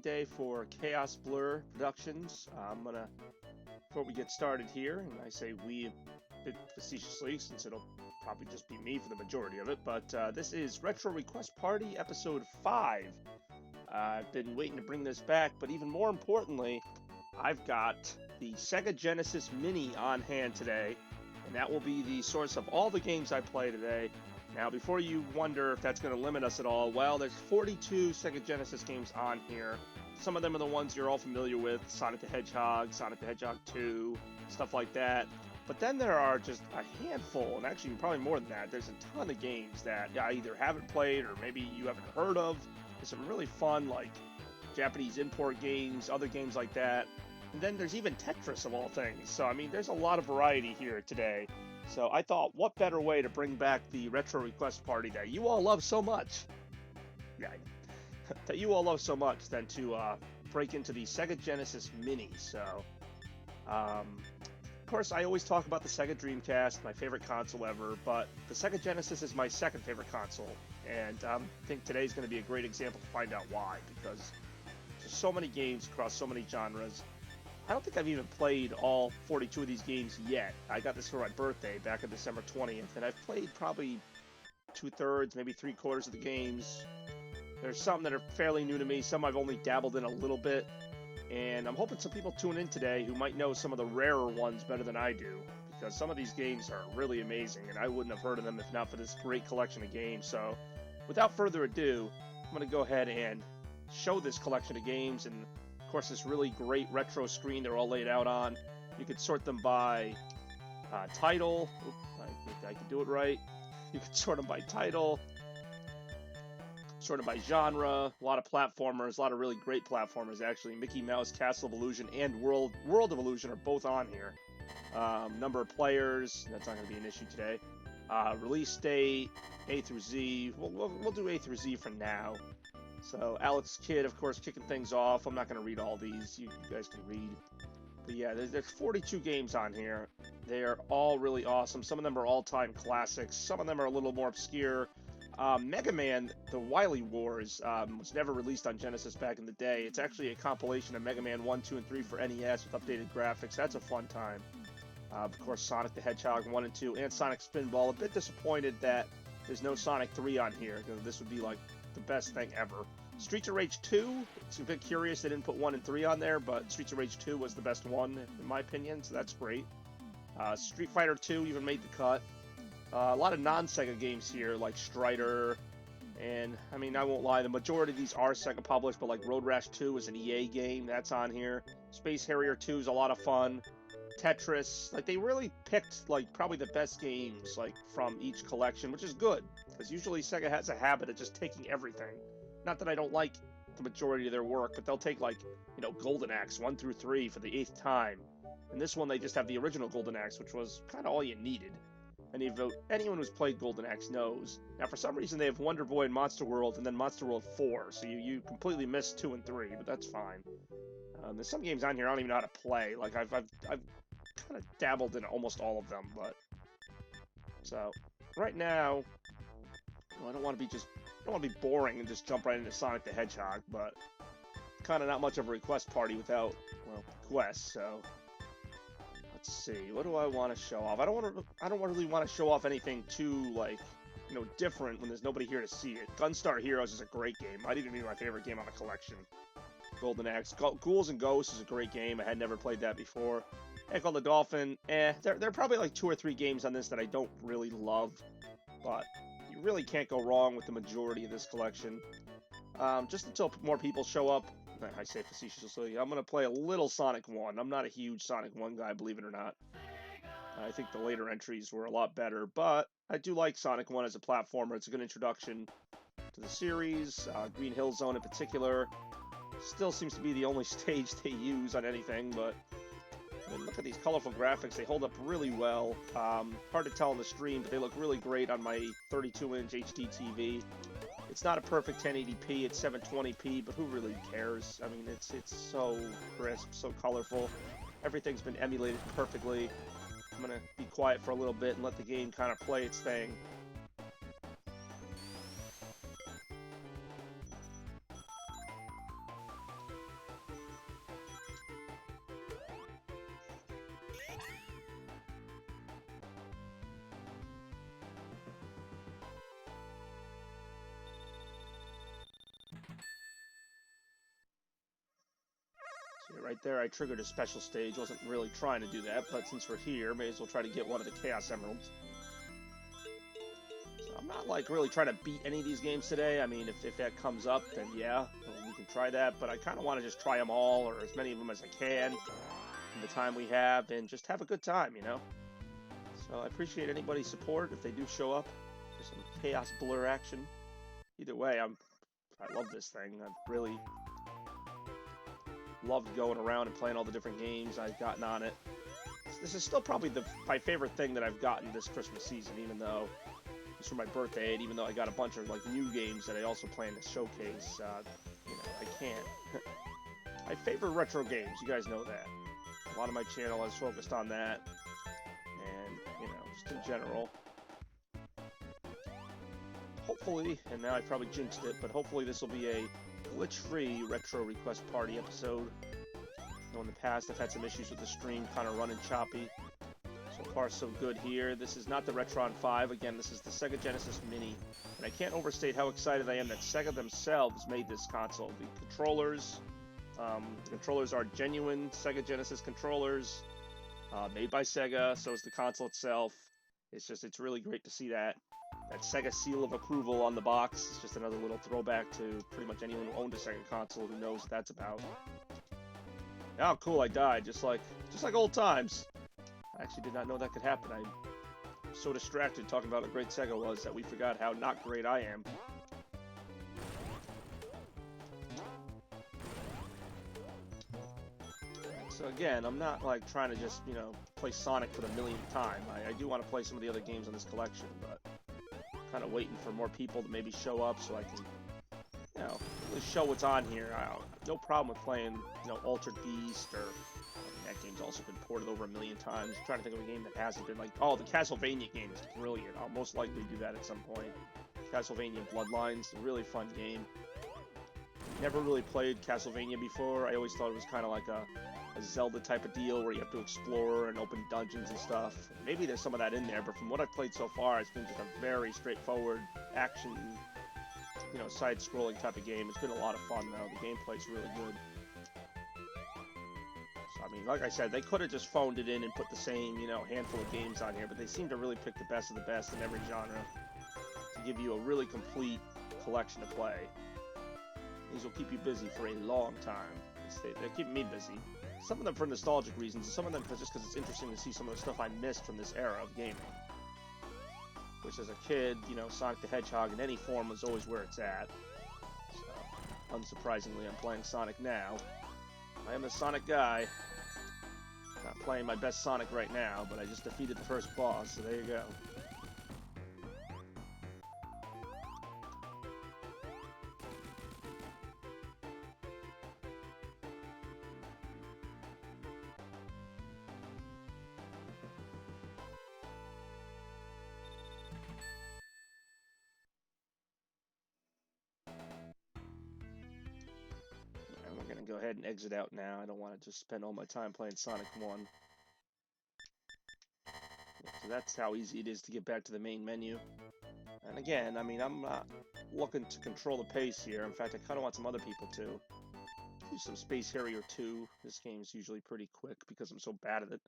day for Chaos Blur Productions. Before we get started here, and I say we a bit facetiously since it'll probably just be me for the majority of it, but this is Retro Request Party Episode 5. I've been waiting to bring this back, but even more importantly, I've got the Sega Genesis Mini on hand today, and that will be the source of all the games I play today. Now, before you wonder if that's going to limit us at all, well, there's 42 Sega Genesis games on here. Some of them are the ones you're all familiar with, Sonic the Hedgehog, Sonic the Hedgehog 2, stuff like that. But then there are just a handful, and actually probably more than that. There's a ton of games that I either haven't played or maybe you haven't heard of. There's some really fun, like, Japanese import games, other games like that. And then there's even Tetris of all things. So, I mean, there's a lot of variety here today. So I thought, what better way to bring back the Retro Request Party that you all love so much? Yeah, that you all love so much than to break into the Sega Genesis Mini. So, of course, I always talk about the Sega Dreamcast, my favorite console ever, but the Sega Genesis is my second favorite console. And I think today's going to be a great example to find out why, because there's so many games across so many genres. I don't think I've even played all 42 of these games yet. I got this for my birthday back on December 20th, and I've played probably 2/3, maybe 3/4 of the games. There's some that are fairly new to me, some I've only dabbled in a little bit, and I'm hoping some people tune in today who might know some of the rarer ones better than I do, because some of these games are really amazing, and I wouldn't have heard of them if not for this great collection of games. So, without further ado, I'm going to go ahead and show this collection of games, and of course, this really great retro screen they're all laid out on. You could sort them by title. Oop, I can do it right. You could sort them by title, sort them by genre. A lot of platformers, a lot of really great platformers, actually. Mickey Mouse, Castle of Illusion, and World of Illusion are both on here. Number of players, that's not going to be an issue today. Release date, A through Z. We'll do A through Z for now. So, Alex Kidd, of course, kicking things off. I'm not going to read all these. You guys can read. But yeah, there's 42 games on here. They are all really awesome. Some of them are all-time classics. Some of them are a little more obscure. Mega Man, The Wily Wars, was never released on Genesis back in the day. It's actually a compilation of Mega Man 1, 2, and 3 for NES with updated graphics. That's a fun time. Of course, Sonic the Hedgehog 1 and 2, and Sonic Spinball. A bit disappointed that there's no Sonic 3 on here, because this would be like the best thing ever. Streets of Rage 2, it's a bit curious they didn't put 1 and 3 on there, but Streets of Rage 2 was the best one, in my opinion, so that's great. Street Fighter 2 even made the cut. A lot of non-Sega games here, like Strider, and, I mean, I won't lie, the majority of these are Sega published, but like Road Rash 2 is an EA game, that's on here. Space Harrier 2 is a lot of fun. Tetris, like, they really picked, like, probably the best games, like, from each collection, which is good, because usually Sega has a habit of just taking everything. Not that I don't like the majority of their work, but they'll take, like, you know, Golden Axe 1 through 3 for the 8th time. And this one, they just have the original Golden Axe, which was kind of all you needed. Anyone who's played Golden Axe knows. Now, for some reason, they have Wonder Boy and Monster World, and then Monster World 4, so you completely missed 2 and 3, but that's fine. There's some games on here I don't even know how to play. Like, I've kind of dabbled in almost all of them, but... So, right now... Well, I don't want to be boring and just jump right into Sonic the Hedgehog, but kind of not much of a request party without, well, quests, so let's see. What do I want to show off? I don't really want to show off anything too, like, you know, different when there's nobody here to see it. Gunstar Heroes is a great game. Might even be my favorite game on the collection. Golden Axe. Ghouls and Ghosts is a great game. I had never played that before. Echo the Dolphin, there are probably like 2 or 3 games on this that I don't really love, but you really can't go wrong with the majority of this collection. Just until more people show up, I say facetiously, I'm going to play a little Sonic 1. I'm not a huge Sonic 1 guy, believe it or not. I think the later entries were a lot better, but I do like Sonic 1 as a platformer. It's a good introduction to the series. Green Hill Zone in particular still seems to be the only stage they use on anything, but I mean, look at these colorful graphics. They hold up really well. Hard to tell on the stream, but they look really great on my 32-inch HD TV. It's not a perfect 1080p, it's 720p, but who really cares? I mean, it's so crisp, so colorful. Everything's been emulated perfectly. I'm gonna be quiet for a little bit and let the game kind of play its thing. See, right there, I triggered a special stage. Wasn't really trying to do that, but since we're here, may as well try to get one of the Chaos Emeralds. So I'm not, like, really trying to beat any of these games today. I mean, if that comes up, then yeah, we can try that. But I kind of want to just try them all, or as many of them as I can in the time we have, and just have a good time, you know? So I appreciate anybody's support if they do show up for some Chaos Blur action. Either way, I love this thing. I've really loved going around and playing all the different games I've gotten on it. This is still probably my favorite thing that I've gotten this Christmas season, even though it's for my birthday, and even though I got a bunch of like new games that I also plan to showcase. You know, I can't. I favor retro games. You guys know that. A lot of my channel is focused on that, and you know, just in general. Hopefully, and now I probably jinxed it, but hopefully this will be a glitch-free retro request party episode. You know, in the past I've had some issues with the stream kind of running choppy. So far so good here. This is not the Retron 5. Again, this is the Sega Genesis Mini. And I can't overstate how excited I am that Sega themselves made this console. The controllers are genuine Sega Genesis controllers, made by Sega, so is the console itself. It's really great to see that Sega seal of approval on the box. It's just another little throwback to pretty much anyone who owned a Sega console who knows what that's about. Oh, cool! I died, just like old times. I actually did not know that could happen. I'm so distracted talking about how great Sega was that we forgot how not great I am. So again, I'm not like trying to just, you know, play Sonic for the millionth time. I do want to play some of the other games on this collection, but kind of waiting for more people to maybe show up so I can, you know, really show what's on here. No problem with playing, you know, Altered Beast, or that game's also been ported over 1 million times. I'm trying to think of a game that hasn't been. Like, oh, the Castlevania game is brilliant. I'll most likely do that at some point. Castlevania Bloodlines, a really fun game. Never really played Castlevania before. I always thought it was kind of like a Zelda type of deal where you have to explore and open dungeons and stuff. Maybe there's some of that in there, but from what I've played so far, it's been just a very straightforward action, you know, side-scrolling type of game. It's been a lot of fun, though. The gameplay's really good. So, I mean, like I said, they could have just phoned it in and put the same, you know, handful of games on here, but they seem to really pick the best of the best in every genre to give you a really complete collection to play. These will keep you busy for a long time. They're keeping me busy. Some of them for nostalgic reasons, and some of them just because it's interesting to see some of the stuff I missed from this era of gaming. Which, as a kid, you know, Sonic the Hedgehog in any form was always where it's at. So, unsurprisingly, I'm playing Sonic now. I am a Sonic guy. Not playing my best Sonic right now, but I just defeated the first boss, so there you go. Go ahead and exit out now. I don't want to just spend all my time playing Sonic 1. So that's how easy it is to get back to the main menu. And again, I mean, I'm not looking to control the pace here. In fact, I kind of want some other people to do some Space Harrier 2. This game's usually pretty quick because I'm so bad at it.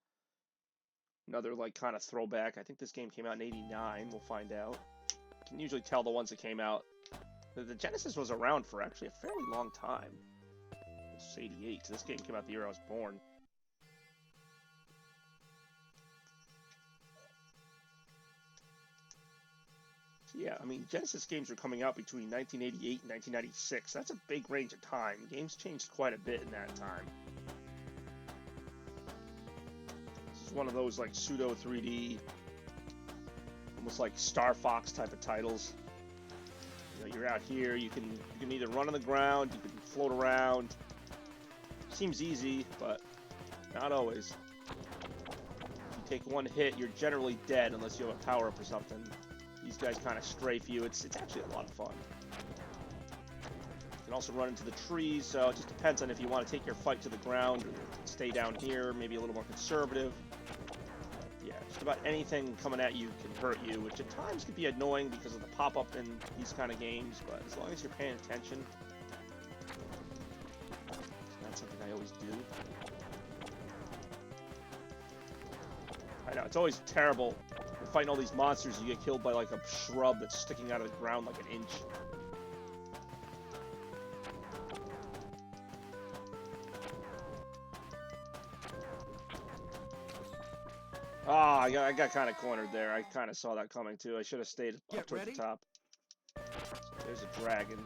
Another, like, kind of throwback. I think this game came out in '89. We'll find out. You can usually tell the ones that came out. The Genesis was around for actually a fairly long time. 88. This game came out the year I was born. Yeah, I mean, Genesis games were coming out between 1988 and 1996. That's a big range of time. Games changed quite a bit in that time. This is one of those, like, pseudo 3D, almost like Star Fox type of titles. You know, you're out here, you can either run on the ground, you can float around. Seems easy, but not always. If you take one hit, you're generally dead unless you have a power-up or something. These guys kind of strafe you. It's actually a lot of fun. You can also run into the trees, so it just depends on if you want to take your fight to the ground or stay down here, maybe a little more conservative. Yeah, just about anything coming at you can hurt you, which at times can be annoying because of the pop-up in these kind of games, but as long as you're paying attention, dude. I know, it's always terrible. You're fighting all these monsters, you get killed by like a shrub that's sticking out of the ground like an inch. Ah, I got kind of cornered there. I kind of saw that coming too. I should have stayed up towards the top. So there's a dragon.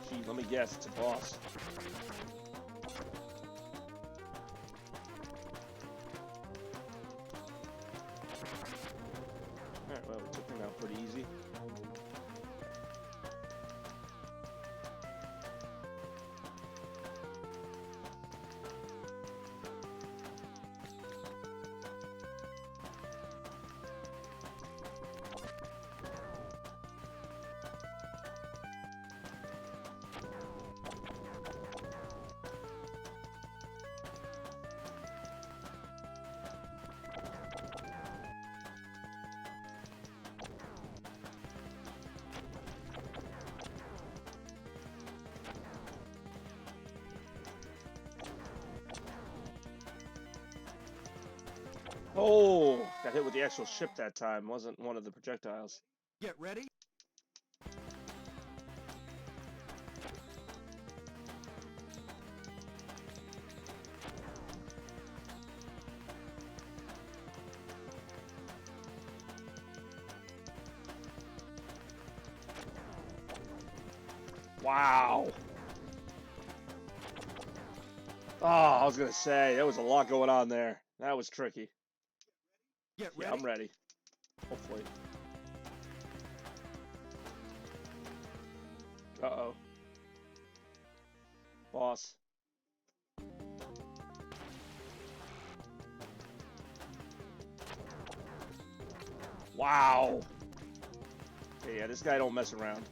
Gee, let me guess, it's a boss. Alright, well, we took him out pretty easy. Oh, got hit with the actual ship that time. Wasn't one of the projectiles. Get ready. Wow. Oh, I was gonna say, there was a lot going on there. That was tricky. Get ready. Yeah, I'm ready. Hopefully. Uh-oh. Boss. Wow. Yeah, this guy don't mess around.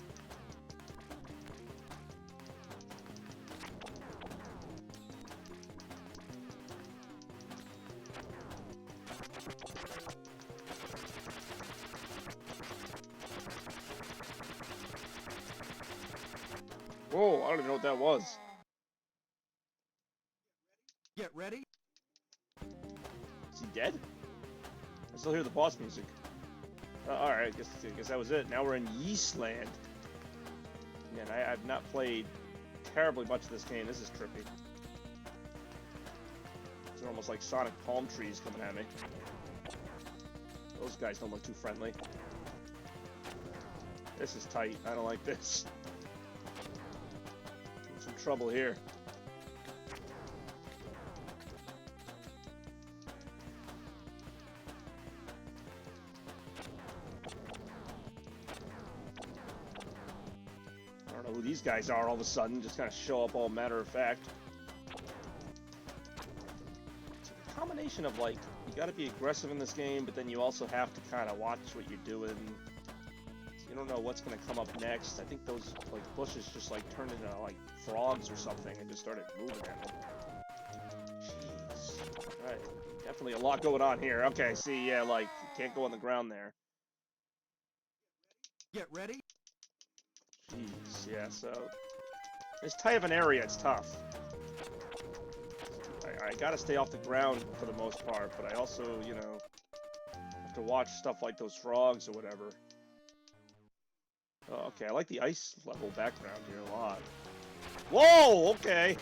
Whoa, I don't even know what that was. Get ready. Is he dead? I still hear the boss music. Alright, I guess that was it. Now we're in Yeastland. Man, I've not played terribly much of this game. This is trippy. These are almost like sonic palm trees coming at me. Those guys don't look too friendly. This is tight. I don't like this. Some trouble here. I don't know who these guys are all of a sudden, just kind of show up all matter of fact. It's a combination of like, you gotta be aggressive in this game, but then you also have to kind of watch what you're doing. You don't know what's gonna come up next. I think those like bushes just like turned into like frogs or something and just started moving at them. Jeez. Alright. Definitely a lot going on here. Okay, see, yeah, like, you can't go on the ground there. Get ready. Jeez, yeah, so this tight of an area, it's tough. I gotta stay off the ground for the most part, but I also, you know, have to watch stuff like those frogs or whatever. Oh, okay, I like the ice level background here a lot. Whoa, okay.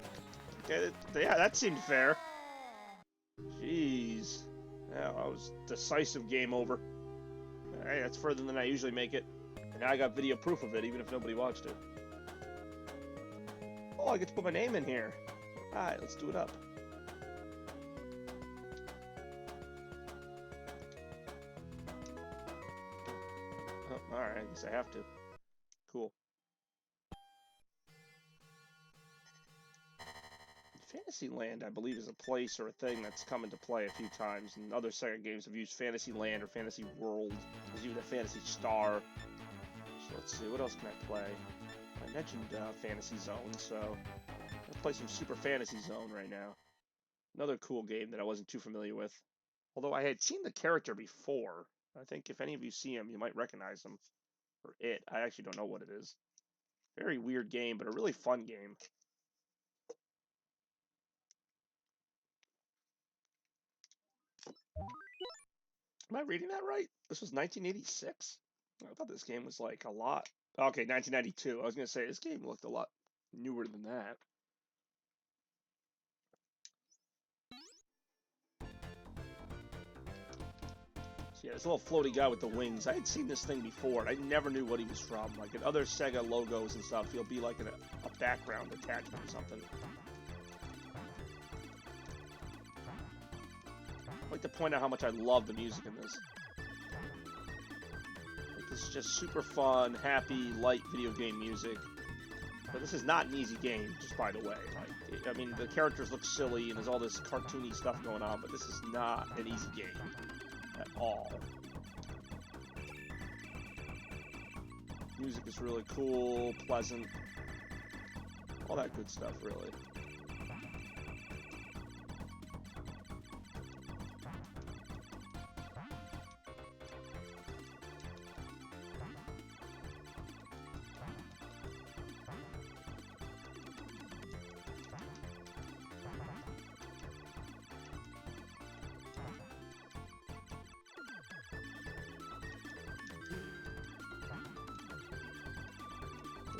Okay, yeah, that seemed fair. Jeez. Yeah, that was decisive game over. Hey, that's further than I usually make it. And now I got video proof of it, even if nobody watched it. Oh, I get to put my name in here. Alright, let's do it up. Oh, alright, I guess I have to. Cool. Fantasyland, I believe, is a place or a thing that's come into play a few times, and other Sega games have used Fantasyland or Fantasy World. There's even a Fantasy Star. So let's see, what else can I play? I mentioned Fantasy Zone, so let's play some Super Fantasy Zone right now. Another cool game that I wasn't too familiar with. Although I had seen the character before. I think if any of you see him, you might recognize him. Or it. I actually don't know what it is. Very weird game, but a really fun game. Am I reading that right? This was 1986? I thought this game was like a lot. Okay, 1992. I was going to say this game looked a lot newer than that. So yeah, this little floaty guy with the wings. I had seen this thing before, and I never knew what he was from. Like in other Sega logos and stuff, he'll be like in a background attachment or something. I'd like to point out how much I love the music in this. Like, this is just super fun, happy, light video game music. But this is not an easy game, just by the way. Like, I mean, the characters look silly and there's all this cartoony stuff going on, but this is not an easy game at all. Music is really cool, pleasant, all that good stuff, really.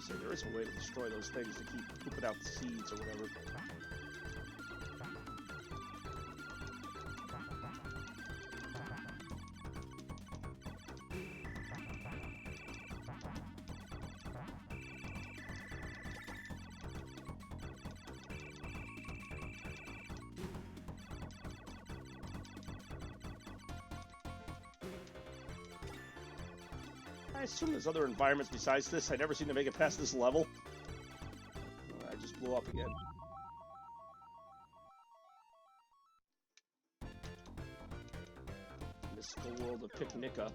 So there is a way to destroy those things to keep pooping out the seeds or whatever. I assume there's other environments besides this. I never seem to make it past this level. I just blew up again. Mystical world of Picnica.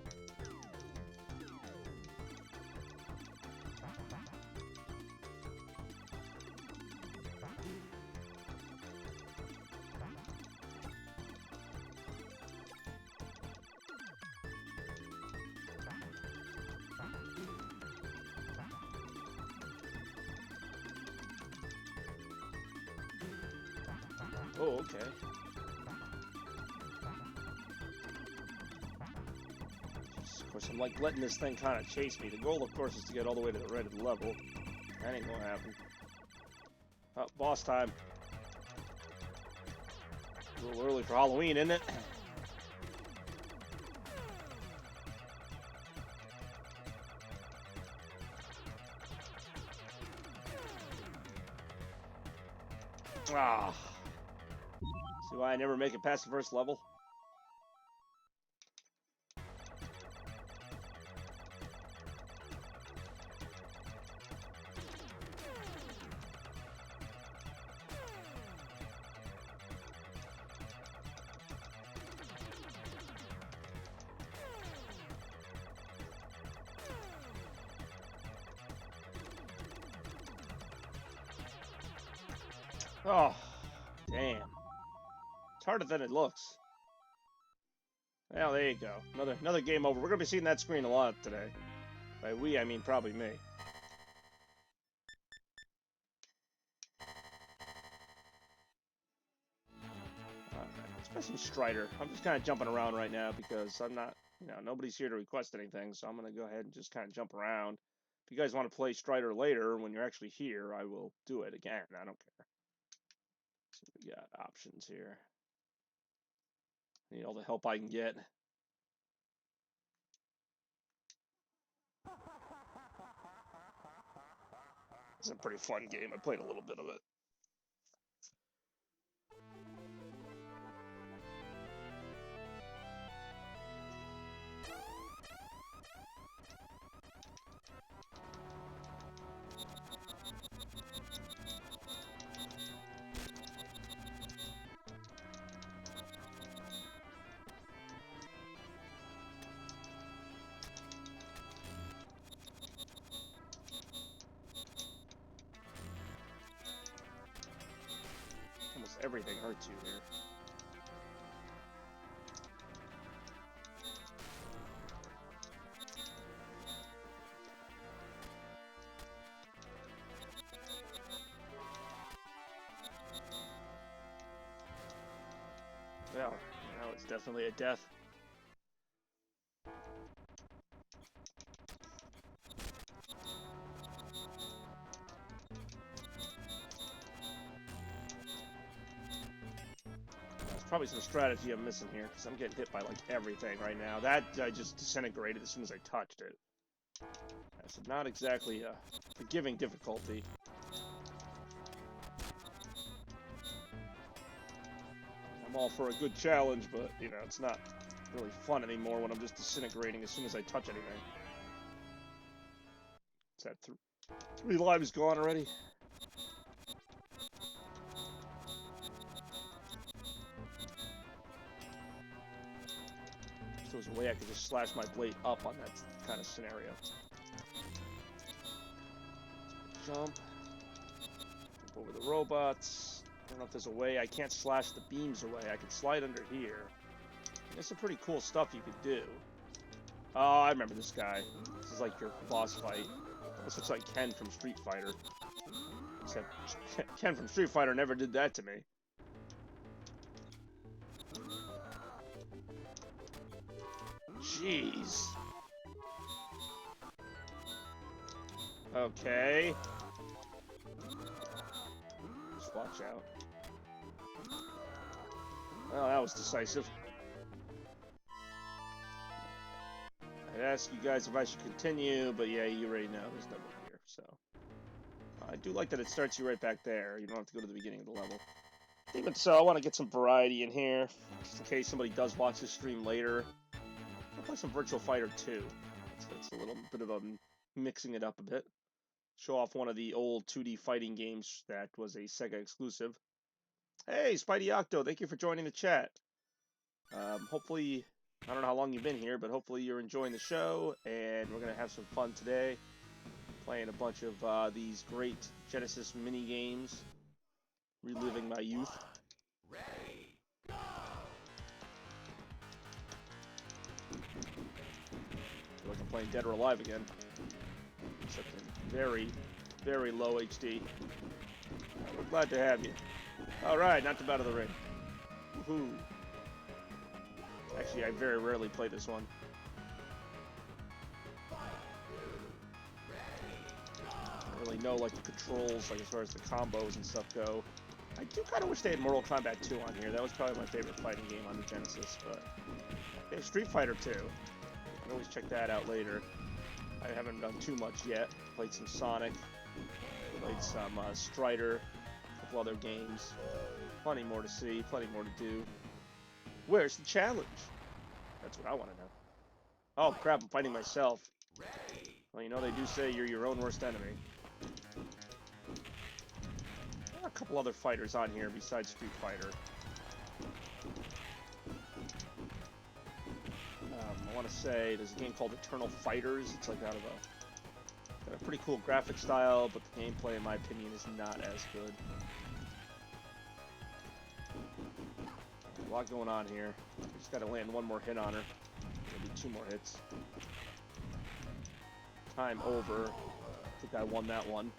Oh, okay. Of course, I'm like letting this thing kind of chase me. The goal, of course, is to get all the way to the right of the level. That ain't gonna happen. Oh, boss time. A little early for Halloween, isn't it? Ah. See why I never make it past the first level? Oh, damn. It's harder than it looks. Well, there you go. Another game over. We're going to be seeing that screen a lot today. By we, I mean probably me. Alright, let's play some Strider. I'm just kind of jumping around right now because I'm not, nobody's here to request anything, so I'm going to go ahead and just kind of jump around. If you guys want to play Strider later, when you're actually here, I will do it again. I don't care. So we got options here. Need all the help I can get. It's a pretty fun game. I played a little bit of it. Everything hurts you here. Well, now it's definitely a death. There's probably some strategy I'm missing here, because I'm getting hit by, like, everything right now. That I just disintegrated as soon as I touched it. That's not exactly a forgiving difficulty. I'm all for a good challenge, but, you know, it's not really fun anymore when I'm just disintegrating as soon as I touch anything. Is that three lives gone already? If there was a way I could just slash my blade up on that kind of scenario. Jump over the robots. I don't know if there's a way. I can't slash the beams away. I can slide under here. There's some pretty cool stuff you could do. Oh, I remember this guy. This is like your boss fight. This looks like Ken from Street Fighter. Except Ken from Street Fighter never did that to me. Jeez. Okay. Just watch out. Well, that was decisive. I'd ask you guys if I should continue, but yeah, you already know there's nobody here, so. I do like that it starts you right back there. You don't have to go to the beginning of the level. Even so, I want to get some variety in here, just in case somebody does watch this stream later. I'll play some Virtual Fighter 2. So it's a little bit of a mixing it up a bit. Show off one of the old 2D fighting games that was a Sega exclusive. Hey, Spidey Octo, thank you for joining the chat. Hopefully, I don't know how long you've been here, but hopefully you're enjoying the show, and we're going to have some fun today. Playing a bunch of these great Genesis Mini games. Reliving my youth. Ready, go! Feel like I'm playing Dead or Alive again. Except in very, very low HD. We're glad to have you. Alright, not too bad of the ring. Woohoo. Actually, I very rarely play this one. I don't really know like the controls, like as far as the combos and stuff go. I do kind of wish they had Mortal Kombat 2 on here. That was probably my favorite fighting game on the Genesis, but yeah, Street Fighter 2. I can always check that out later. I haven't done too much yet. Played some Sonic, played some Strider, a couple other games. Plenty more to see, plenty more to do. Where's the challenge? That's what I want to know. Oh crap, I'm fighting myself. Well, you know they do say you're your own worst enemy. A couple other fighters on here besides Street Fighter. I want to say there's a game called Eternal Fighters. It's like got a pretty cool graphic style, but the gameplay, in my opinion, is not as good. A lot going on here. Just got to land one more hit on her. Maybe 2 more hits. Time over. I think I won that one.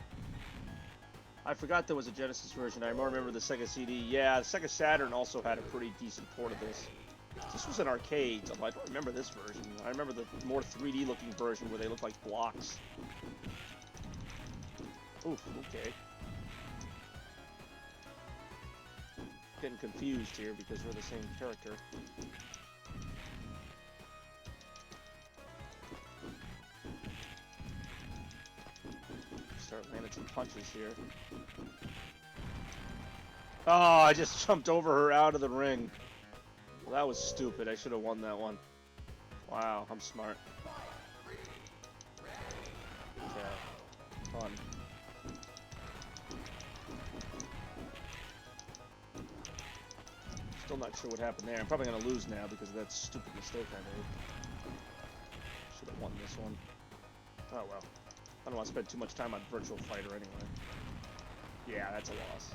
I forgot there was a Genesis version. I remember the Sega CD. Yeah, the Sega Saturn also had a pretty decent port of this. This was an arcade, although I don't remember this version. I remember the more 3D looking version where they look like blocks. Oof, okay. Getting confused here because we're the same character. Start landing some punches here. Oh, I just jumped over her out of the ring. Well, that was stupid. I should have won that one. Wow, I'm smart. Okay. Fun. Still not sure what happened there. I'm probably going to lose now because of that stupid mistake I made. Should have won this one. Oh well. I don't want to spend too much time on Virtual Fighter anyway. Yeah, that's a loss.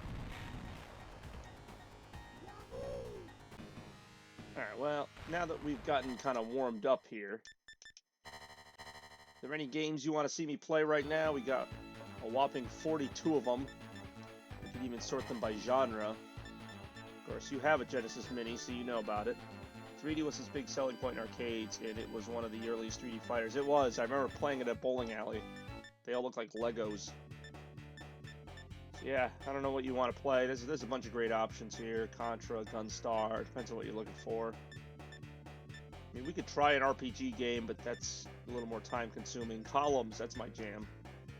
Alright, well, now that we've gotten kind of warmed up here, are there any games you want to see me play right now? We got a whopping 42 of them. We can even sort them by genre. Of course, you have a Genesis Mini, so you know about it. 3D was his big selling point in arcades, and it was one of the earliest 3D fighters. It was. I remember playing it at bowling alley. They all look like Legos. So yeah, I don't know what you want to play. There's a bunch of great options here. Contra, Gunstar, depends on what you're looking for. I mean, we could try an RPG game, but that's a little more time-consuming. Columns, that's my jam.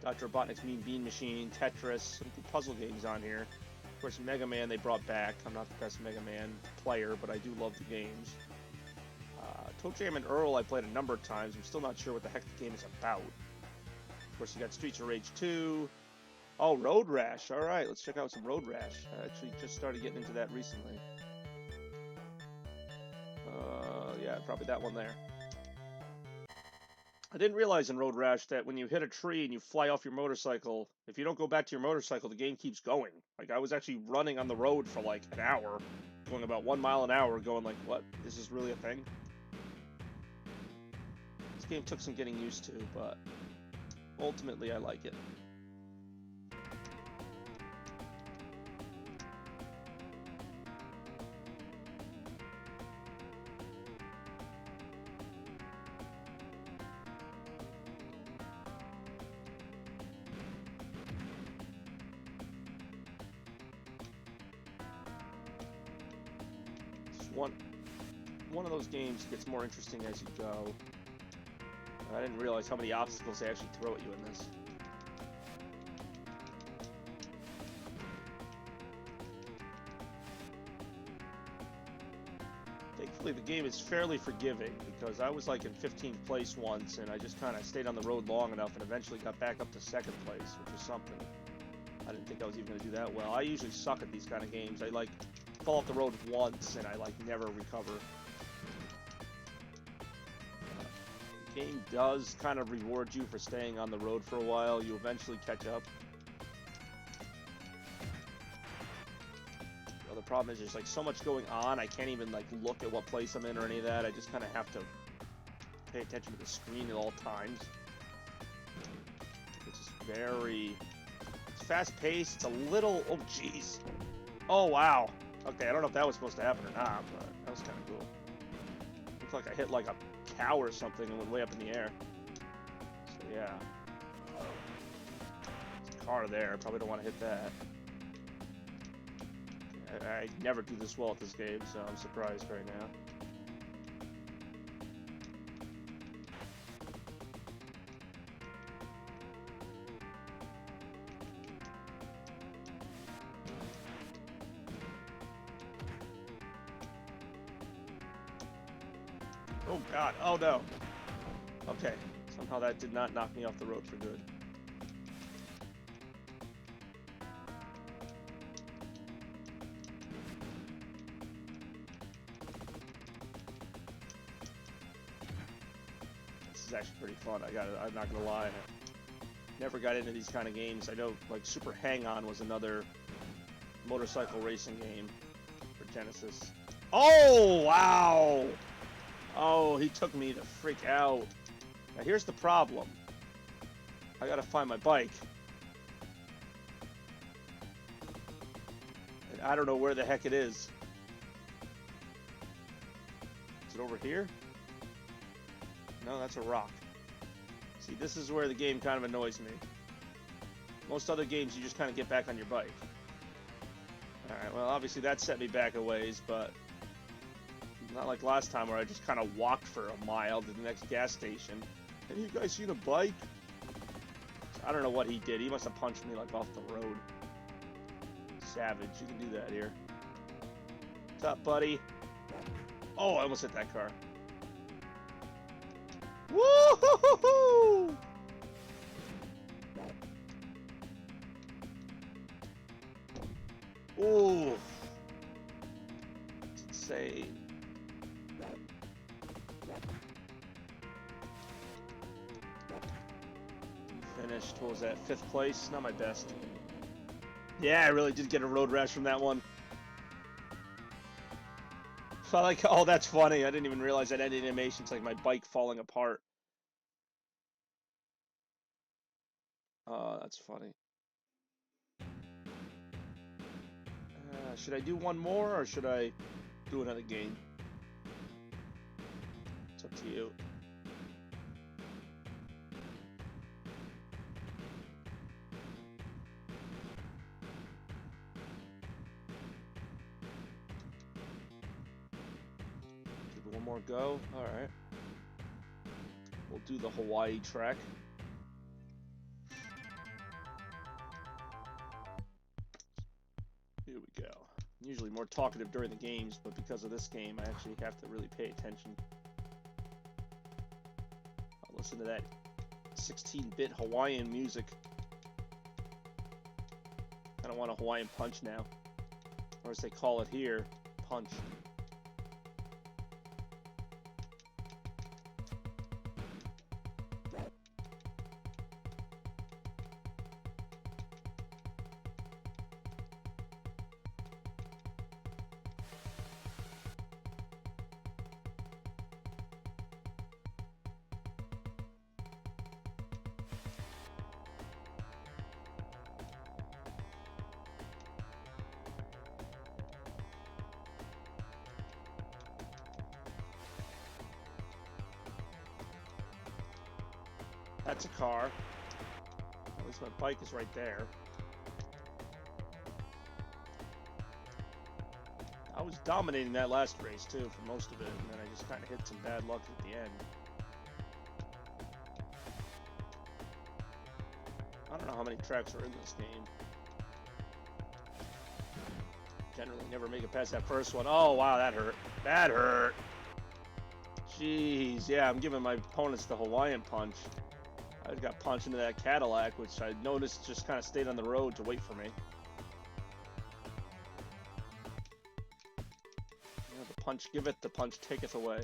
Dr. Robotnik's Mean Bean Machine, Tetris, some good puzzle games on here. Of course, Mega Man they brought back. I'm not the best Mega Man player, but I do love the games. Toe Jam and Earl I played a number of times. I'm still not sure what the heck the game is about. Of course, you got Streets of Rage 2. Oh, Road Rash. All right, let's check out some Road Rash. I actually just started getting into that recently. Yeah, probably that one there. I didn't realize in Road Rash that when you hit a tree and you fly off your motorcycle, if you don't go back to your motorcycle, the game keeps going. Like, I was actually running on the road for like an hour, going about 1 mile an hour, going like, what? This is really a thing? This game took some getting used to, but ultimately I like it. One of those games gets more interesting as you go. I didn't realize how many obstacles they actually throw at you in this. Thankfully, the game is fairly forgiving because I was like in 15th place once and I just kind of stayed on the road long enough and eventually got back up to 2nd place, which was something. I didn't think I was even going to do that well. I usually suck at these kind of games. I like fall off the road once and I like never recover. The game does kind of reward you for staying on the road for a while. You eventually catch up. Well, the problem is there's like so much going on, I can't even like look at what place I'm in or any of that. I just kind of have to pay attention to the screen at all times. It's just it's fast-paced. It's a little, oh jeez. Oh wow. Okay, I don't know if that was supposed to happen or not, but that was kind of cool. Looked like I hit like a cow or something and went way up in the air. So yeah. There's a car there. Probably don't want to hit that. I never do this well at this game, so I'm surprised right now. Oh god, oh no. Okay, somehow that did not knock me off the road for good. This is actually pretty fun, I'm not gonna lie. I never got into these kind of games. I know, like, Super Hang-On was another motorcycle racing game for Genesis. Oh, wow! Oh, he took me to freak out. Now here's the problem. I gotta find my bike. And I don't know where the heck it is. Is it over here? No, that's a rock. See, this is where the game kind of annoys me. Most other games, you just kind of get back on your bike. Alright, well, obviously that set me back a ways, but not like last time where I just kind of walked for a mile to the next gas station. Have you guys seen a bike? I don't know what he did. He must have punched me like off the road. Savage. You can do that here. What's up, buddy? Oh, I almost hit that car. Woo-hoo-hoo-hoo! Ooh. It's insane. Finished, what was that, 5th place? Not my best. Yeah, I really did get a road rash from that one. I like, oh, that's funny. I didn't even realize that end animation's like my bike falling apart. Oh, that's funny. Should I do one more or should I do another game? It's up to you. Give it one more go. All right. We'll do the Hawaii track. Here we go. I'm usually more talkative during the games, but because of this game, I actually have to really pay attention. I'll listen to that 16-bit Hawaiian music. I don't want a Hawaiian punch now. Or as they call it here, punch. That's a car. At least my bike is right there. I was dominating that last race too for most of it, and then I just kind of hit some bad luck at the end. I don't know how many tracks are in this game. Generally never make it past that first one. Oh wow, that hurt. That hurt. Jeez, yeah, I'm giving my opponents the Hawaiian punch. I just got punched into that Cadillac, which I noticed just kind of stayed on the road to wait for me. You know, the punch giveth, the punch taketh away.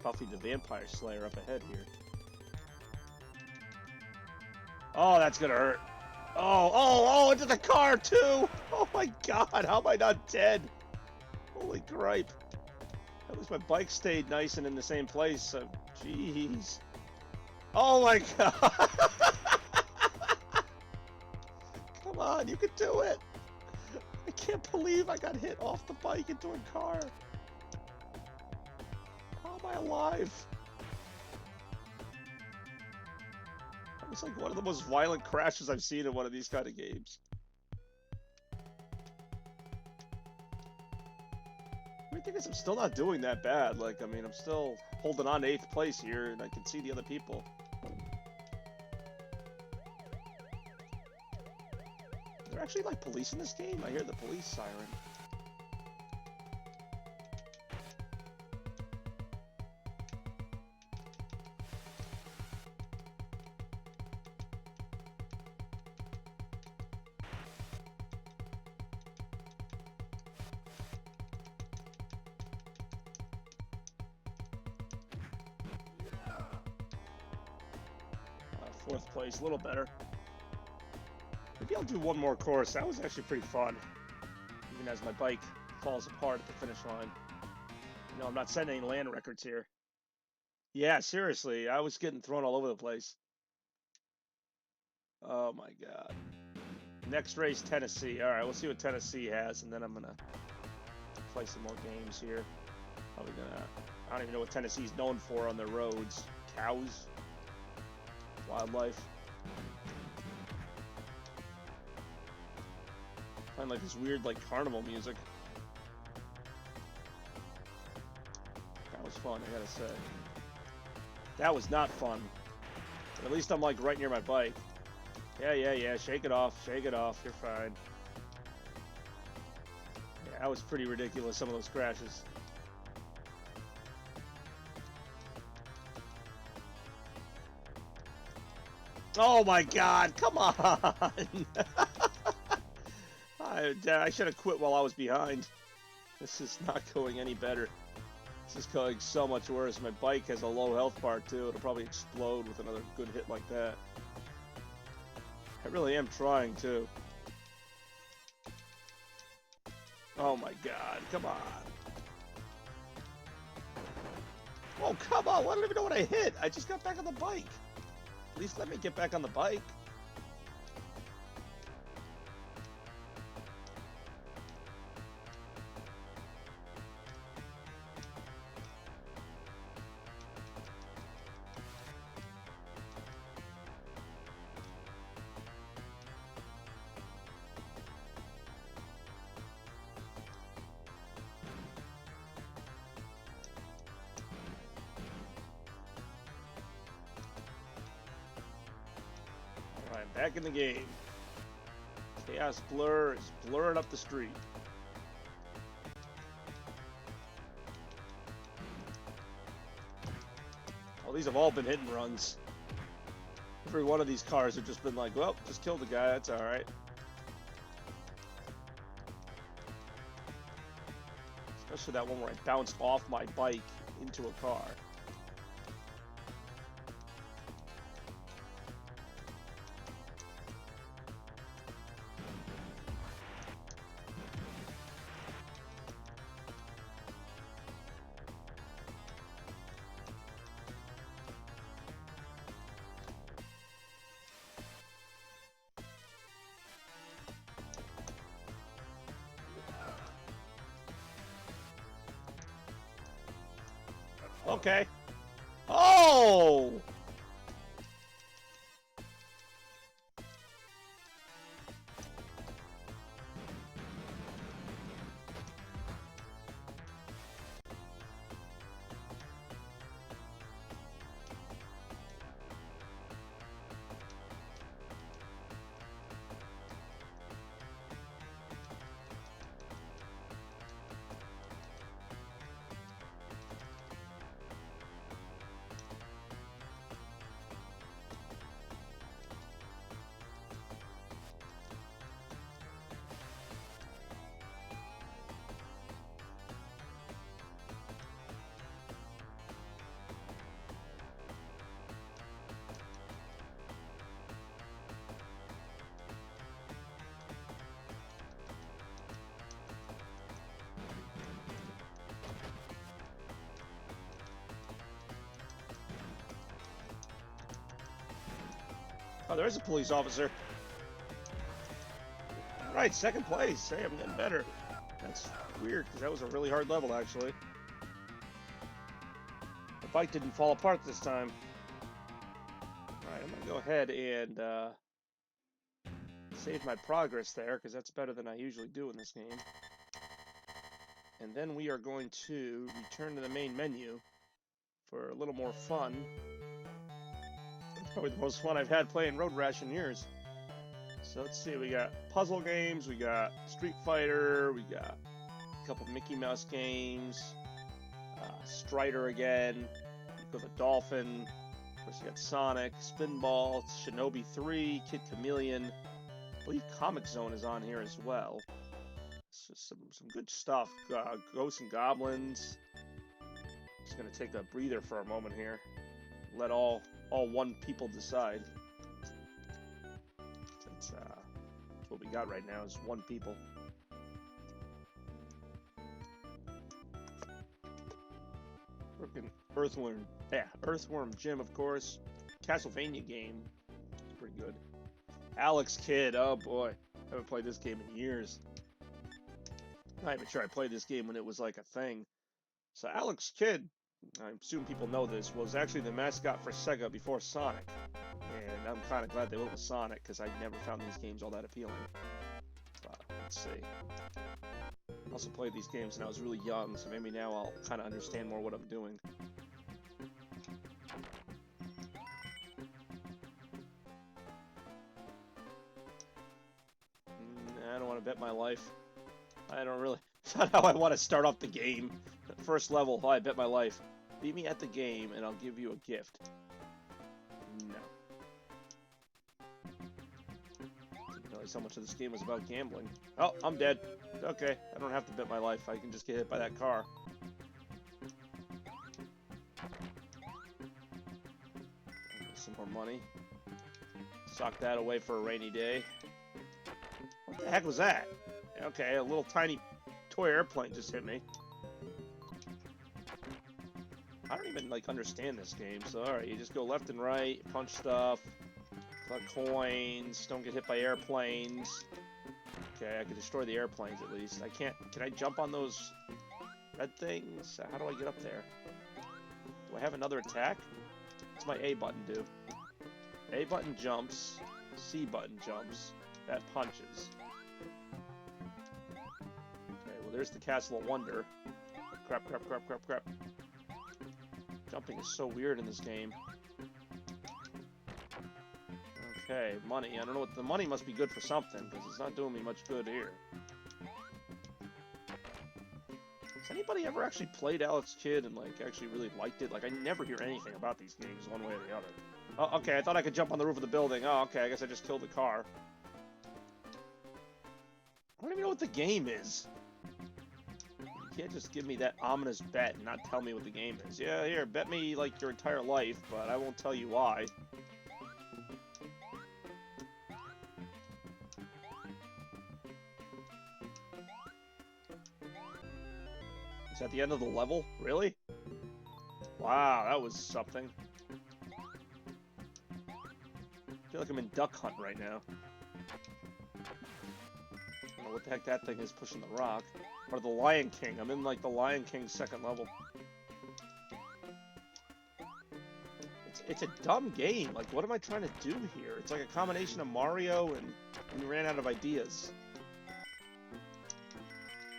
Buffy the Vampire Slayer up ahead here. Oh, that's gonna hurt. Oh, into the car too! Oh my god, how am I not dead? Holy gripe. At least my bike stayed nice and in the same place, so jeez. Oh my god! Come on, you can do it! I can't believe I got hit off the bike into a car. How am I alive? That was like one of the most violent crashes I've seen in one of these kind of games. The thing is, I'm still not doing that bad. Like, I mean, I'm still holding on to 8th place here, and I can see the other people. Is there actually, like, police in this game? I hear the police siren. Fourth place, a little better. Maybe I'll do one more course. That was actually pretty fun. Even as my bike falls apart at the finish line. You know, I'm not setting any land records here. Yeah, seriously, I was getting thrown all over the place. Oh my god. Next race, Tennessee. Alright, we'll see what Tennessee has, and then I'm gonna play some more games here. Probably gonna... I don't even know what Tennessee's known for on their roads. Cows? Wildlife. Playing like this weird like carnival music. Kind of was fun, I gotta say. That was not fun. But at least I'm like right near my bike. Yeah. Shake it off. Shake it off. You're fine. Yeah, that was pretty ridiculous, some of those crashes. Oh my god, come on! I should have quit while I was behind. This is not going any better. This is going so much worse. My bike has a low health bar too. It'll probably explode with another good hit like that. I really am trying too. Oh my god, come on. Oh, come on, I don't even know what I hit. I just got back on the bike. At least let me get back on the bike. Alright, back in the game. Chaos Blur is blurring up the street. Oh, these have all been hit and runs. Every one of these cars have just been like, well, just kill the guy, that's alright. Especially that one where I bounced off my bike into a car. Okay. Oh! Oh, there's a police officer. Alright, second place. Hey, I'm getting better. That's weird, because that was a really hard level, actually. The bike didn't fall apart this time. Alright, I'm going to go ahead and save my progress there, because that's better than I usually do in this game. And then we are going to return to the main menu for a little more fun. It's probably the most fun I've had playing Road Rash in years. So let's see, we got puzzle games, we got Street Fighter, we got a couple Mickey Mouse games, Strider again, we got the Dolphin, of course you got Sonic, Spinball, Shinobi 3, Kid Chameleon, I believe Comic Zone is on here as well. So some good stuff, Ghosts and Goblins. Just gonna take a breather for a moment here, let all one people decide. That's what we got right now is one people. Freaking Earthworm Jim, of course. Castlevania game, it's pretty good. Alex Kidd, oh boy, I haven't played this game in years. I'm not even sure I played this game when it was like a thing. So Alex Kidd, I assume people know this, was actually the mascot for Sega before Sonic. And I'm kind of glad they went with Sonic, because I never found these games all that appealing. But let's see. Also played these games when I was really young, so maybe now I'll kind of understand more what I'm doing. I don't want to bet my life. I don't really... It's not how I want to start off the game. First level, I bet my life. Beat me at the game, and I'll give you a gift. No. Didn't realize how much of this game was about gambling. Oh, I'm dead. Okay, I don't have to bet my life. I can just get hit by that car. Some more money. Sock that away for a rainy day. What the heck was that? Okay, a little tiny toy airplane just hit me. I don't even, like, understand this game, so alright, you just go left and right, punch stuff, collect coins, don't get hit by airplanes. Okay, I can destroy the airplanes at least. I can't... Can I jump on those red things? How do I get up there? Do I have another attack? What's my A button do? A button jumps, C button jumps, that punches. Okay, well there's the Castle of Wonder. Crap, crap, crap, crap, crap. Jumping is so weird in this game. Okay, money. I don't know what... The money must be good for something, because it's not doing me much good here. Has anybody ever actually played Alex Kidd and, like, actually really liked it? Like, I never hear anything about these games one way or the other. Oh, okay, I thought I could jump on the roof of the building. Oh, okay, I guess I just killed the car. I don't even know what the game is. You can't just give me that ominous bet and not tell me what the game is. Yeah, here, bet me, like, your entire life, but I won't tell you why. Is that the end of the level? Really? Wow, that was something. I feel like I'm in Duck Hunt right now. I don't know what the heck that thing is pushing the rock. Or the Lion King. I'm in, like, the Lion King second level. It's a dumb game. Like, what am I trying to do here? It's like a combination of Mario and we ran out of ideas.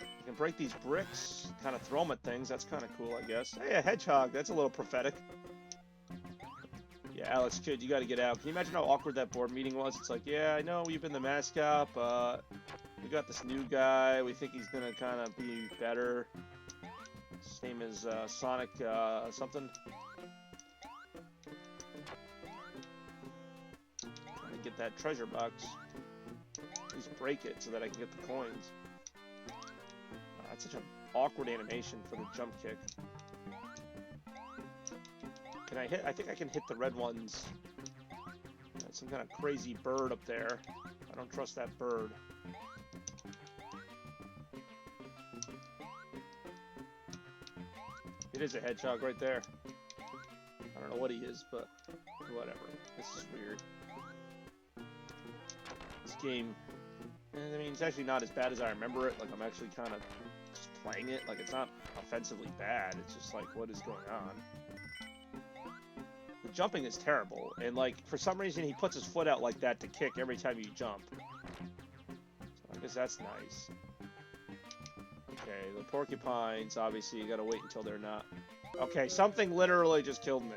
You can break these bricks, kind of throw them at things. That's kind of cool, I guess. Hey, a hedgehog. That's a little prophetic. Yeah, Alex Kidd, you got to get out. Can you imagine how awkward that board meeting was? It's like, yeah, I know you've been the mascot, but we got this new guy. We think he's going to kind of be better. His name is Sonic something. Trying to get that treasure box. At least break it so that I can get the coins. That's such an awkward animation for the jump kick. Can I hit? I think I can hit the red ones. That's some kind of crazy bird up there. I don't trust that bird. It is a hedgehog right there. I don't know what he is, but whatever. This is weird. This game, I mean, it's actually not as bad as I remember it. Like, I'm actually kind of just playing it. Like, it's not offensively bad. It's just like, what is going on? The jumping is terrible, and like for some reason he puts his foot out like that to kick every time you jump. So I guess that's nice. Okay, the porcupines, obviously you gotta wait until they're not. Okay, something literally just killed me.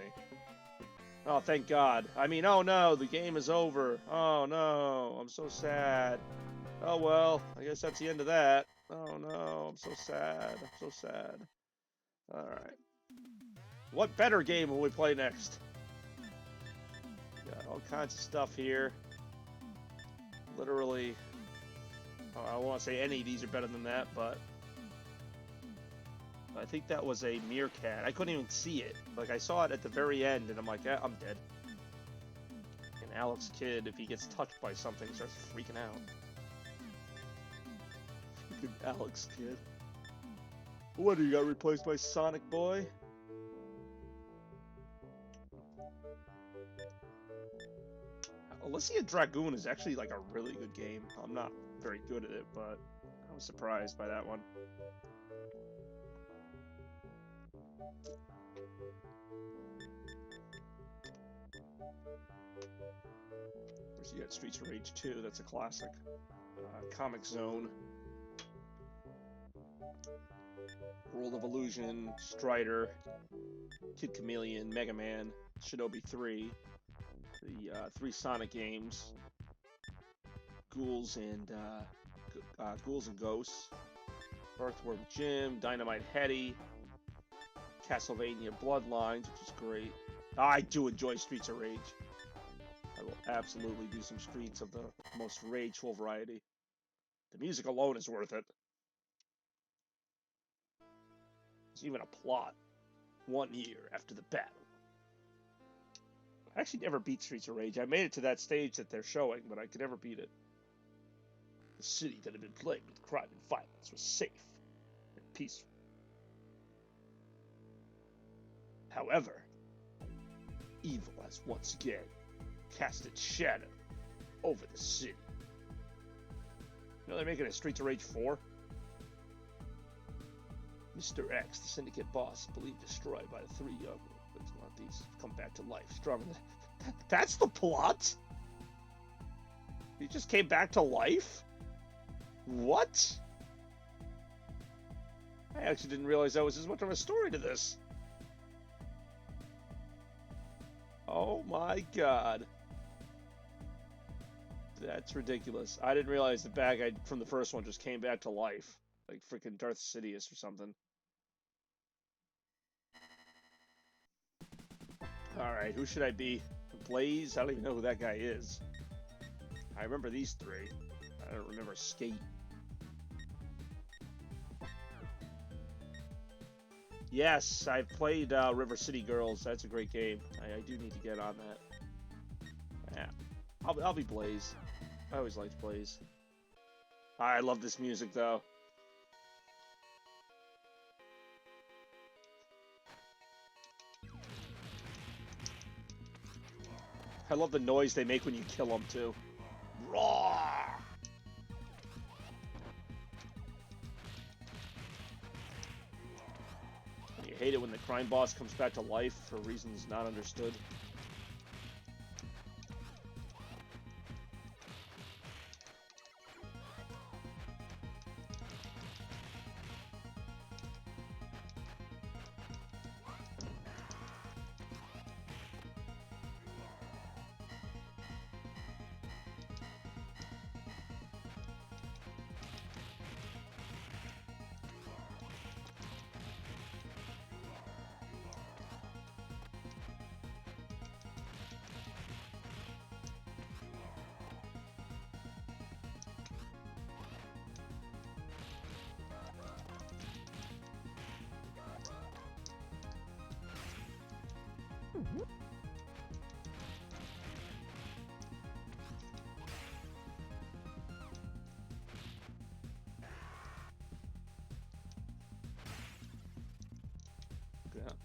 Oh, thank God. I mean, oh no, the game is over. Oh no, I'm so sad. Oh well, I guess that's the end of that. Oh no, I'm so sad. I'm so sad. Alright. What better game will we play next? Got all kinds of stuff here. Literally, oh, I won't say any of these are better than that, but I think that was a meerkat. I couldn't even see it. Like, I saw it at the very end, and I'm like, yeah, I'm dead. And Alex Kidd, if he gets touched by something, starts freaking out. Freaking Alex Kidd. What, you got replaced by Sonic Boy? Elysia Dragoon is actually like a really good game. I'm not very good at it, but I was surprised by that one. Of course, you got Streets of Rage 2. That's a classic. Comic Zone. World of Illusion, Strider, Kid Chameleon, Mega Man, Shinobi 3, the 3 Sonic games, Ghouls and Ghosts, Earthworm Jim, Dynamite Headdy, Castlevania Bloodlines, which is great. I do enjoy Streets of Rage. I will absolutely do some Streets of the most rageful variety. The music alone is worth it. There's even a plot. 1 year after the battle. I actually never beat Streets of Rage. I made it to that stage that they're showing, but I could never beat it. The city that had been plagued with crime and violence was safe and peaceful. However, evil has once again cast its shadow over the city. You know they're making a Streets of Rage 4? Mr. X, the syndicate boss, believed destroyed by the 3 young vigilantes, come back to life stronger than... That's the plot? He just came back to life? What? I actually didn't realize that was as much of a story to this. Oh my god. That's ridiculous. I didn't realize the bad guy from the first one just came back to life. Like freaking Darth Sidious or something. Alright, who should I be? Blaze? I don't even know who that guy is. I remember these 3. I don't remember Skate. Yes, I've played River City Girls. That's a great game. I do need to get on that. Yeah, I'll be Blaze. I always liked Blaze. I love this music though. I love the noise they make when you kill them too. Roar! You hate it when the crime boss comes back to life for reasons not understood.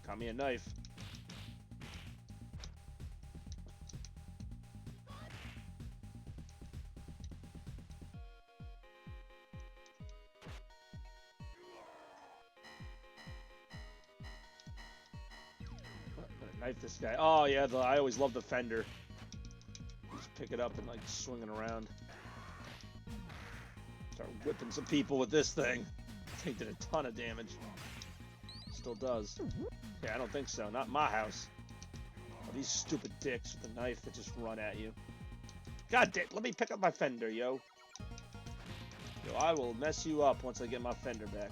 Got me a knife. Knife this guy. Oh yeah, I always love the fender. Just pick it up and like swing it around. Start whipping some people with this thing. This thing did a ton of damage. Still does. Yeah, I don't think so. Not in my house. Oh, these stupid dicks with a knife that just run at you. God damn, let me pick up my fender, yo. Yo, I will mess you up once I get my fender back.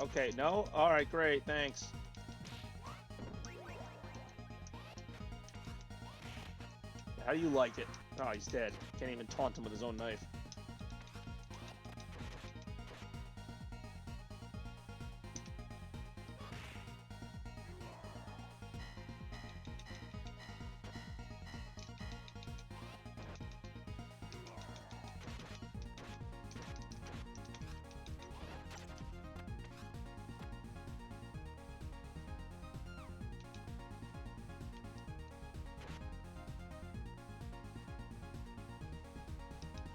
Okay, no? Alright, great, thanks. How do you like it? Oh, he's dead. Can't even taunt him with his own knife.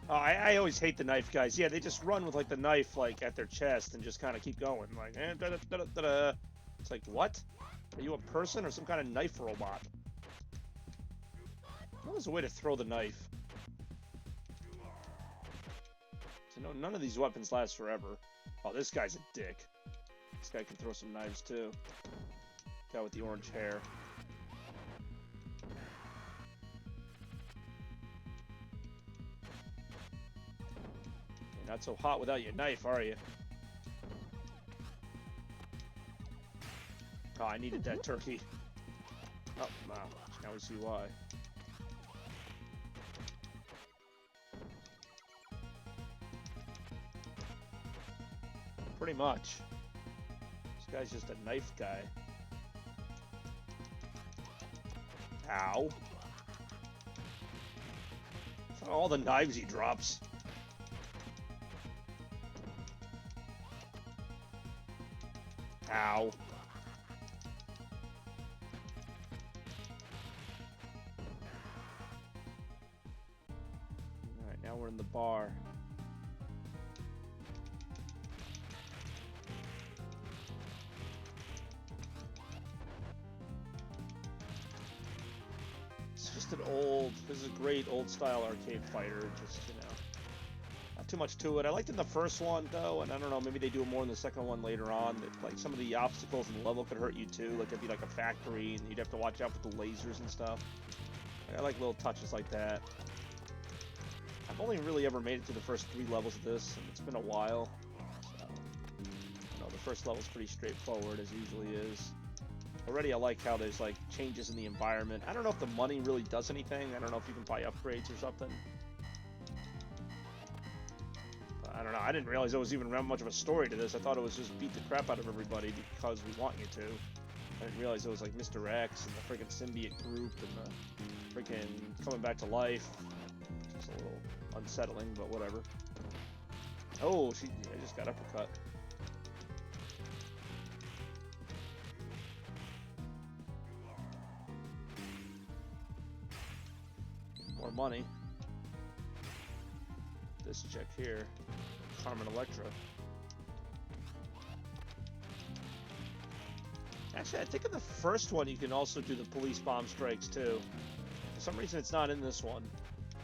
Oh, I always hate the knife guys. Yeah, they just run with like the knife like at their chest and just kind of keep going. Like, da, da, da, da, da. It's like, what? Are you a person or some kind of knife robot? What is a way to throw the knife? So no, none of these weapons last forever. Oh, this guy's a dick. This guy can throw some knives too. Guy with the orange hair. You're not so hot without your knife, are you? Oh, I needed that turkey. Oh, wow. Now we see why. Pretty much. This guy's just a knife guy. Ow. All the knives he drops. Ow. Alright, now we're in the bar. It's just an old, this is a great old style arcade fighter, just, you know, not too much to it. I liked it in the first one, though, and I don't know, maybe they do more in the second one later on, that, like, some of the obstacles in the level could hurt you, too, like, it'd be like a factory, and you'd have to watch out for the lasers and stuff. I like little touches like that. I've only really ever made it to the first 3 levels of this, and it's been a while, so, you know, the first level's pretty straightforward, as usually is. Already I like how there's like changes in the environment. I don't know if the money really does anything. I don't know if you can buy upgrades or something. I don't know. I didn't realize there was even much of a story to this. I thought it was just beat the crap out of everybody because we want you to. I didn't realize it was like Mr. X and the freaking symbiote group and the freaking coming back to life. Just a little unsettling, but whatever. Oh, I just got uppercut. More money. This chick here, Carmen Electra. Actually, I think in the first one you can also do the police bomb strikes too. For some reason it's not in this one.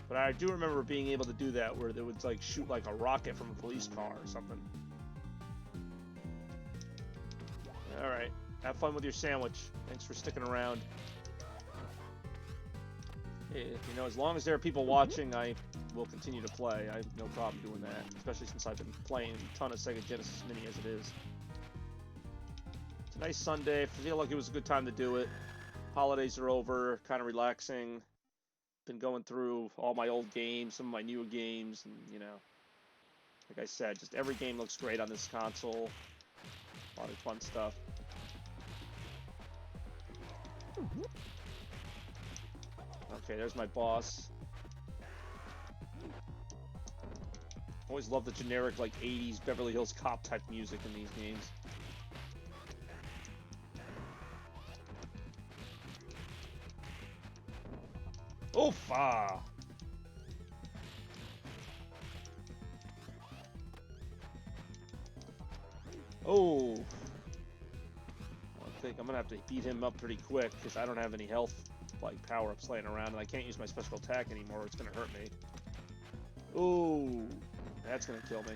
But I do remember being able to do that where they would like shoot like a rocket from a police car or something. Alright, have fun with your sandwich. Thanks for sticking around. You know, as long as there are people watching, I will continue to play. I have no problem doing that, especially since I've been playing a ton of Sega Genesis Mini as it is. It's a nice Sunday. I feel like it was a good time to do it. Holidays are over, kind of relaxing. Been going through all my old games, some of my newer games, and, you know, like I said, just every game looks great on this console. A lot of fun stuff. Okay, there's my boss. Always love the generic, like, 80s Beverly Hills Cop type music in these games. Oofa! Oh! I think I'm gonna have to beat him up pretty quick, because I don't have any health, like, power-ups laying around, and I can't use my special attack anymore, it's gonna hurt me. Ooh! That's gonna kill me.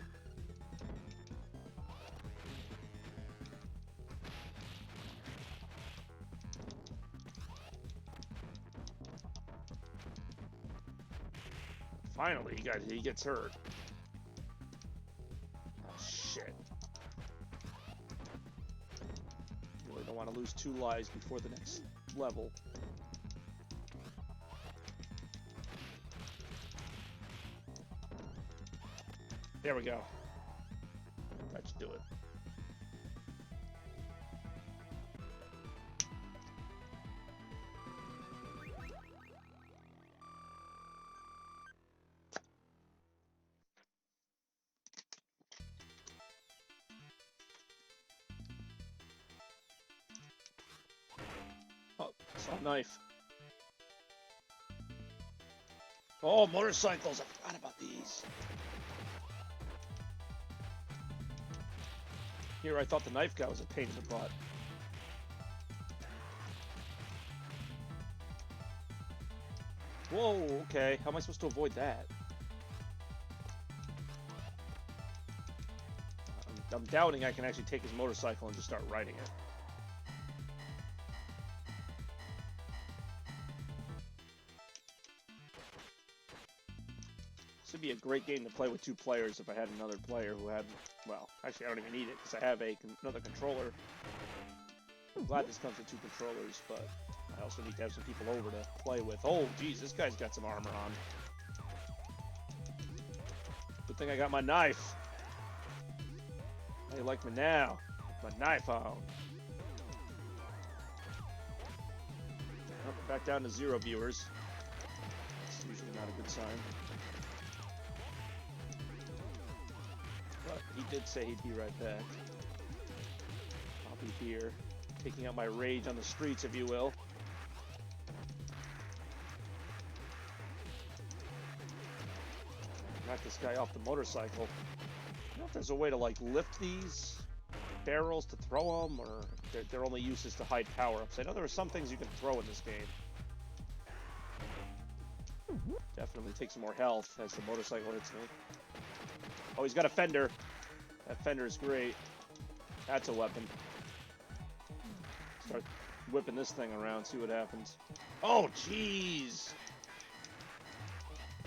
Finally, he gets hurt. Oh, shit. Really don't want to lose 2 lives before the next level. There we go. That should do it. Oh, saw a knife. Oh, motorcycles! I forgot about these. Here, I thought the knife guy was a pain in the butt. Whoa, okay. How am I supposed to avoid that? I'm doubting I can actually take his motorcycle and just start riding it. This would be a great game to play with 2 players if I had another player who had, well, actually I don't even need it because I have another controller. I'm glad this comes with 2 controllers, but I also need to have some people over to play with. Oh, geez, this guy's got some armor on. Good thing I got my knife. How you like me now? My knife on. Oh, back down to 0 viewers. That's usually not a good sign. But he did say he'd be right back. I'll be here, taking out my rage on the streets, if you will. Knock this guy off the motorcycle. I don't know if there's a way to, like, lift these barrels to throw them, or their only use is to hide power-ups. I know there are some things you can throw in this game. Definitely take some more health as the motorcycle hits me. Oh, he's got a fender. That fender is great. That's a weapon. Start whipping this thing around, see what happens. Oh, jeez!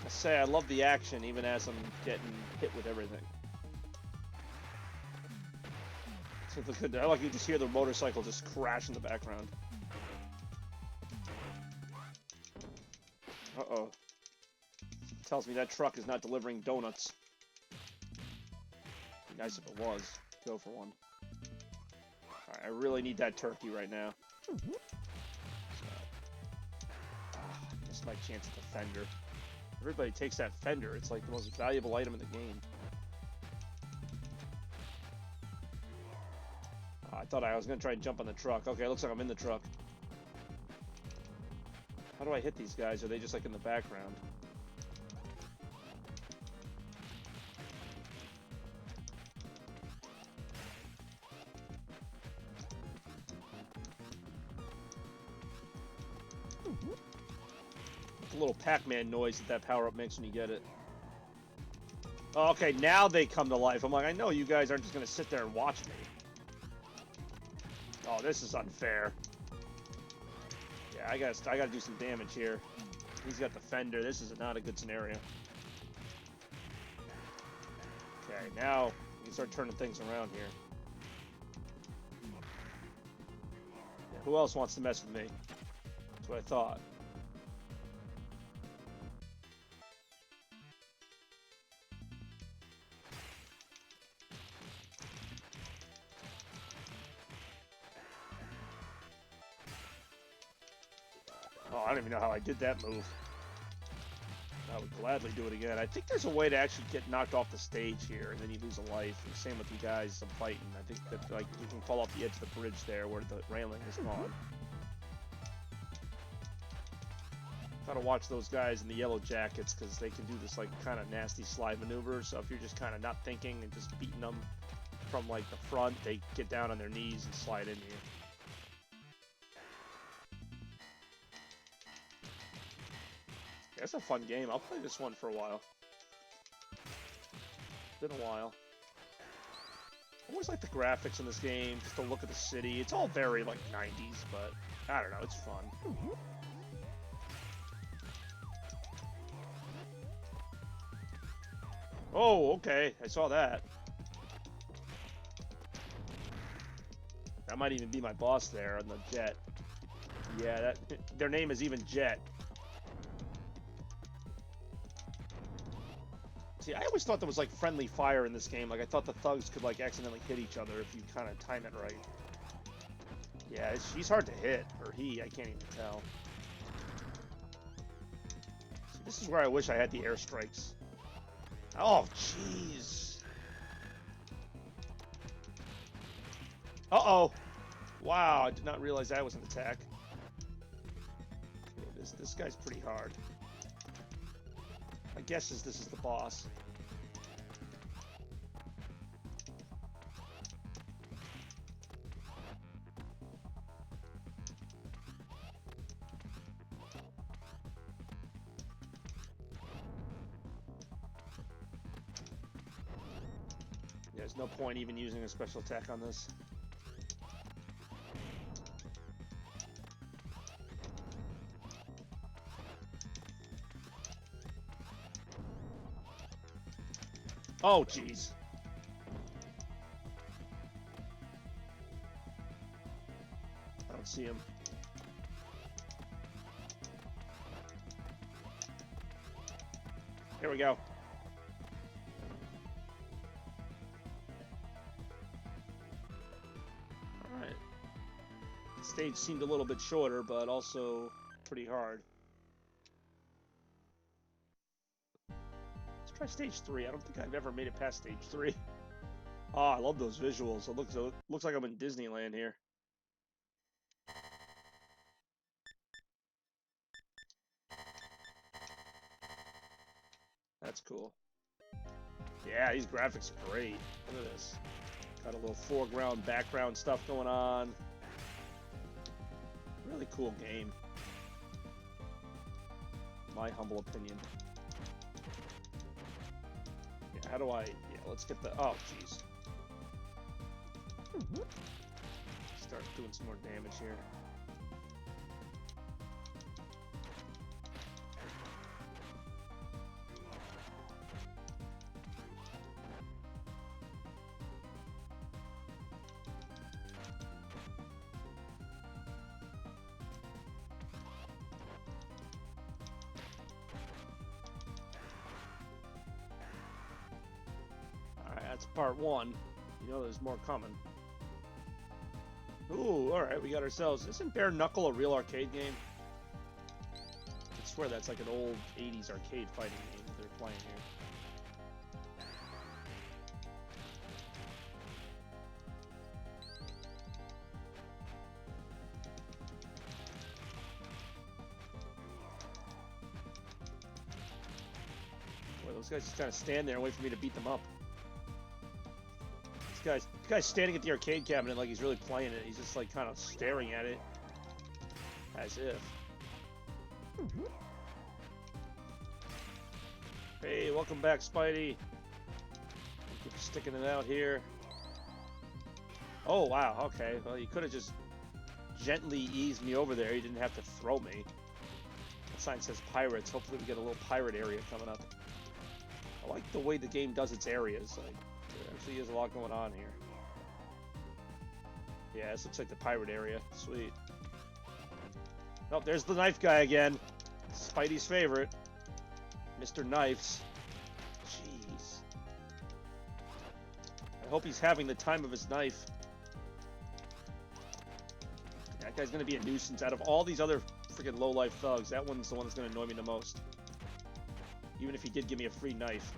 I say I love the action even as I'm getting hit with everything. So I like you just hear the motorcycle just crash in the background. Uh-oh. Tells me that truck is not delivering donuts. Be nice if it was. Go for one. Alright, I really need that turkey right now. So, missed my chance at the fender. Everybody takes that fender. It's like the most valuable item in the game. I thought I was going to try and jump on the truck. Okay, looks like I'm in the truck. How do I hit these guys? Are they just like in the background? The little Pac-Man noise that power-up makes when you get it. Oh, okay, now they come to life. I'm like, I know you guys aren't just going to sit there and watch me. Oh, this is unfair. Yeah, I gotta do some damage here. He's got the fender. This is not a good scenario. Okay, now we can start turning things around here. Yeah, who else wants to mess with me? That's what I thought. Oh, I don't even know how I did that move. I would gladly do it again. I think there's a way to actually get knocked off the stage here, and then you lose a life. And same with you guys I'm fighting. I think that, like, you can fall off the edge of the bridge there where the railing is gone. Gotta watch those guys in the yellow jackets, because they can do this, like, kind of nasty slide maneuver. So if you're just kind of not thinking and just beating them from, like, the front, they get down on their knees and slide into you. That's a fun game. I'll play this one for a while. Been a while. I always like the graphics in this game, just the look of the city. It's all very, like, 90s, but I don't know, it's fun. Oh, okay, I saw that. That might even be my boss there on the jet. Yeah, their name is even Jet. See, I always thought there was, like, friendly fire in this game. Like, I thought the thugs could, like, accidentally hit each other if you kind of time it right. Yeah, she's hard to hit. Or he, I can't even tell. See, this is where I wish I had the airstrikes. Oh, jeez. Uh-oh. Wow, I did not realize that was an attack. Okay, this guy's pretty hard. My guess is this is the boss. Yeah, there's no point even using a special attack on this. Oh, jeez. I don't see him. Here we go. Alright. The stage seemed a little bit shorter, but also pretty hard. Let's try stage 3. I don't think I've ever made it past stage 3. Oh, I love those visuals. It looks like I'm in Disneyland here. That's cool. Yeah, these graphics are great. Look at this. Got a little foreground, background stuff going on. Really cool game. My humble opinion. Yeah, how do I... Yeah, let's get the... Oh, jeez. Start doing some more damage here. That's part 1. You know there's more coming. Ooh, alright, we got ourselves... Isn't Bare Knuckle a real arcade game? I swear that's like an old 80s arcade fighting game that they're playing here. Boy, those guys just kind of stand there and wait for me to beat them up. This guy's standing at the arcade cabinet like he's really playing it. He's just like kind of staring at it as if. Hey, welcome back, Spidey. Keep sticking it out here. Oh wow, okay. Well, you could have just gently eased me over there. You didn't have to throw me. That sign says pirates. Hopefully we get a little pirate area coming up. I like the way the game does its areas. Like, there actually is a lot going on here. Yeah, this looks like the pirate area. Sweet. Oh, there's the knife guy again. Spidey's favorite. Mr. Knifes. Jeez. I hope he's having the time of his knife. That guy's gonna be a nuisance. Out of all these other freaking low-life thugs, that one's the one that's gonna annoy me the most. Even if he did give me a free knife.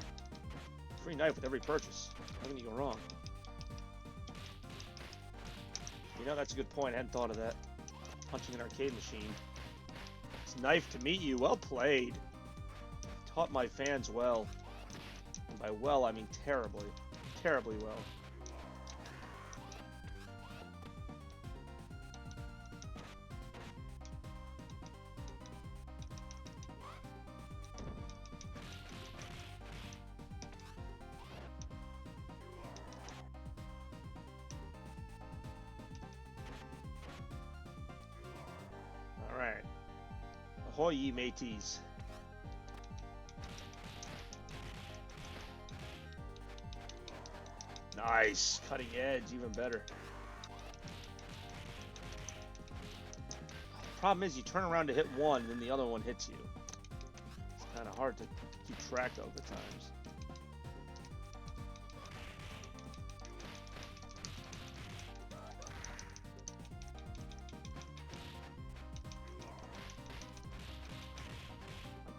Free knife with every purchase. How can you go wrong? You know, that's a good point. I hadn't thought of that. Punching an arcade machine. It's knife to meet you. Well played. Taught my fans well. And by well, I mean terribly. Terribly well. Alright. Ahoy, ye mateys. Nice. Cutting edge, even better. Problem is, you turn around to hit one, then the other one hits you. It's kind of hard to keep track of at times.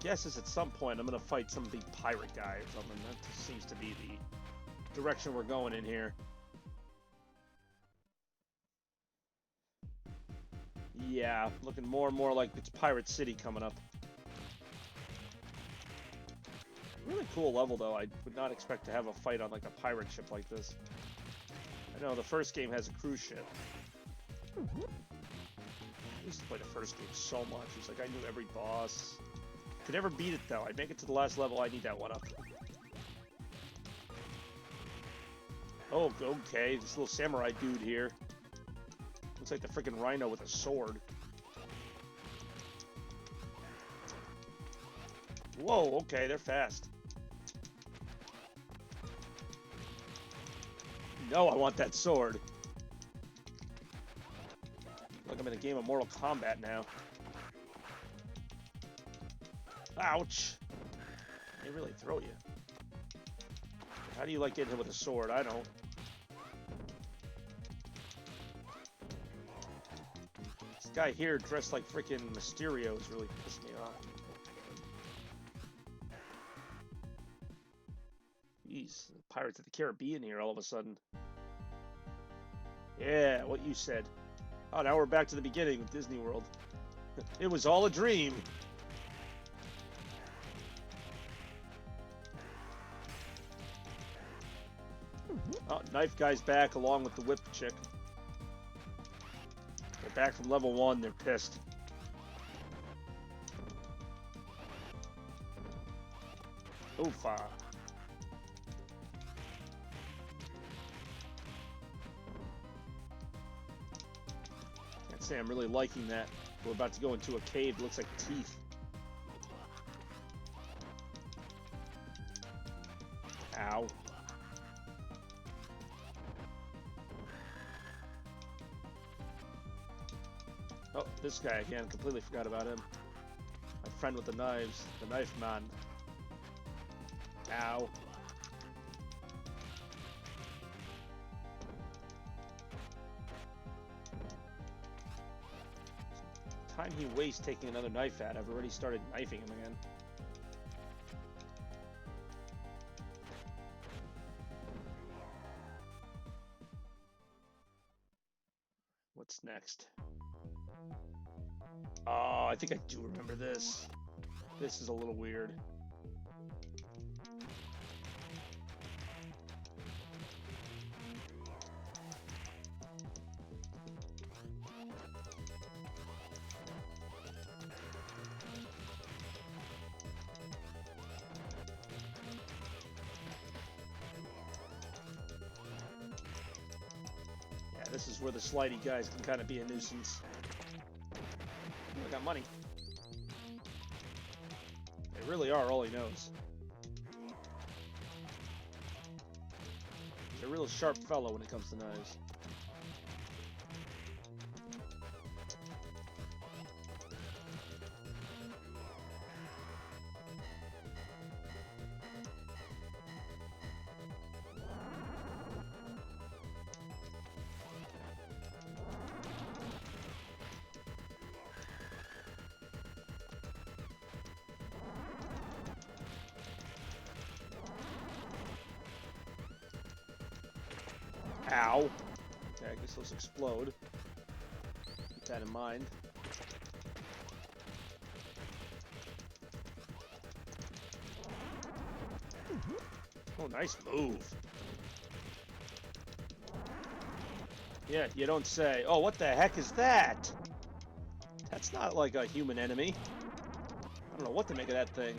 Guess is at some point I'm gonna fight some big pirate guy or something. That just seems to be the direction we're going in here. Yeah, looking more and more like it's Pirate City coming up. Really cool level though. I would not expect to have a fight on like a pirate ship like this. I know the first game has a cruise ship. I used to play the first game so much. It's like I knew every boss. Could never beat it though. I'd make it to the last level. I need that one up. Oh, okay. This little samurai dude here. Looks like the freaking rhino with a sword. Whoa, okay, they're fast. No, I want that sword. Like I'm in a game of Mortal Kombat now. Ouch. They really throw you. How do you like getting hit with a sword? I don't. This guy here dressed like freaking Mysterio is really pissing me off. Jeez, Pirates of the Caribbean here all of a sudden. Yeah, what you said. Oh, now we're back to the beginning with Disney World. It was all a dream. Oh, knife guy's back along with the whip chick. They're back from level 1. They're pissed. Oofa. Can't say I'm really liking that. We're about to go into a cave. It looks like teeth. Ow. Oh, this guy again. Completely forgot about him. My friend with the knives. The knife man. Ow. Time he wastes taking another knife at. I've already started knifing him again. What's next? Oh, I think I do remember this. This is a little weird. Yeah, this is where the slidey guys can kind of be a nuisance. I got money. They really are all he knows. He's a real sharp fellow when it comes to knives. Ow. Okay, I guess those explode. Keep that in mind. Oh, nice move. Yeah, you don't say. Oh, what the heck is that? That's not like a human enemy. I don't know what to make of that thing.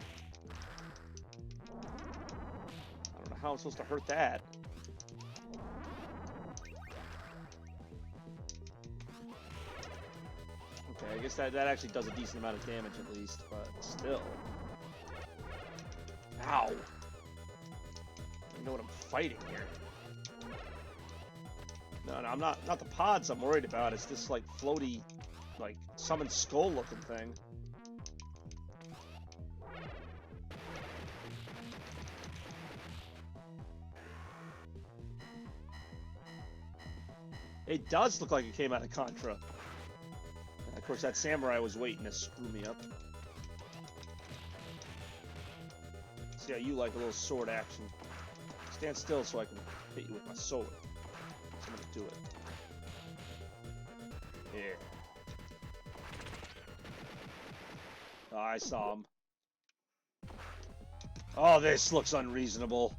I don't know how I'm supposed to hurt that. Okay, I guess that actually does a decent amount of damage at least, but still. Ow! I don't know what I'm fighting here. No, I'm not the pods I'm worried about. It's this like floaty, like summon skull looking thing. It does look like it came out of Contra. And of course, that samurai was waiting to screw me up. See how you like a little sword action. Stand still so I can hit you with my sword. So I'm gonna do it. Yeah. Oh, I saw him. Oh, this looks unreasonable.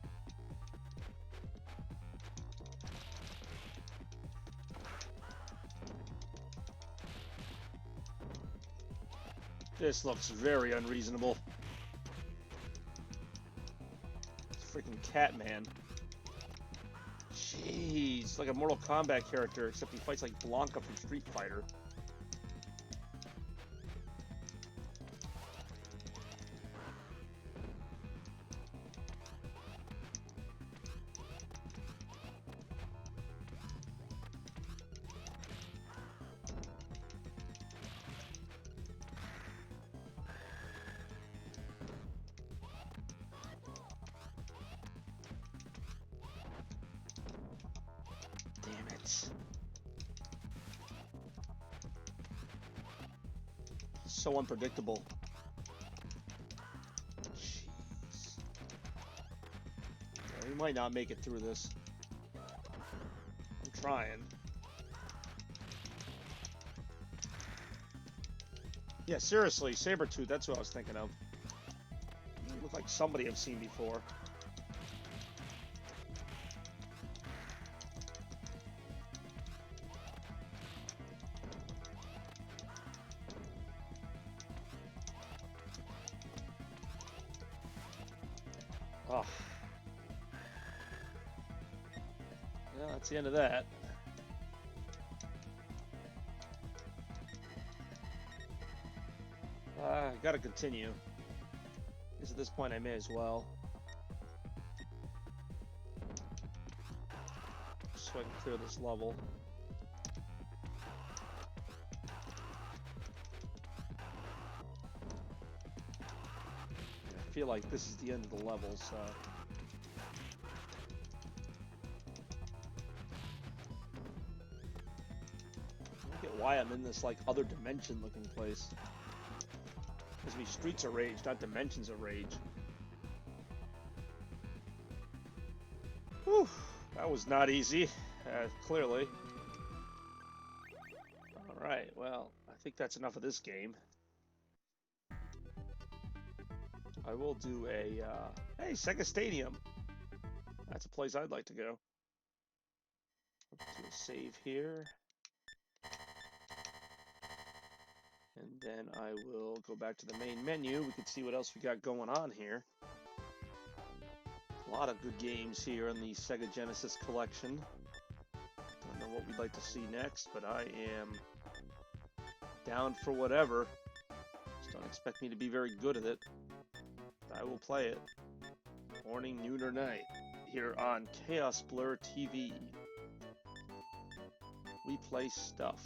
This looks very unreasonable. It's freaking Catman. Jeez. He's like a Mortal Kombat character, except he fights like Blanca from Street Fighter. Damn it. So unpredictable. Jeez. Yeah, we might not make it through this. I'm trying. Yeah, seriously, Sabretooth, that's what I was thinking of. You look like somebody I've seen before. Oh. Well, that's the end of that. I gotta continue. Because at this point I may as well. Just so I can clear this level. I feel like this is the end of the level, so... I don't get why I'm in this, like, other dimension looking place. Because these streets are rage, not dimensions of rage. Whew, that was not easy, clearly. Alright, well, I think that's enough of this game. I will do a, hey, Sega Stadium. That's a place I'd like to go. Let's do a save here. And then I will go back to the main menu. We can see what else we got going on here. A lot of good games here in the Sega Genesis collection. Don't know what we'd like to see next, but I am down for whatever. Just don't expect me to be very good at it. I will play it. Morning, noon, or night. Here on Chaos Blur TV. We play stuff.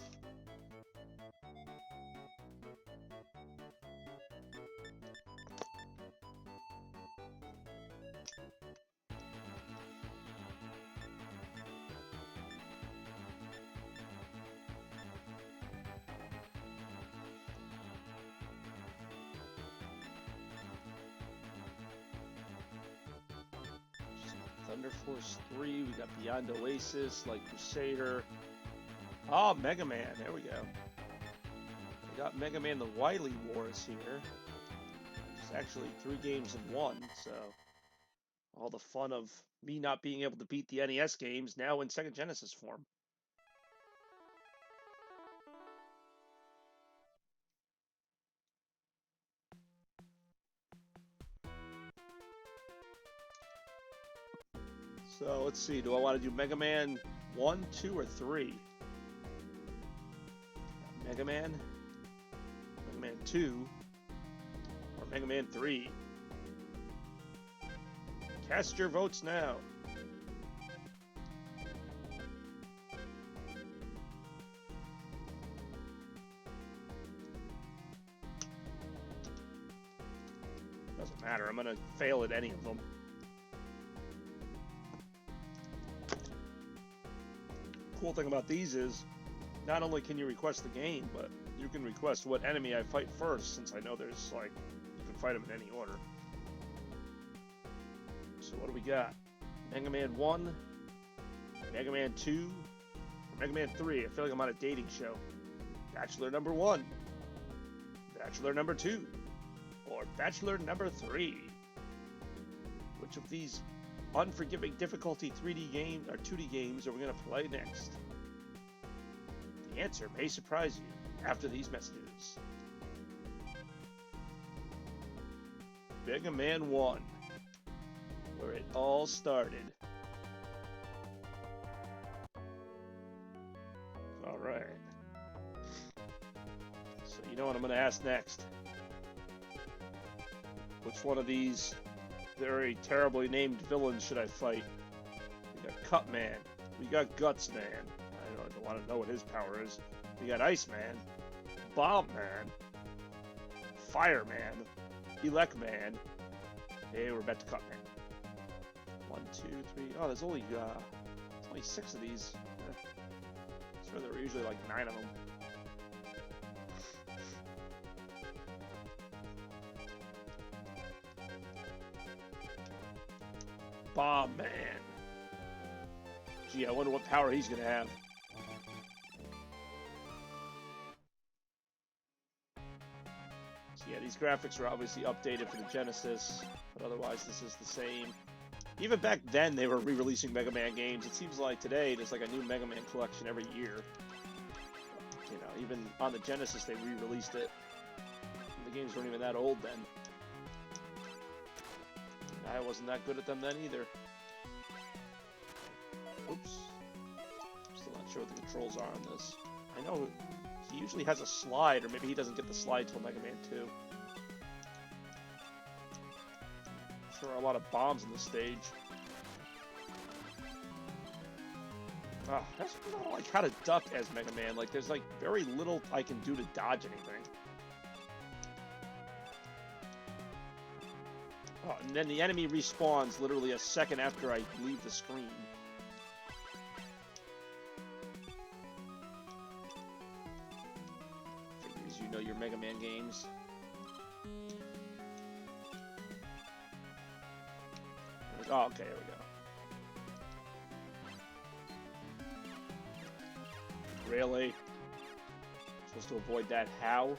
Thunder Force 3, we got Beyond Oasis, like Crusader. Oh, Mega Man, there we go. We got Mega Man the Wily Wars here. It's actually 3 games in 1, so all the fun of me not being able to beat the NES games now in Sega Genesis form. So let's see, do I want to do Mega Man 1, 2, or 3? Mega Man, Mega Man 2, or Mega Man 3? Cast your votes now. Doesn't matter, I'm gonna fail at any of them. Cool thing about these is not only can you request the game, but you can request what enemy I fight first, since I know there's like you can fight them in any order. So what do we got? Mega Man 1, Mega Man 2, or Mega Man 3. I feel like I'm on a dating show. Bachelor number 1, Bachelor number 2, or Bachelor number 3. Which of these unforgiving difficulty 3D games or 2D games are we going to play next? The answer may surprise you after these messages. Mega Man 1, where it all started. So you know what I'm going to ask next. Which one of these very terribly named villains should I fight? We got Cut Man. We got Guts Man. I don't want to know what his power is. We got Ice Man. Bomb Man. Fire Man. Elect Man. Hey, we're back to Cut Man. 1, 2, 3. Oh, there's only 6 of these. I swear there were usually like 9 of them. Bomb Man. Gee, I wonder what power he's gonna have. So yeah, these graphics are obviously updated for the Genesis, but otherwise this is the same. Even back then, they were re-releasing Mega Man games. It seems like today there's like a new Mega Man collection every year. You know, even on the Genesis they re-released it. And the games weren't even that old then. I wasn't that good at them then either. Oops. Still not sure what the controls are on this. I know he usually has a slide, or maybe he doesn't get the slide till Mega Man 2. There are a lot of bombs in the stage. I don't know like how to duck as Mega Man. Like there's like very little I can do to dodge anything. Oh, and then the enemy respawns literally a second after I leave the screen. Figures you know your Mega Man games. Oh, okay, here we go. Really? Supposed to avoid that? How?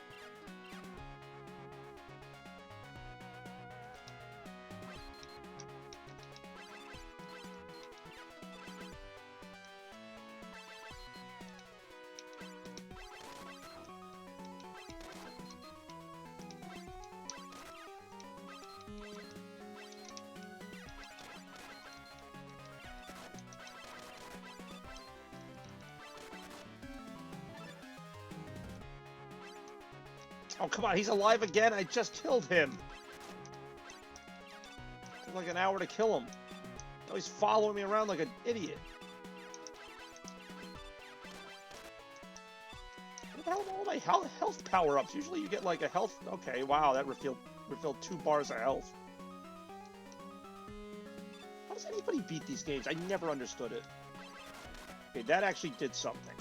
Oh, come on, he's alive again? I just killed him! It took like an hour to kill him. Now he's following me around like an idiot. What the hell are all my health power-ups? Usually you get like a health... Okay, wow, that refilled 2 bars of health. How does anybody beat these games? I never understood it. Okay, that actually did something.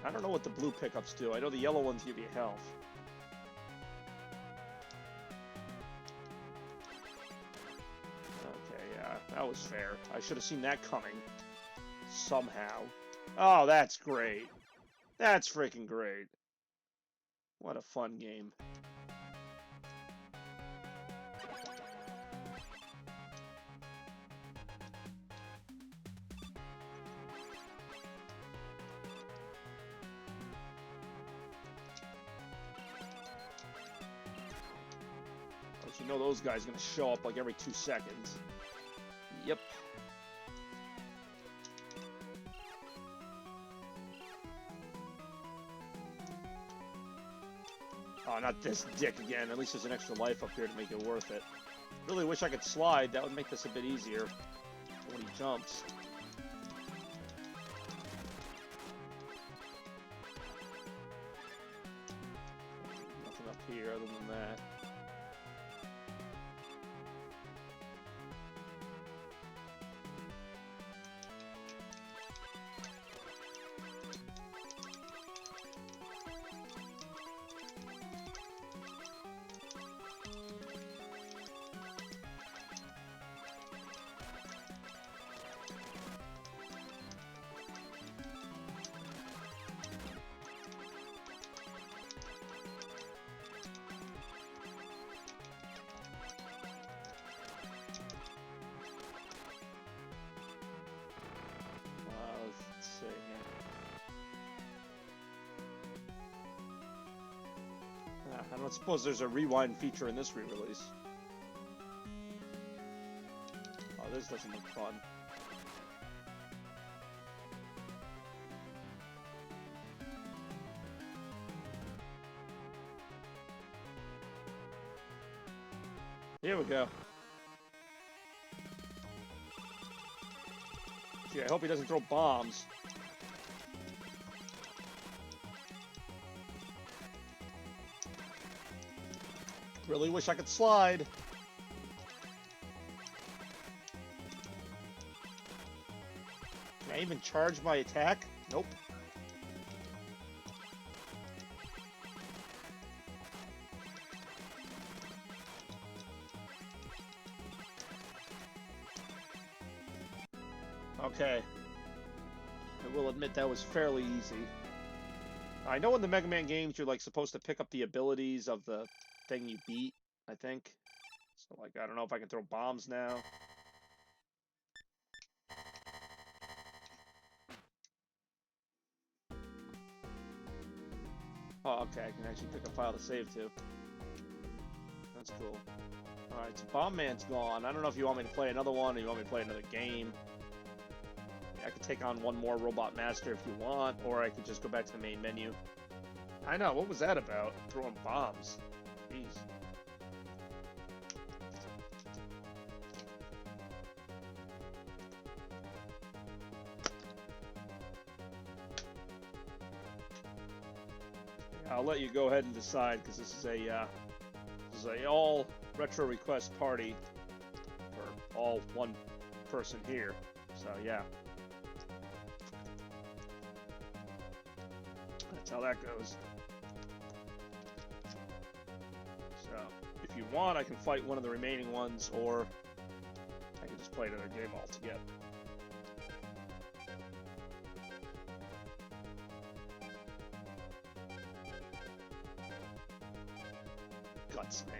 I don't know what the blue pickups do. I know the yellow ones give you health. Okay, yeah, that was fair. I should have seen that coming. Somehow. Oh, that's great. That's freaking great. What a fun game. You know those guys are going to show up like every 2 seconds. Yep. Oh, not this dick again. At least there's an extra life up here to make it worth it. Really wish I could slide. That would make this a bit easier when he jumps. Nothing up here other than that. I don't suppose there's a rewind feature in this re-release. Oh, this doesn't look fun. Here we go. Gee, I hope he doesn't throw bombs. Really wish I could slide. Can I even charge my attack? Nope. Okay. I will admit that was fairly easy. I know in the Mega Man games you're like supposed to pick up the abilities of the thing you beat, I think. So like I don't know if I can throw bombs now. Oh, okay, I can actually pick a file to save to. That's cool. Alright, so Bomb Man's gone. I don't know if you want me to play another one or you want me to play another game. I could take on one more Robot Master if you want, or I could just go back to the main menu. I know, what was that about? Throwing bombs. Jeez. I'll let you go ahead and decide, because this is a all retro request party for all one person here. So yeah. That's how that goes. So, if you want, I can fight one of the remaining ones, or I can just play another game altogether. Guts Man.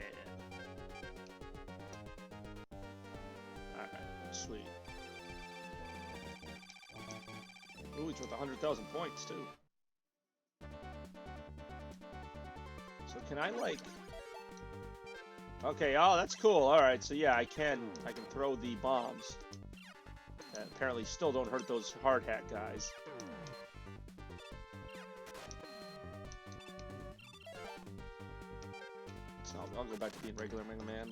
Alright, sweet. Ooh, he's worth 100,000 points, too. So can I, like... Okay, oh, that's cool. Alright, so yeah, I can throw the bombs. That apparently still don't hurt those hard hat guys. So I'll go back to being regular Mega Man.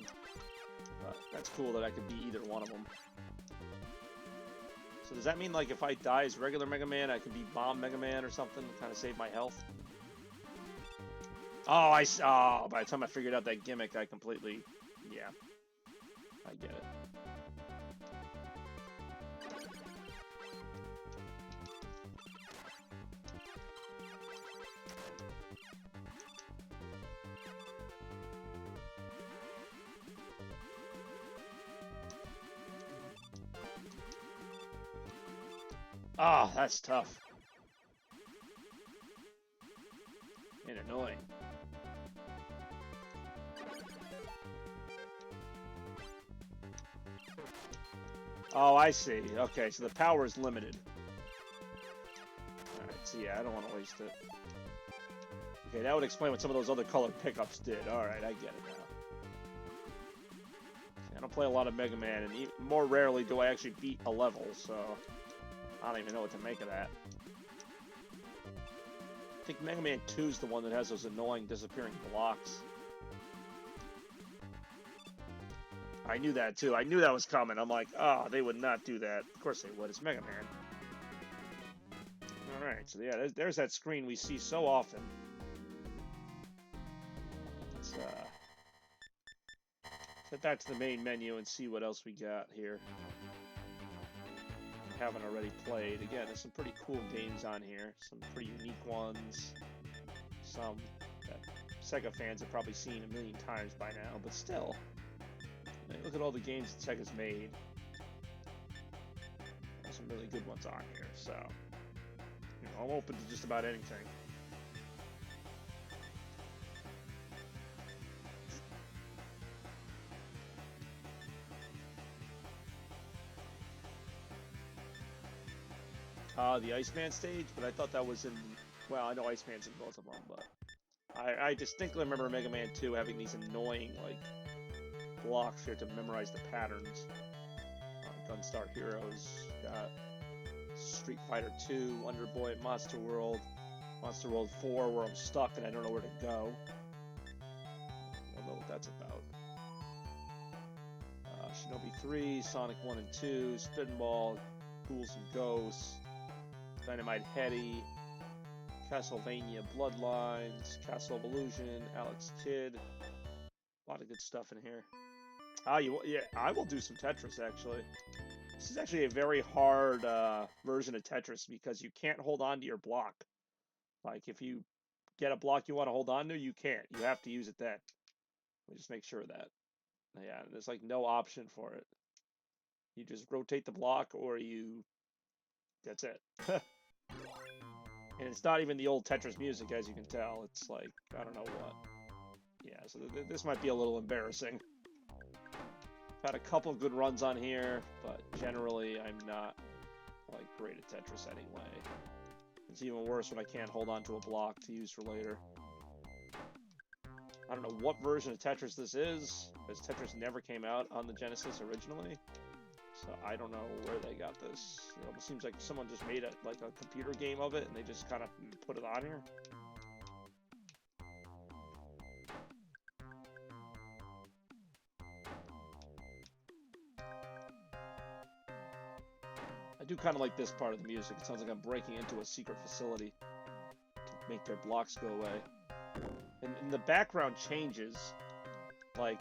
But that's cool that I could be either one of them. So does that mean, like, if I die as regular Mega Man, I can be Bomb Mega Man or something to kind of save my health? Oh, by the time I figured out that gimmick, I completely... Yeah. I get it. Ah, oh, that's tough. And annoying. Oh, I see. Okay, so the power is limited. Alright, so yeah, I don't want to waste it. Okay, that would explain what some of those other colored pickups did. Alright, I get it now. I don't play a lot of Mega Man, and even more rarely do I actually beat a level, so... I don't even know what to make of that. I think Mega Man 2 is the one that has those annoying disappearing blocks. I knew that too. I knew that was coming. I'm like, oh, they would not do that. Of course they would. It's Mega Man. Alright, so yeah, there's that screen we see so often. Let's head back to the main menu and see what else we got here. Haven't already played. Again, there's some pretty cool games on here. Some pretty unique ones. Some that Sega fans have probably seen a million times by now, but still. Look at all the games that Sega's made. There's some really good ones on here, so you know, I'm open to just about anything. The Iceman stage, but I thought that was in... Well, I know Iceman's in both of them, but... I distinctly remember Mega Man 2 having these annoying, like, blocks here to memorize the patterns. Gunstar Heroes, got Street Fighter 2, Wonder Boy, Monster World 4, where I'm stuck and I don't know where to go. I don't know what that's about. 3, Sonic 1 and 2, Spinball, Ghouls and Ghosts, Dynamite Heady, Castlevania Bloodlines, Castle of Illusion, Alex Kidd. A lot of good stuff in here. Yeah, I will do some Tetris, actually. This is actually a very hard version of Tetris because you can't hold on to your block. Like, if you get a block you want to hold on to, you can't. You have to use it then. Let me just make sure of that. Yeah, there's like no option for it. You just rotate the block or you... That's it. And it's not even the old Tetris music, as you can tell. It's like, I don't know what. Yeah, so this might be a little embarrassing. I've had a couple good runs on here, but generally I'm not like great at Tetris anyway. It's even worse when I can't hold on to a block to use for later. I don't know what version of Tetris this is, because Tetris never came out on the Genesis originally. So I don't know where they got this. It almost seems like someone just made a computer game of it and they just kind of put it on here. I do kind of like this part of the music. It sounds like I'm breaking into a secret facility to make their blocks go away. And the background changes, like,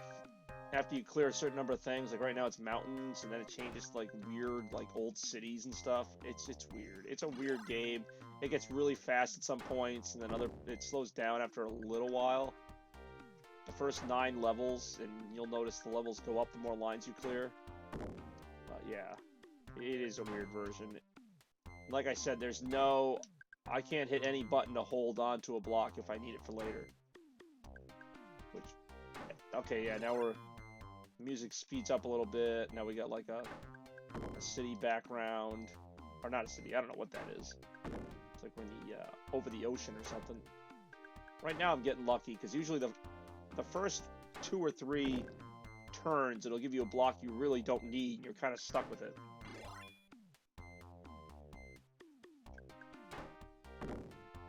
after you clear a certain number of things. Like right now it's mountains, and then it changes to like weird, like old cities and stuff. It's weird. It's a weird game. It gets really fast at some points, and then it slows down after a little while. The first 9 levels, and you'll notice the levels go up the more lines you clear. Yeah, it is a weird version. Like I said, I can't hit any button to hold on to a block if I need it for later. Okay, yeah, now music speeds up a little bit. Now we got like a city background, or not a city. I don't know what that is. It's like we're in the over the ocean or something. Right now I'm getting lucky because usually the first 2 or 3 turns it'll give you a block you really don't need, and you're kind of stuck with it.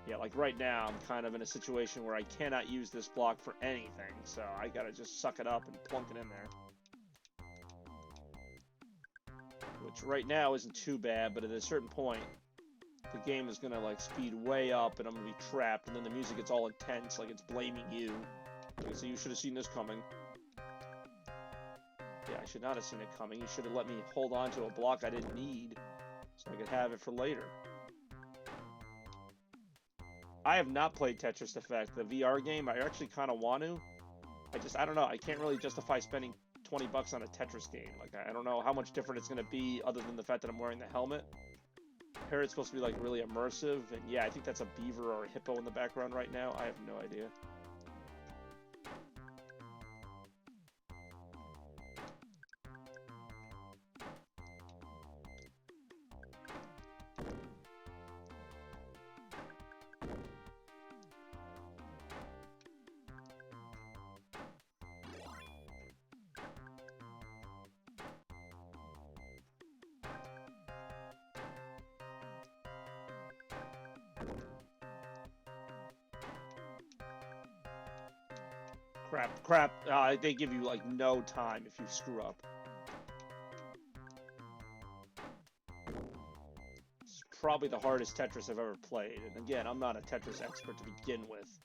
Yeah, like right now I'm kind of in a situation where I cannot use this block for anything, so I gotta just suck it up and plunk it in there. Which right now isn't too bad, but at a certain point the game is gonna like speed way up and I'm gonna be trapped, and then the music gets all intense, like it's blaming you. Okay, so you should have seen this coming. Yeah, I should not have seen it coming. You should have let me hold on to a block I didn't need so I could have it for later. I have not played Tetris Effect, the VR game. I actually kind of want to. I don't know. I can't really justify spending $20 on a Tetris game. Like, I don't know how much different it's going to be other than the fact that I'm wearing the helmet. I heard it's supposed to be, like, really immersive. And, yeah, I think that's a beaver or a hippo in the background right now. I have no idea. Crap. They give you, like, no time if you screw up. It's probably the hardest Tetris I've ever played. And again, I'm not a Tetris expert to begin with.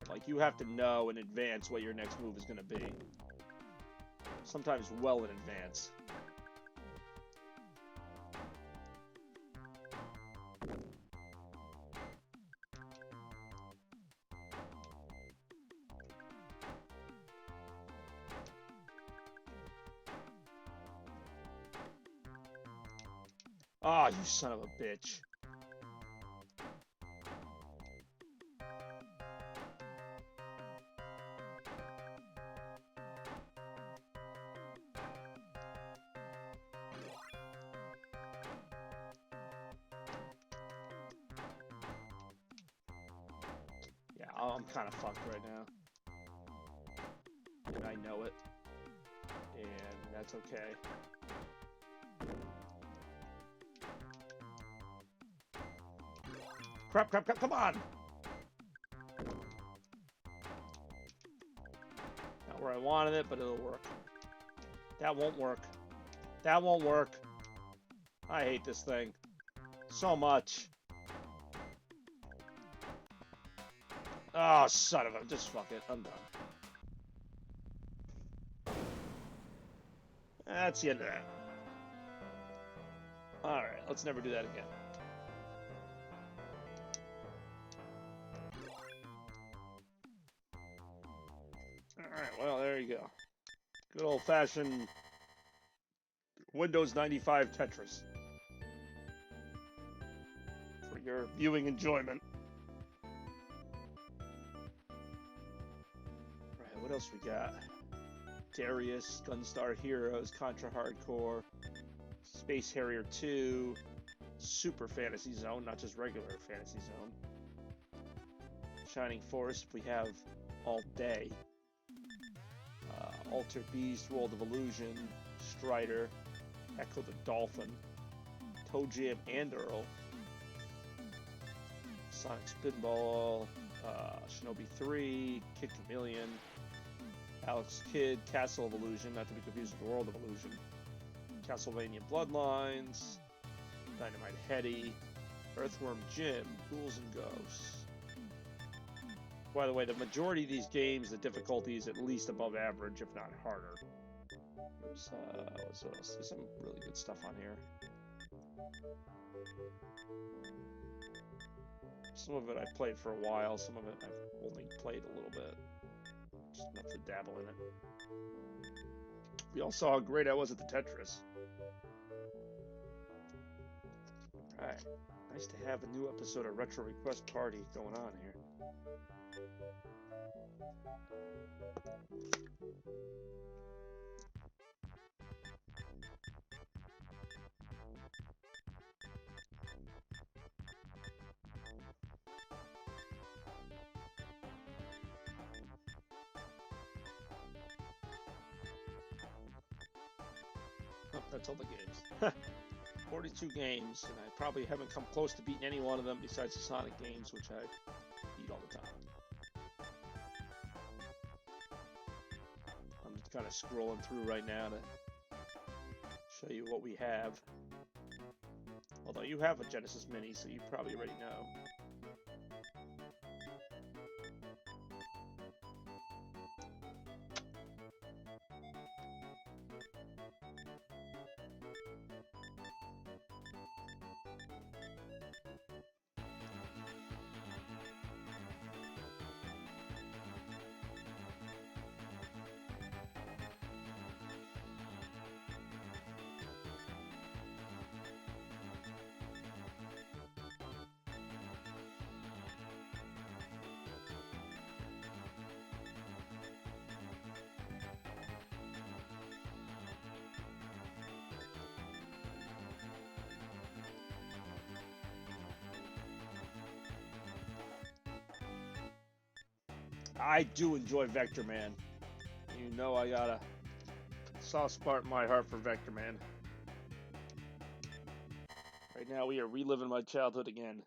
Like, you have to know in advance what your next move is going to be. Sometimes well in advance. Ah, you son of a bitch. Yeah, I'm kind of fucked right now. And I know it. And that's okay. Crap, come on! Not where I wanted it, but it'll work. That won't work. That won't work. I hate this thing so much. Oh, son of a... Just fuck it. I'm done. That's the end of that. Alright, let's never do that again. Alright, well, there you go. Good old-fashioned Windows 95 Tetris. For your viewing enjoyment. Alright, what else we got? Darius, Gunstar Heroes, Contra Hardcore, Space Harrier 2, Super Fantasy Zone, not just regular Fantasy Zone. Shining Force, we have all day. Alter Beast, World of Illusion, Strider, Echo the Dolphin, Toe Jam and Earl, Sonic Spinball, Shinobi 3, Kid Chameleon, Alex Kidd, Castle of Illusion, not to be confused with the World of Illusion, Castlevania Bloodlines, Dynamite Heady, Earthworm Jim, Ghouls and Ghosts. By the way, the majority of these games, the difficulty is at least above average, if not harder. There's, what else? There's some really good stuff on here. Some of it I played for a while, some of it I've only played a little bit. Just enough to dabble in it. We all saw how great I was at the Tetris. Alright, nice to have a new episode of Retro Request Party going on here. Oh, that's all the games. 42 games, and I probably haven't come close to beating any one of them besides the Sonic games, which I beat all the time. I'm just kind of scrolling through right now to show you what we have. Although you have a Genesis Mini, so you probably already know. I do enjoy Vector Man. You know I got a soft spot in my heart for Vector Man. Right now we are reliving my childhood again.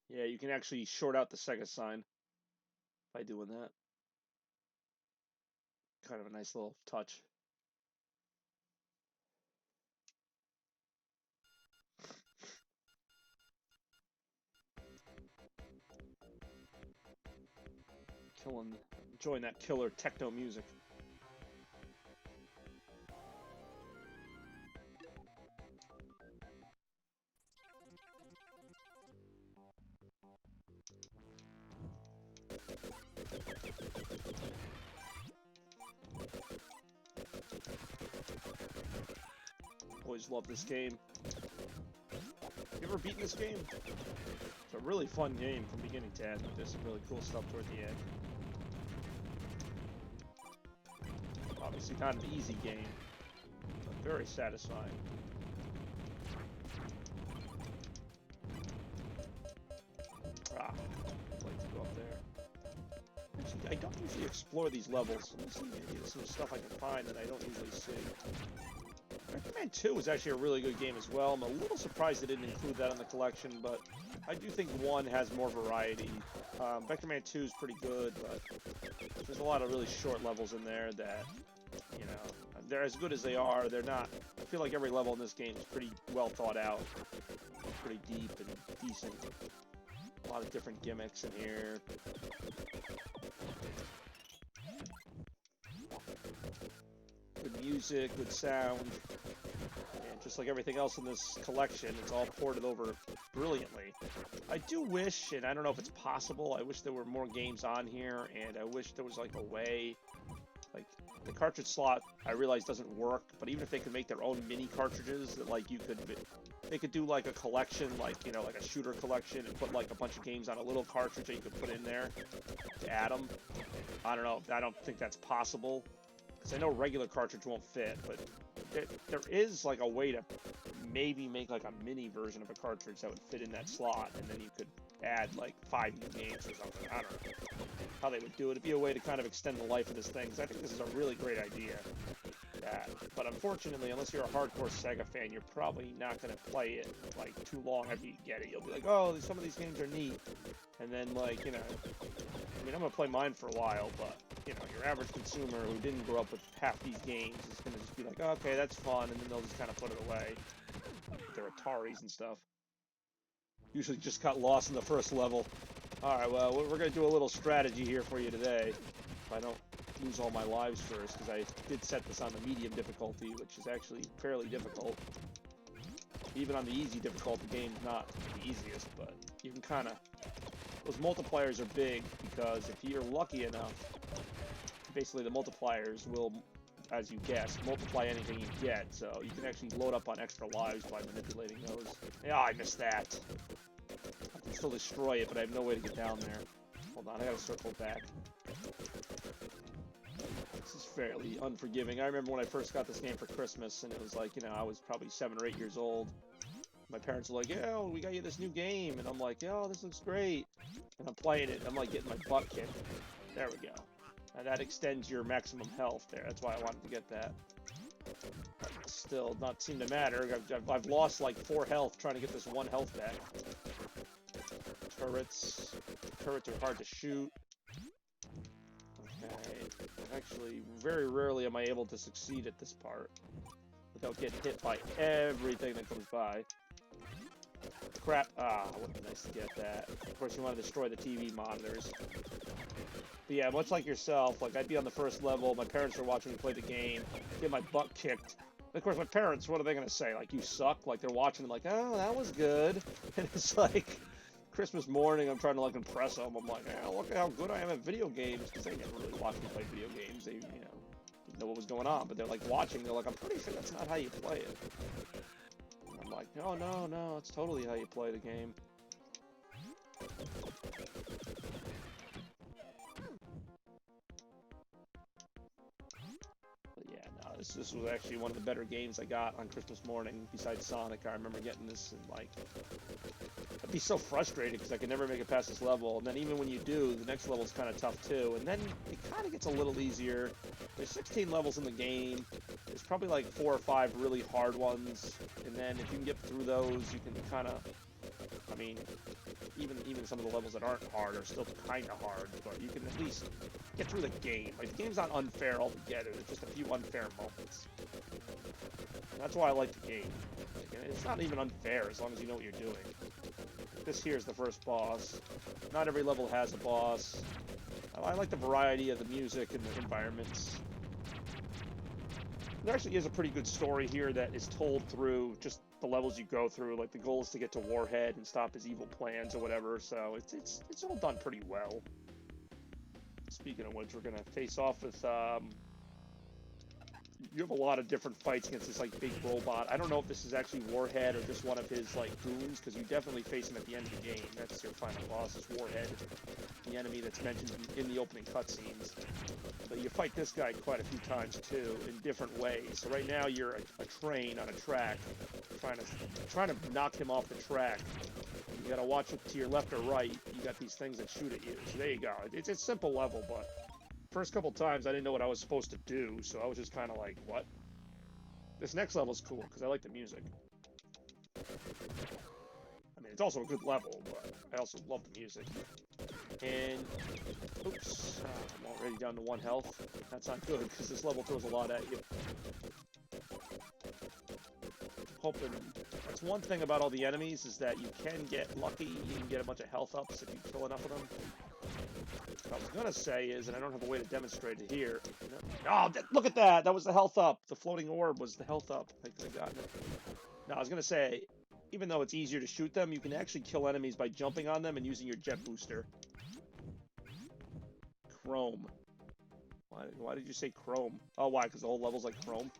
Yeah, you can actually short out the Sega sign by doing that. Kind of a nice little touch. Enjoying that killer techno music. Always love this game. You ever beaten this game? It's a really fun game from beginning to end. There's some really cool stuff toward the end. Obviously not an easy game, but very satisfying. Ah, I'd like to go up there. Actually, I don't usually explore these levels. Let me see, maybe there's some stuff I can find that I don't usually see. Mega Man 2 was actually a really good game as well. I'm a little surprised they didn't include that in the collection, but I do think 1 has more variety. Mega Man 2 is pretty good, but there's a lot of really short levels in there that, you know, they're as good as they are. They're not. I feel like every level in this game is pretty well thought out, pretty deep and decent. A lot of different gimmicks in here. Good music, good sound, and just like everything else in this collection, it's all ported over brilliantly. I do wish, and I don't know if it's possible, I wish there were more games on here, and I wish there was like a way, like the cartridge slot I realize doesn't work, but even if they could make their own mini cartridges that like they could do like a collection, like, you know, like a shooter collection, and put like a bunch of games on a little cartridge that you could put in there to add them. I don't know, I don't think that's possible. I know regular cartridge won't fit, but there is like a way to maybe make like a mini version of a cartridge that would fit in that slot, and then you could add like 5 new games or something. I don't know how they would do it. It'd be a way to kind of extend the life of this thing, because I think this is a really great idea. But unfortunately, unless you're a hardcore Sega fan, you're probably not going to play it like too long after you get it. You'll be like, oh, some of these games are neat, and then like, you know, I mean, I'm going to play mine for a while, but you know, your average consumer who didn't grow up with half these games is going to just be like, oh, okay, that's fun, and then they'll just kind of put it away. Their Ataris and stuff. Usually just got lost in the first level. Alright, well, we're going to do a little strategy here for you today. If I don't lose all my lives first, because I did set this on the medium difficulty, which is actually fairly difficult. Even on the easy difficulty, the game's not the easiest, but you can kind of... Those multipliers are big, because if you're lucky enough, basically the multipliers will, as you guessed, multiply anything you get, so you can actually load up on extra lives by manipulating those. Yeah, I missed that. I can still destroy it, but I have no way to get down there. Hold on, I gotta circle back. This is fairly unforgiving. I remember when I first got this game for Christmas, and it was like, you know, I was probably 7 or 8 years old. My parents were like, yeah, we got you this new game, and I'm like, oh, this looks great. And I'm playing it, and I'm like getting my butt kicked. There we go. And that extends your maximum health there. That's why I wanted to get that. Still not seem to matter. I've lost like 4 health trying to get this 1 health back. Turrets. Turrets are hard to shoot. Okay. Actually, very rarely am I able to succeed at this part without getting hit by everything that comes by. Crap. Ah, it would be nice to get that. Of course, you want to destroy the TV monitors. But yeah, much like yourself, like I'd be on the first level, my parents are watching me play the game, get my butt kicked. And of course, my parents, what are they going to say? Like, you suck? Like, they're watching like, oh, that was good. And it's like, Christmas morning, I'm trying to, like, impress them. I'm like, oh, look at how good I am at video games. Because they never really watched me play video games. They, you know, didn't know what was going on. But they're, like, watching. They're like, I'm pretty sure that's not how you play it. And I'm like, no, no, no, it's totally how you play the game. This was actually one of the better games I got on Christmas morning, besides Sonic. I remember getting this and, like, I'd be so frustrated because I could never make it past this level. And then even when you do, the next level's kind of tough too. And then it kind of gets a little easier. There's 16 levels in the game. There's probably like 4 or 5 really hard ones. And then if you can get through those, you can kind of, I mean, even some of the levels that aren't hard are still kind of hard, but you can at least get through the game. Like, the game's not unfair altogether. There's just a few unfair moments. And that's why I like the game. Like, it's not even unfair as long as you know what you're doing. This here is the first boss. Not every level has a boss. I like the variety of the music and the environments. There actually is a pretty good story here that is told through just the levels you go through. Like, the goal is to get to Warhead and stop his evil plans or whatever, so it's all done pretty well. Speaking of which, we're gonna face off with you have a lot of different fights against this, like, big robot. I don't know if this is actually Warhead or just one of his, like, goons, because you definitely face him at the end of the game. That's your final boss, is Warhead, the enemy that's mentioned in the opening cutscenes. But you fight this guy quite a few times, too, in different ways. So right now, you're a train on a track, trying to knock him off the track. You gotta watch it to your left or right. You got these things that shoot at you. So there you go. It's a simple level, but first couple times I didn't know what I was supposed to do, so I was just kind of like, what? This next level is cool because I like the music. I mean, it's also a good level, but I also love the music. And, oops, I'm already down to 1 health. That's not good because this level throws a lot at you. Hoping, that's one thing about all the enemies is that you can get lucky. You can get a bunch of health ups if you kill enough of them. What I was gonna say is, and I don't have a way to demonstrate it here. Oh, look at that! That was the health up. The floating orb was the health up. I could have gotten it. No, I was gonna say, even though it's easier to shoot them, you can actually kill enemies by jumping on them and using your jet booster. Chrome. Why did you say chrome? Oh, why? Because the whole level's like chrome?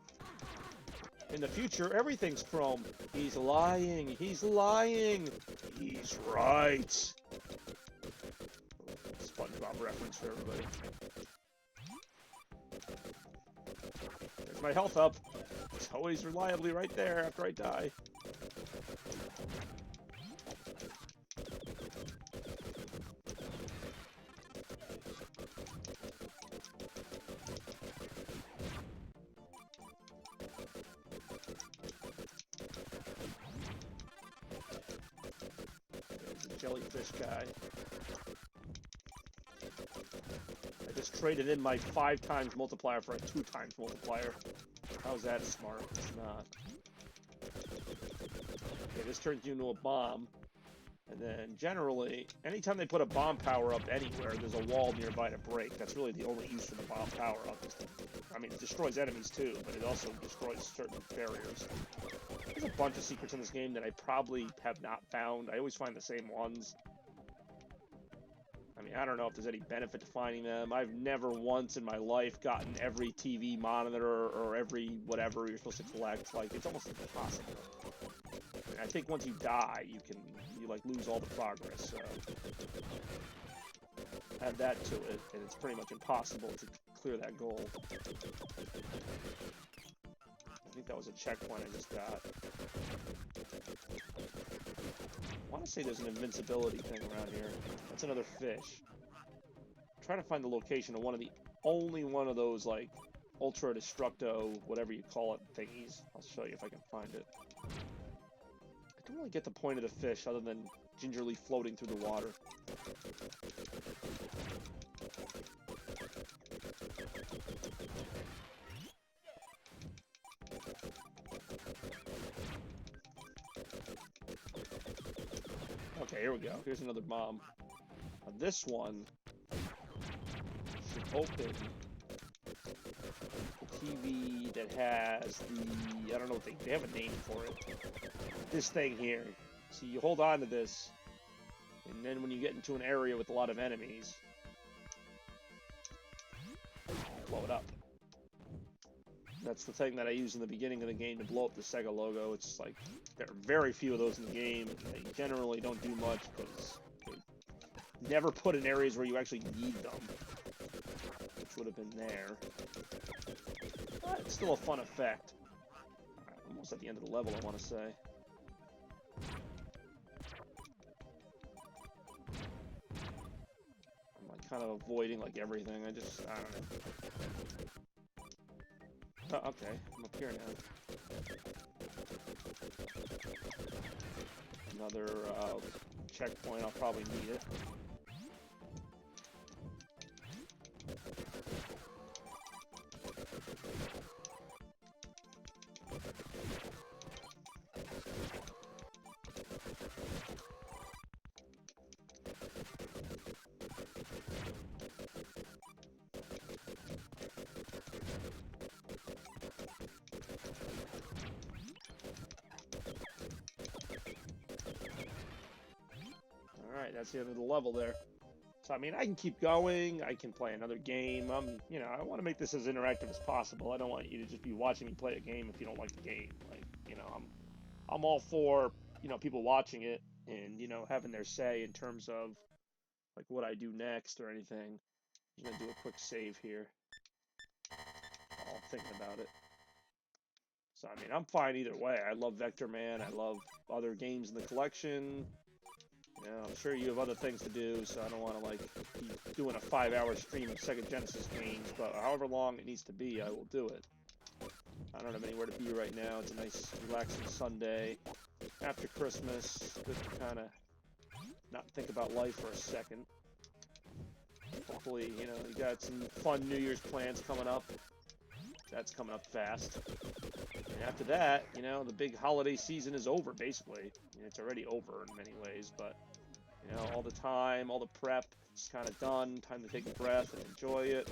In the future, everything's chrome. He's lying. He's lying. He's right. SpongeBob reference for everybody. There's my health up. It's always reliably right there after I die. There's a jellyfish guy. I just traded in my 5 times multiplier for a 2 times multiplier. How's that smart? It's not. Okay, this turns you into a bomb. And then, generally, anytime they put a bomb power-up anywhere, there's a wall nearby to break. That's really the only use for the bomb power-up. I mean, it destroys enemies too, but it also destroys certain barriers. There's a bunch of secrets in this game that I probably have not found. I always find the same ones. I mean, I don't know if there's any benefit to finding them. I've never once in my life gotten every TV monitor or every whatever you're supposed to collect. Like, it's almost impossible. And I think once you die, you like lose all the progress. So add that to it, and it's pretty much impossible to clear that goal. I think that was a checkpoint I just got. I want to say there's an invincibility thing around here. That's another fish. I'm trying to find the location of only one of those, like, Ultra Destructo, whatever you call it, thingies. I'll show you if I can find it. I don't really get the point of the fish other than gingerly floating through the water. Okay, here we go. Here's another bomb. Now this one should open the TV that has the, I don't know what they have a name for it. This thing here. So you hold on to this, and then when you get into an area with a lot of enemies, blow it up. That's the thing that I use in the beginning of the game to blow up the Sega logo. It's like, there are very few of those in the game. They generally don't do much because they're never put in areas where you actually need them, which would have been there. But it's still a fun effect. Almost at the end of the level, I want to say. I'm like kind of avoiding like everything. I don't know. Oh, okay, I'm up here now. Another checkpoint, I'll probably need it. Alright, that's the end of the level there. So, I mean, I can keep going, I can play another game. You know, I want to make this as interactive as possible. I don't want you to just be watching me play a game if you don't like the game. Like, you know, I'm all for, you know, people watching it and, you know, having their say in terms of, like, what I do next or anything. I'm going to do a quick save here while I'm thinking about it. So, I mean, I'm fine either way. I love Vector Man. I love other games in the collection. You know, I'm sure you have other things to do, so I don't want to, like, be doing a 5-hour stream of Sega Genesis games, but however long it needs to be, I will do it. I don't have anywhere to be right now. It's a nice, relaxing Sunday after Christmas. Good to kind of not think about life for a second. Hopefully, you know, you got some fun New Year's plans coming up. That's coming up fast. And after that, you know, the big holiday season is over, basically. I mean, it's already over in many ways, but, you know, all the time, all the prep, it's kind of done. Time to take a breath and enjoy it.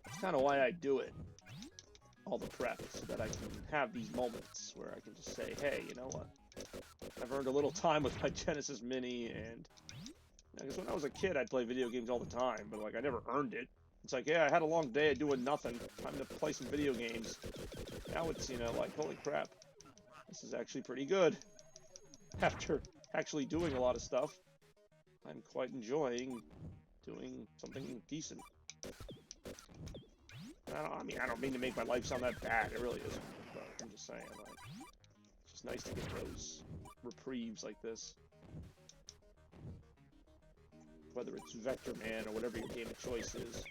That's kind of why I do it. All the prep, so that I can have these moments where I can just say, hey, you know what? I've earned a little time with my Genesis Mini, and I guess when I was a kid, I'd play video games all the time, but, like, I never earned it. It's like, yeah, I had a long day of doing nothing. Time to play some video games. Now it's, you know, like, holy crap. This is actually pretty good. After actually doing a lot of stuff, I'm quite enjoying doing something decent. I don't mean to make my life sound that bad. It really isn't. But I'm just saying, like, it's just nice to get those reprieves like this. Whether it's Vector Man or whatever your game of choice is.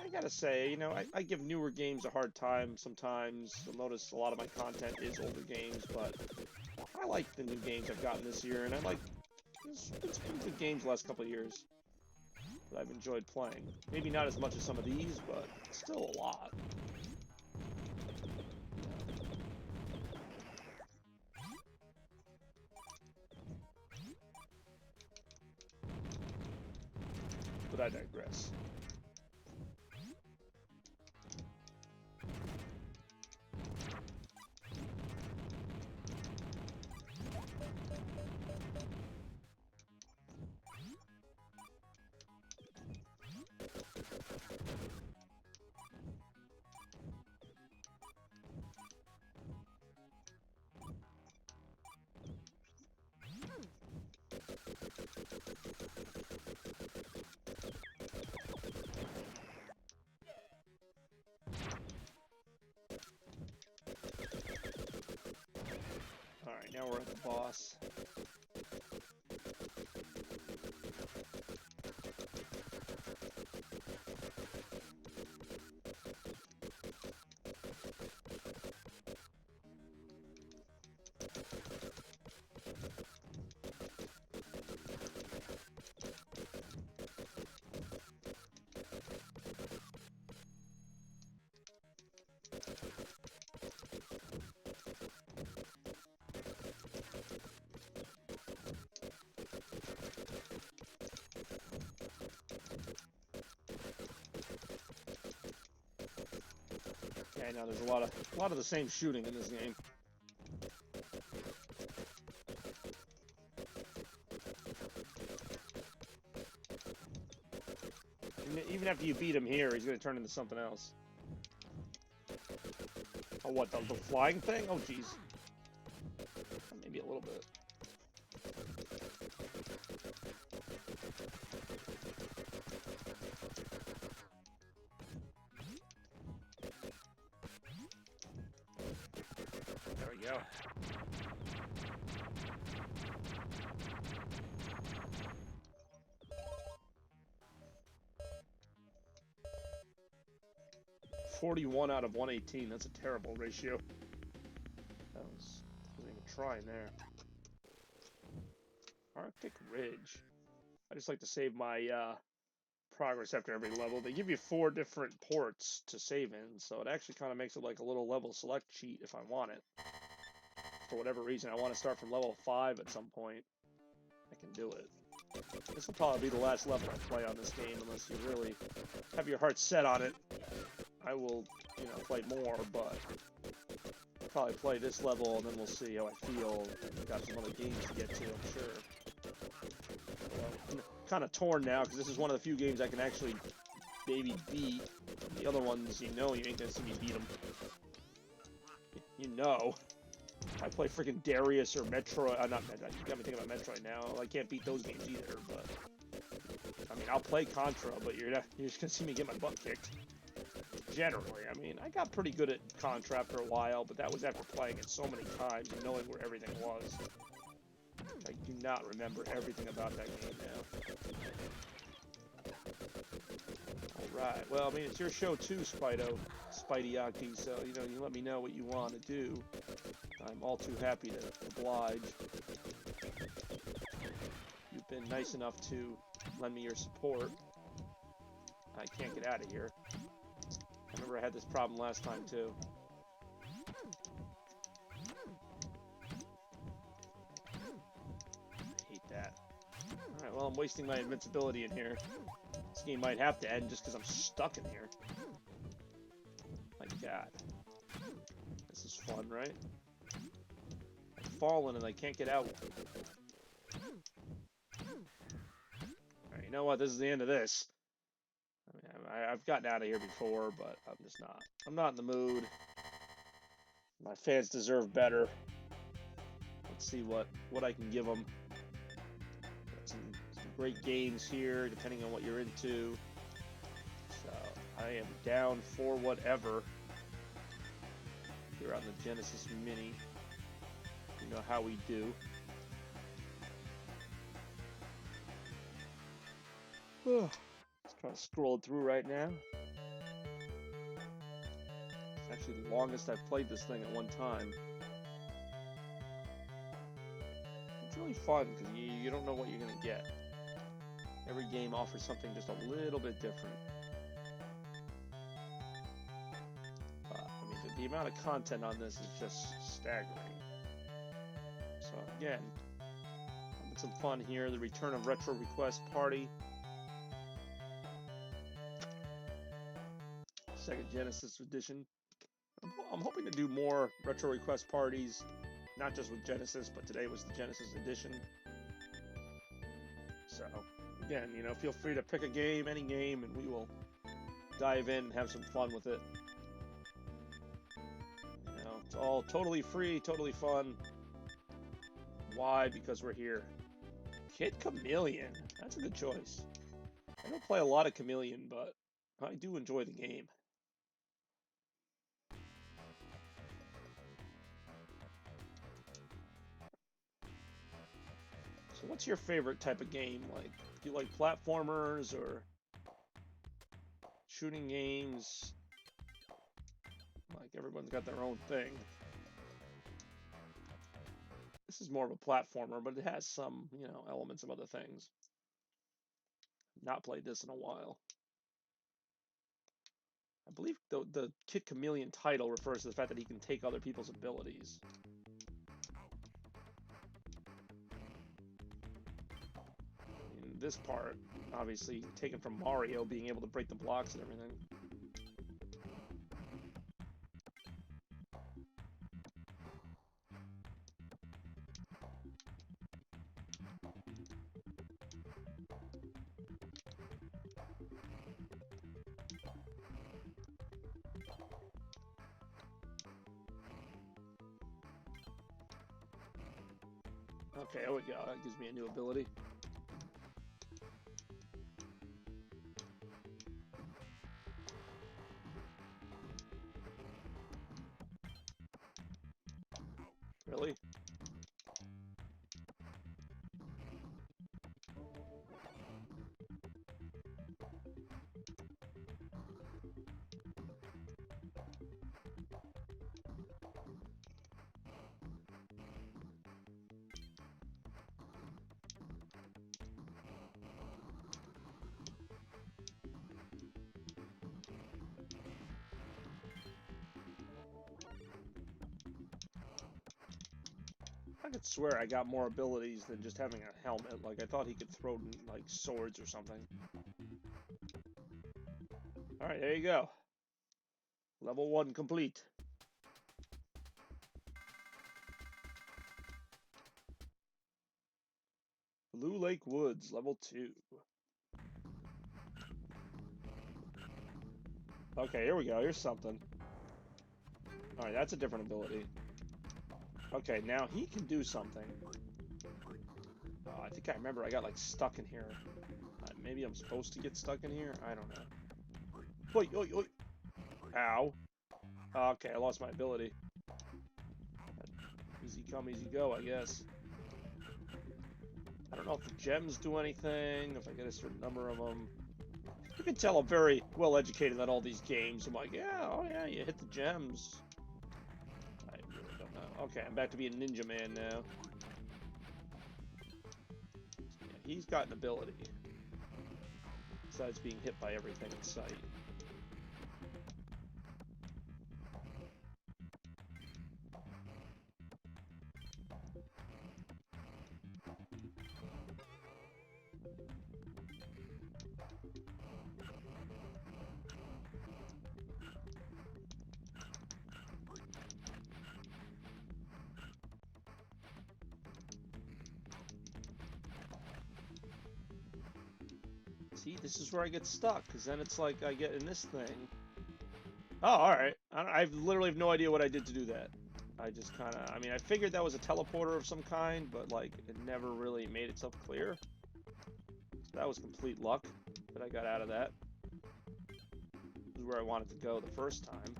I gotta say, you know, I give newer games a hard time sometimes. You'll notice a lot of my content is older games, but I like the new games I've gotten this year, and I like, it's been good games the last couple of years that I've enjoyed playing. Maybe not as much as some of these, but still a lot. But I digress. Alright, now we're at the boss. Okay, now there's a lot of the same shooting in this game. Even after you beat him here, he's gonna turn into something else. Oh, what, the flying thing? Oh, jeez. Maybe a little bit. There we go. .41 out of 118. That's a terrible ratio. Wasn't even trying there. Arctic Ridge. I just like to save my progress after every level. They give you 4 different ports to save in, so it actually kind of makes it like a little level select sheet if I want it. For whatever reason, I want to start from level 5 at some point. I can do it. This will probably be the last level I play on this game, unless you really have your heart set on it. I will, you know, play more, but I'll probably play this level, and then we'll see how I feel. I've got some other games to get to, I'm sure. I'm kind of torn now, because this is one of the few games I can actually maybe beat. The other ones, you know, you ain't gonna see me beat them. You know. I play freaking Darius or Metroid. Not Metroid. You got me thinking about Metroid now. I can't beat those games either, but I mean, I'll play Contra, but you're just gonna see me get my butt kicked. Generally, I mean, I got pretty good at Contra after a while, but that was after playing it so many times and knowing where everything was. I do not remember everything about that game now. Alright, well, I mean, it's your show too, Spideyaki, so, you know, you let me know what you want to do. I'm all too happy to oblige. You've been nice enough to lend me your support. I can't get out of here. I remember I had this problem last time, too. I hate that. Alright, well, I'm wasting my invincibility in here. This game might have to end just because I'm stuck in here. My god. This is fun, right? I've fallen and I can't get out. Alright, you know what? This is the end of this. I mean, I've gotten out of here before, but I'm just not. I'm not in the mood. My fans deserve better. Let's see what I can give them. Got some great games here, depending on what you're into. So, I am down for whatever. Here on the Genesis Mini. You know how we do. Just trying to scroll through right now. It's actually the longest I've played this thing at one time. It's really fun because you don't know what you're going to get. Every game offers something just a little bit different. I mean, the amount of content on this is just staggering. So again, having some fun here. The return of Retro Request Party. Sega Genesis Edition. I'm hoping to do more Retro Request Parties, not just with Genesis, but today was the Genesis Edition. So, again, you know, feel free to pick a game, any game, and we will dive in and have some fun with it. You know, it's all totally free, totally fun. Why? Because we're here. Kid Chameleon. That's a good choice. I don't play a lot of Chameleon, but I do enjoy the game. So what's your favorite type of game? Like, do you like platformers or shooting games? Like, everyone's got their own thing. This is more of a platformer, but it has some, you know, elements of other things. Not played this in a while. I believe the Kid Chameleon title refers to the fact that he can take other people's abilities. In this part, obviously, taken from Mario, being able to break the blocks and everything. Okay, there we go. That gives me a new ability. Really? I could swear I got more abilities than just having a helmet. Like, I thought he could throw, like, swords or something. Alright, there you go. Level 1 complete. Blue Lake Woods, level 2. Okay, here we go. Here's something. Alright, that's a different ability. Okay, now he can do something. Oh, I think I remember I got, like, stuck in here. Maybe I'm supposed to get stuck in here? I don't know. Oi, oi, oi! Ow. Okay, I lost my ability. Easy come, easy go, I guess. I don't know if the gems do anything, if I get a certain number of them. You can tell I'm very well educated on all these games. I'm like, yeah, oh yeah, you hit the gems. I really don't know. Okay, I'm back to being Ninja Man now. Yeah, he's got an ability. Besides being hit by everything in sight. See, this is where I get stuck, because then it's like I get in this thing. Oh, alright. I literally have no idea what I did to do that. I just kind of, I mean, I figured that was a teleporter of some kind, but, like, it never really made itself clear. So that was complete luck that I got out of that. This is where I wanted to go the first time.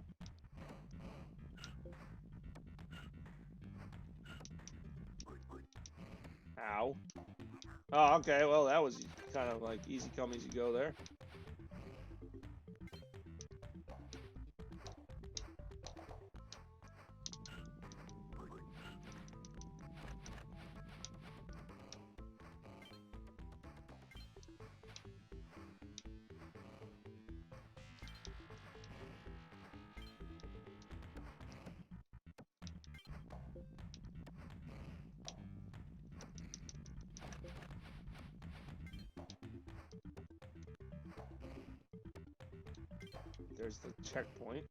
Ow. Oh, okay, well, that was kind of like easy come, easy go there. There's the checkpoint.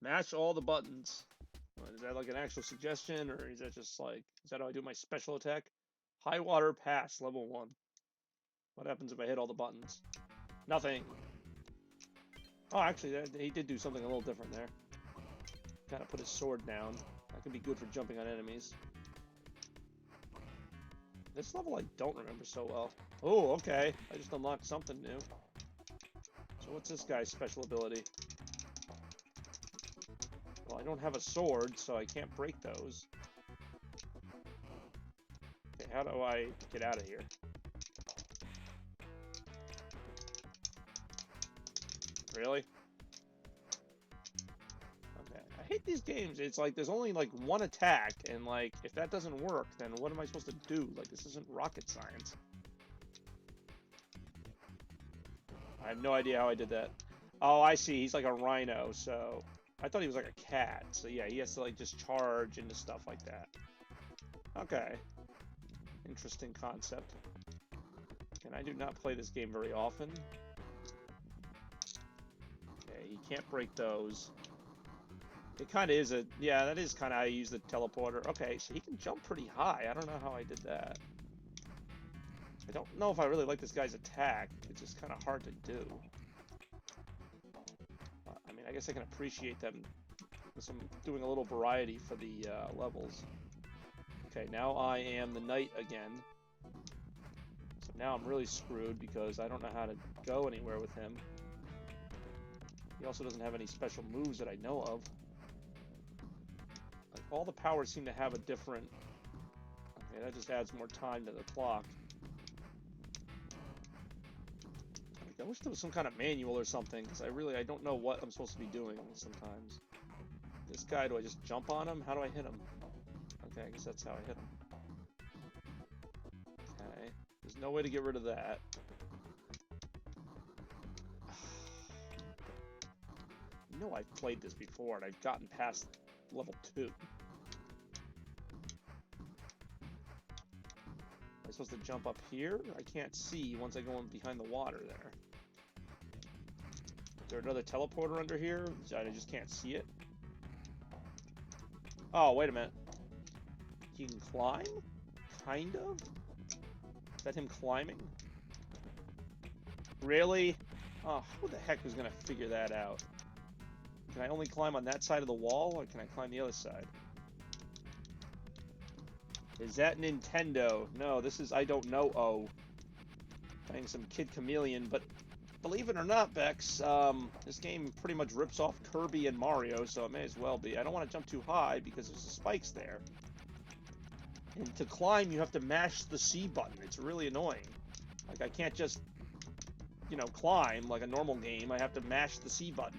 Mash all the buttons. Is that like an actual suggestion, or is that just like, is that how I do my special attack? High water pass, level 1. What happens if I hit all the buttons? Nothing. Oh, actually, he did do something a little different there. Kind of put his sword down. That could be good for jumping on enemies. This level I don't remember so well. Oh, okay. I just unlocked something new. So what's this guy's special ability? Well, I don't have a sword, so I can't break those. Okay, how do I get out of here? Really? Okay. I hate these games. It's like there's only like one attack, and like if that doesn't work, then what am I supposed to do? Like this isn't rocket science. I have no idea how I did that. Oh, I see. He's like a rhino, so I thought he was like a cat. So yeah, he has to like just charge into stuff like that. Okay. Interesting concept. And I do not play this game very often. Okay, he can't break those. It kind of is a... Yeah, that is kind of how you use the teleporter. Okay, so he can jump pretty high. I don't know how I did that. I don't know if I really like this guy's attack. It's just kind of hard to do. I mean, I guess I can appreciate them with some doing a little variety for the levels. Okay, now I am the knight again. So now I'm really screwed because I don't know how to go anywhere with him. He also doesn't have any special moves that I know of. Like, all the powers seem to have a different... Okay, that just adds more time to the clock. I wish there was some kind of manual or something, because I don't know what I'm supposed to be doing sometimes. This guy, do I just jump on him? How do I hit him? Okay, I guess that's how I hit him. Okay, there's no way to get rid of that. You know I've played this before, and I've gotten past level 2. Am I supposed to jump up here? I can't see once I go in behind the water there. Is there another teleporter under here? I just can't see it. Oh, wait a minute. He can climb? Kind of? Is that him climbing? Really? Oh, who the heck was gonna figure that out? Can I only climb on that side of the wall, or can I climb the other side? Is that Nintendo? No, this is I don't know. Oh, playing some Kid Chameleon, but believe it or not, Bex, this game pretty much rips off Kirby and Mario, so it may as well be. I don't want to jump too high because there's the spikes there. And to climb, you have to mash the C button. It's really annoying. Like, I can't just, you know, climb like a normal game. I have to mash the C button.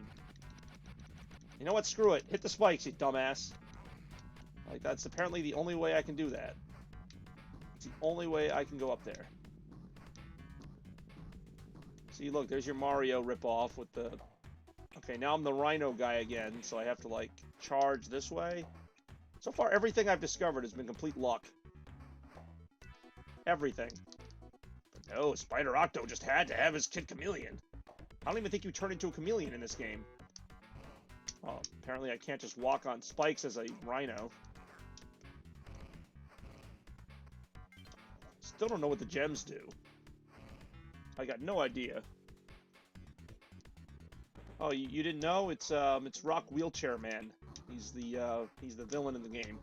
You know what? Screw it. Hit the spikes, you dumbass. Like, that's apparently the only way I can do that. It's the only way I can go up there. See, look, there's your Mario ripoff with the... Okay, now I'm the Rhino guy again, so I have to, like, charge this way. So far, everything I've discovered has been complete luck. Everything. But no, Spider Octo just had to have his Kid Chameleon. I don't even think you turn into a chameleon in this game. Oh, apparently I can't just walk on spikes as a Rhino. Still don't know what the gems do. I got no idea. Oh, you didn't know? It's Rock Wheelchair Man. He's the villain in the game.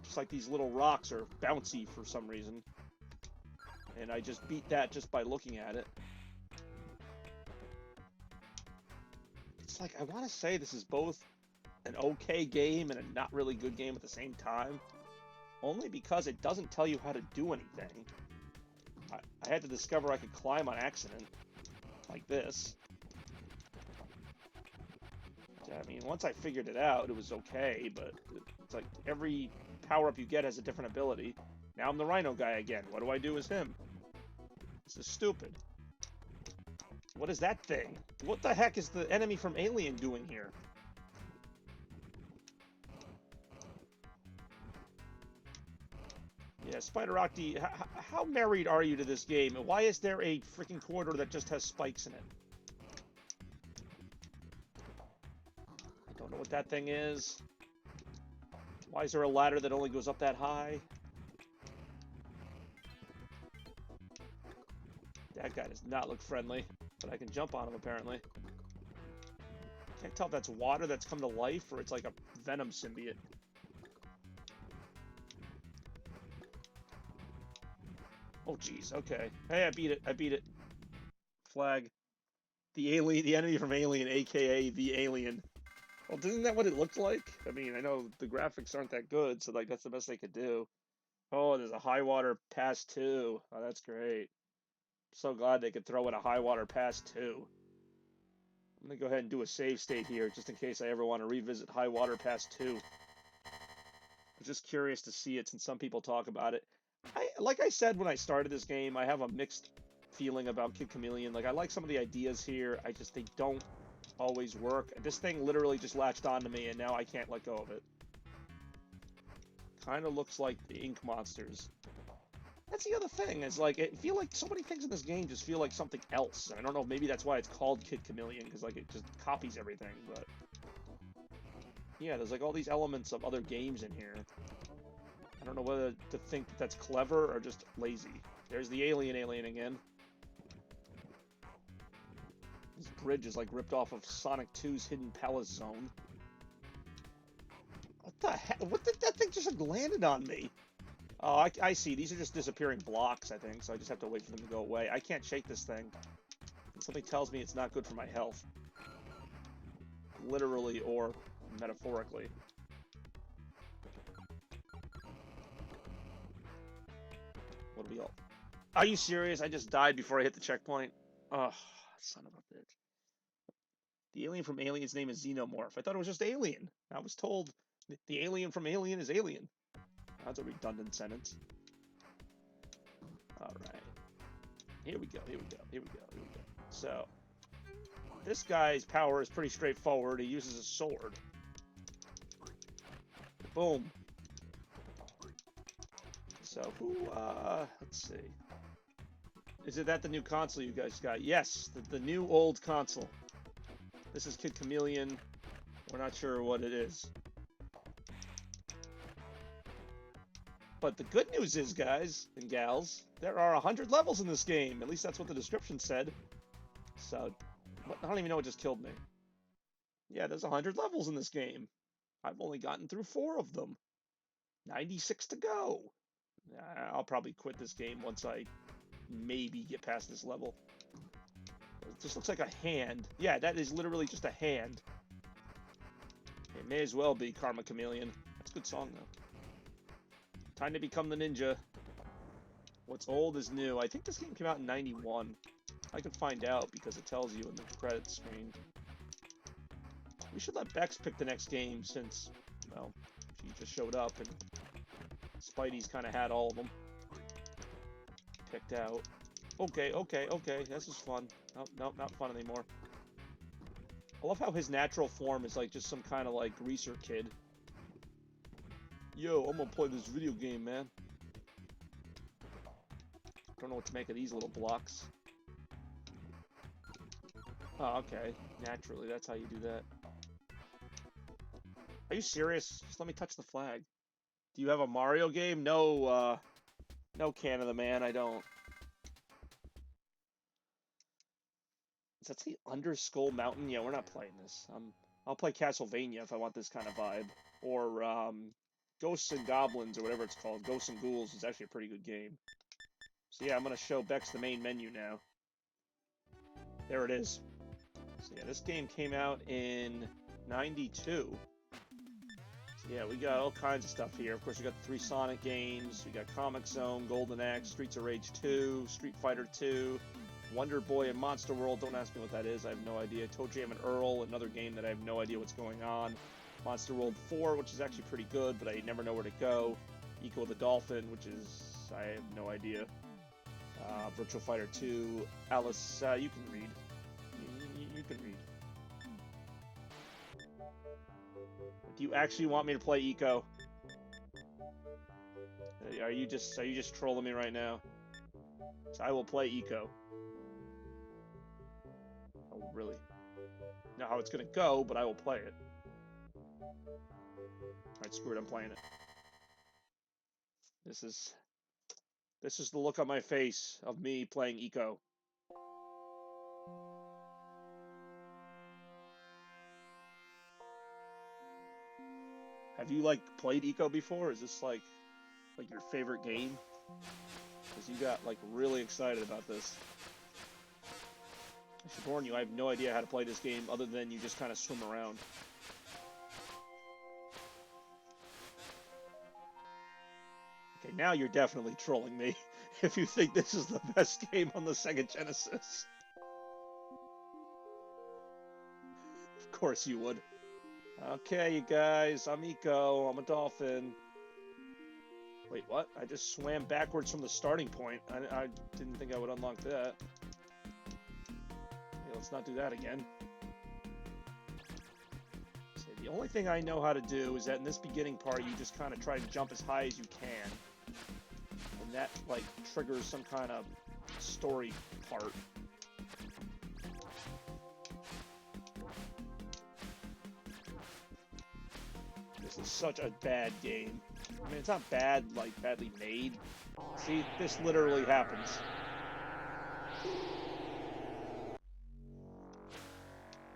Just like these little rocks are bouncy for some reason. And I just beat that just by looking at it. It's like, I want to say this is both an okay game and a not really good game at the same time. Only because it doesn't tell you how to do anything. I had to discover I could climb on accident. Like this. I mean, once I figured it out, it was okay, but it's like every power-up you get has a different ability. Now I'm the Rhino guy again. What do I do as him? This is stupid. What is that thing? What the heck is the enemy from Alien doing here? Yeah, Spider Octi, how married are you to this game? And why is there a freaking corridor that just has spikes in it? I don't know what that thing is. Why is there a ladder that only goes up that high? That guy does not look friendly, but I can jump on him apparently. Can't tell if that's water that's come to life or it's like a venom symbiote. Oh, jeez, okay. Hey, I beat it. I beat it. Flag. The alien, the enemy from Alien, a.k.a. the alien. Well, isn't that what it looked like? I mean, I know the graphics aren't that good, so, like, that's the best they could do. Oh, there's a high water pass 2. Oh, that's great. So glad they could throw in a high water pass 2. I'm gonna go ahead and do a save state here, just in case I ever want to revisit high water pass 2. I'm just curious to see it, since some people talk about it. Like I said when I started this game, I have a mixed feeling about Kid Chameleon. Like, I like some of the ideas here, they don't always work. This thing literally just latched onto me, and now I can't let go of it. Kind of looks like the Ink Monsters. That's the other thing, is like, I feel like so many things in this game just feel like something else. I don't know, maybe that's why it's called Kid Chameleon, because like it just copies everything, but... Yeah, there's like all these elements of other games in here. I don't know whether to think that that's clever or just lazy. There's the alien again. This bridge is like ripped off of Sonic 2's Hidden Palace Zone. What the heck? What did that thing just like landed on me? Oh, I see. These are just disappearing blocks, I think, so I just have to wait for them to go away. I can't shake this thing. Something tells me it's not good for my health. Literally or metaphorically. What do we all... Are you serious? I just died before I hit the checkpoint. Oh, son of a bitch. The alien from Alien's name is Xenomorph. I thought it was just Alien. I was told the alien from Alien is Alien. That's a redundant sentence. Alright. Here we go, here we go, here we go, here we go. So, this guy's power is pretty straightforward. He uses a sword. Boom. So, let's see. Is it that the new console you guys got? Yes, the new old console. This is Kid Chameleon. We're not sure what it is. But the good news is, guys and gals, there are 100 levels in this game. At least that's what the description said. So, I don't even know what just killed me. Yeah, there's 100 levels in this game. I've only gotten through 4 of them. 96 to go. I'll probably quit this game once I maybe get past this level. It just looks like a hand. Yeah, that is literally just a hand. It may as well be Karma Chameleon. That's a good song, though. Time to become the ninja. What's old is new. I think this game came out in 91. I could find out because it tells you in the credits screen. We should let Bex pick the next game since, well, she just showed up and Spidey's kind of had all of them picked out. Okay, okay, okay. This is fun. Nope, nope, not fun anymore. I love how his natural form is like just some kind of like greaser kid. Yo, I'm gonna play this video game, man. Don't know what to make of these little blocks. Oh, okay. Naturally, that's how you do that. Are you serious? Just let me touch the flag. Do you have a Mario game? No, no Canada, man, I don't. Is that the Under Skull Mountain? Yeah, we're not playing this. I'll play Castlevania if I want this kind of vibe. Or, Ghosts and Goblins, or whatever it's called. Ghosts and Ghouls is actually a pretty good game. So yeah, I'm gonna show Bex the main menu now. There it is. So yeah, this game came out in 92. So yeah, we got all kinds of stuff here. Of course, we got the 3 Sonic games. We got Comic Zone, Golden Axe, Streets of Rage 2, Street Fighter 2, Wonder Boy and Monster World. Don't ask me what that is. I have no idea. Toe Jam and Earl, another game that I have no idea what's going on. Monster World 4, which is actually pretty good, but I never know where to go. Eco the Dolphin, which is... I have no idea. Virtual Fighter 2. Alice, you can read. You can read. Do you actually want me to play Eco? Are you just trolling me right now? So I will play Eco. Oh, really? Know how it's gonna go, but I will play it. Alright, screw it, I'm playing it. This is the look on my face of me playing Eco. Have you, like, played Eco before? Is this, like your favorite game? Because you got, like, really excited about this. I should warn you, I have no idea how to play this game other than you just kind of swim around. Okay, now you're definitely trolling me if you think this is the best game on the Sega Genesis. Of course you would. Okay, you guys, I'm Eco. I'm a dolphin. Wait, what? I just swam backwards from the starting point. I didn't think I would unlock that. Okay, let's not do that again. So the only thing I know how to do is that in this beginning part, you just kind of try to jump as high as you can. And that, like, triggers some kind of story part. This is such a bad game. I mean, it's not bad, like, badly made. See, this literally happens.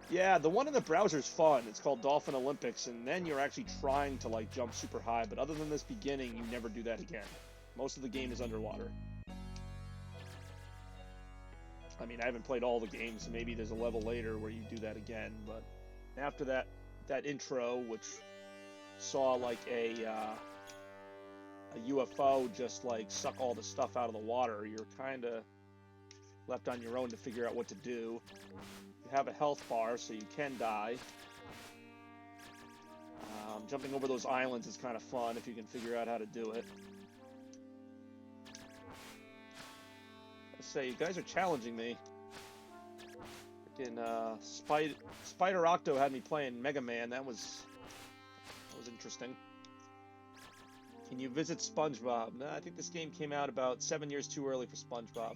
Yeah, the one in the browser's fun. It's called Dolphin Olympics, and then you're actually trying to, like, jump super high. But other than this beginning, you never do that again. Most of the game is underwater. I mean, I haven't played all the games, so maybe there's a level later where you do that again. But after that intro, which saw, like, a UFO just, like, suck all the stuff out of the water, you're kind of left on your own to figure out what to do. You have a health bar, so you can die. Jumping over those islands is kind of fun if you can figure out how to do it. I say, you guys are challenging me. Freaking Spider Octo had me playing Mega Man. That was interesting. Can you visit SpongeBob? Nah, I think this game came out about 7 years too early for SpongeBob.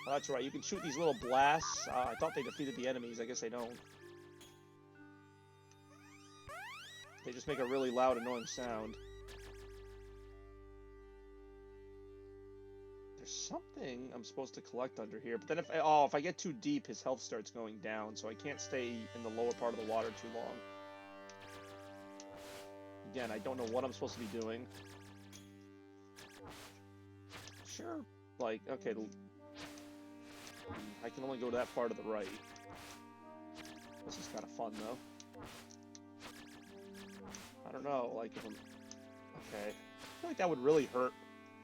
Oh, that's right, you can shoot these little blasts. I thought they defeated the enemies. I guess they don't. They just make a really loud, annoying sound. There's something I'm supposed to collect under here, but then if I get too deep, his health starts going down, so I can't stay in the lower part of the water too long. Again, I don't know what I'm supposed to be doing. Sure, like, okay, I can only go to that part of the right. This is kind of fun, though. I don't know, like, if I'm... Okay. I feel like that would really hurt.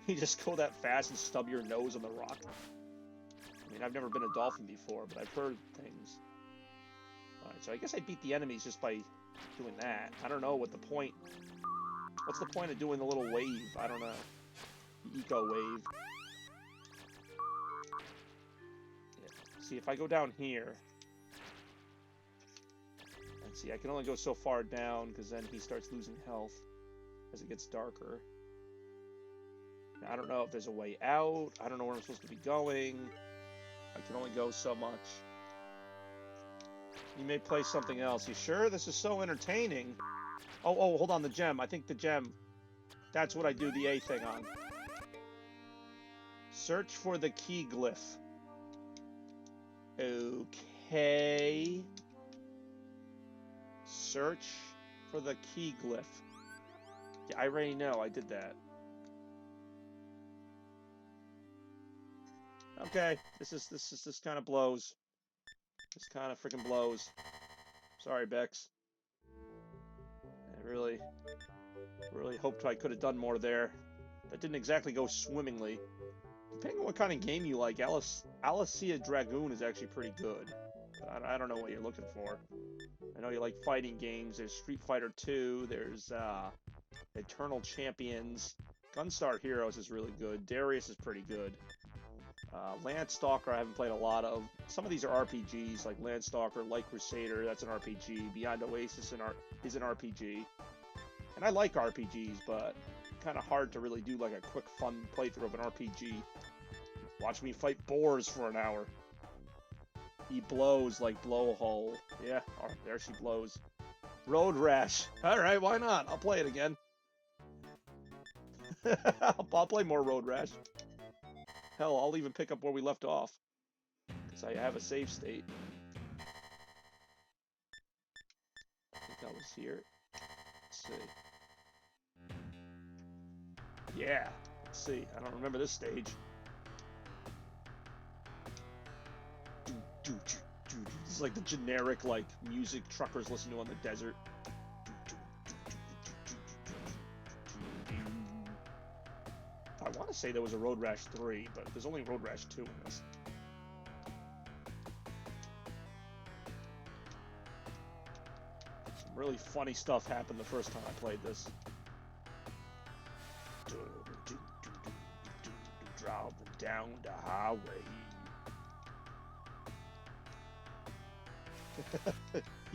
You just go that fast and stub your nose on the rock. I mean, I've never been a dolphin before, but I've heard things. Alright, so I guess I beat the enemies just by doing that. I don't know what the point... What's the point of doing the little wave? I don't know. The eco wave. Yeah. See, if I go down here... Let's see, I can only go so far down, because then he starts losing health as it gets darker. Now, I don't know if there's a way out. I don't know where I'm supposed to be going. I can only go so much. You may play something else. You sure? This is so entertaining. Oh, hold on, the gem. I think the gem. That's what I do the A thing on. Search for the key glyph. Okay. Search for the key glyph. Yeah, I already know. I did that. Okay, this kind of blows. This kind of freaking blows. Sorry, Bex. I really hoped I could have done more there. That didn't exactly go swimmingly. Depending on what kind of game you like, Alicia Dragoon is actually pretty good. But I don't know what you're looking for. I know you like fighting games. There's Street Fighter 2. There's Eternal Champions. Gunstar Heroes is really good. Darius is pretty good. Landstalker I haven't played a lot of. Some of these are RPGs, like Landstalker, Light Crusader, that's an RPG. Beyond Oasis is an RPG. And I like RPGs, but kind of hard to really do like a quick, fun playthrough of an RPG. Watch me fight boars for an hour. He blows like Blowhole. Yeah, oh, there she blows. Road Rash. Alright, why not? I'll play it again. I'll play more Road Rash. Hell, I'll even pick up where we left off. Because I have a save state. I think I was here. Let's see. Yeah, let's see. I don't remember this stage. This is like the generic, like, music truckers listen to on the desert. I want to say there was a Road Rash 3, but there's only Road Rash 2 in this. Some really funny stuff happened the first time I played this. Driving down the highway.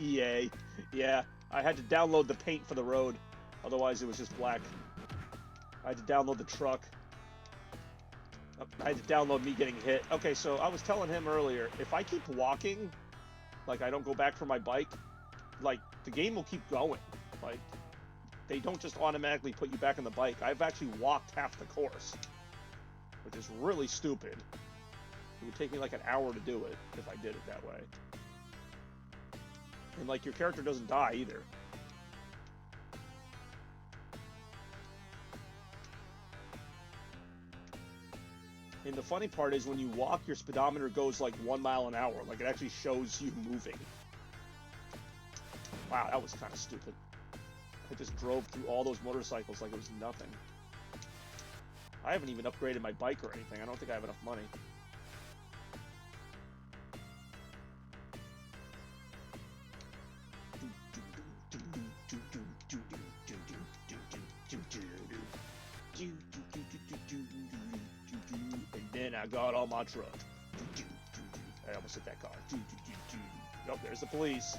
EA. Yeah, I had to download the paint for the road. Otherwise it was just black. I had to download the truck. I had to download me getting hit. Okay, so I was telling him earlier, if I keep walking, like I don't go back for my bike, like the game will keep going. Like they don't just automatically put you back on the bike. I've actually walked half the course, which is really stupid. It would take me like an hour to do it if I did it that way. And like your character doesn't die either. And the funny part is when you walk, your speedometer goes like 1 mile an hour. Like it actually shows you moving. Wow, that was kind of stupid. I just drove through all those motorcycles like it was nothing. I haven't even upgraded my bike or anything. I don't think I have enough money. And then I got on my truck. I almost hit that car. Nope, there's the police.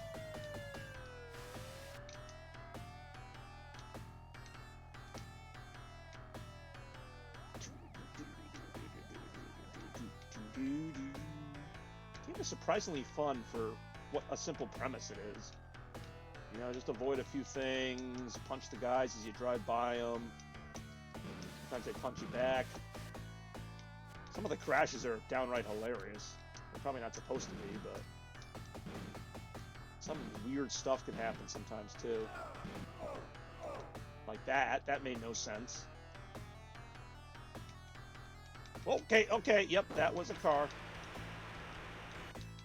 Game is surprisingly fun for what a simple premise it is. You know, just avoid a few things, punch the guys as you drive by them. Sometimes they punch you back. Some of the crashes are downright hilarious. They're probably not supposed to be, but some weird stuff can happen sometimes too. Like that. That made no sense. Okay, yep, that was a car.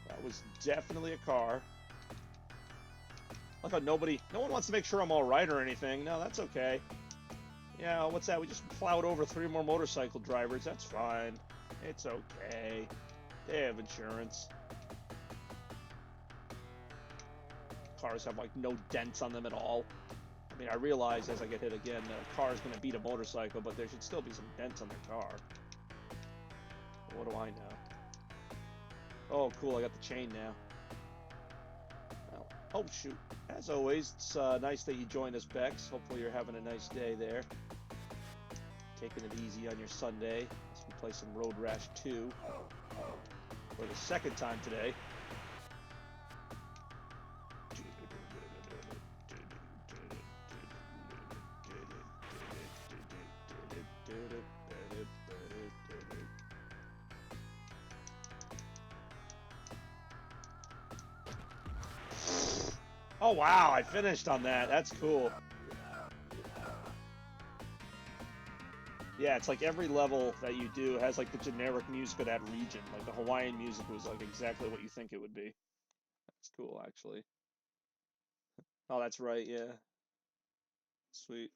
That was definitely a car. Like how no one wants to make sure I'm alright or anything. No, that's okay. Yeah, what's that? We just plowed over 3 more motorcycle drivers. That's fine. It's okay. They have insurance. Cars have, like, no dents on them at all. I mean, I realize as I get hit again that a car is going to beat a motorcycle, but there should still be some dents on their car. But what do I know? Oh, cool, I got the chain now. Well, oh, shoot. As always, it's nice that you joined us, Bex. Hopefully you're having a nice day there. Taking it easy on your Sunday as we play some Road Rash 2 for the second time today. Oh wow, I finished on that. That's cool. Yeah, it's like every level that you do has like the generic music of that region. Like the Hawaiian music was like exactly what you think it would be. That's cool, actually. Oh, that's right, yeah. Sweet.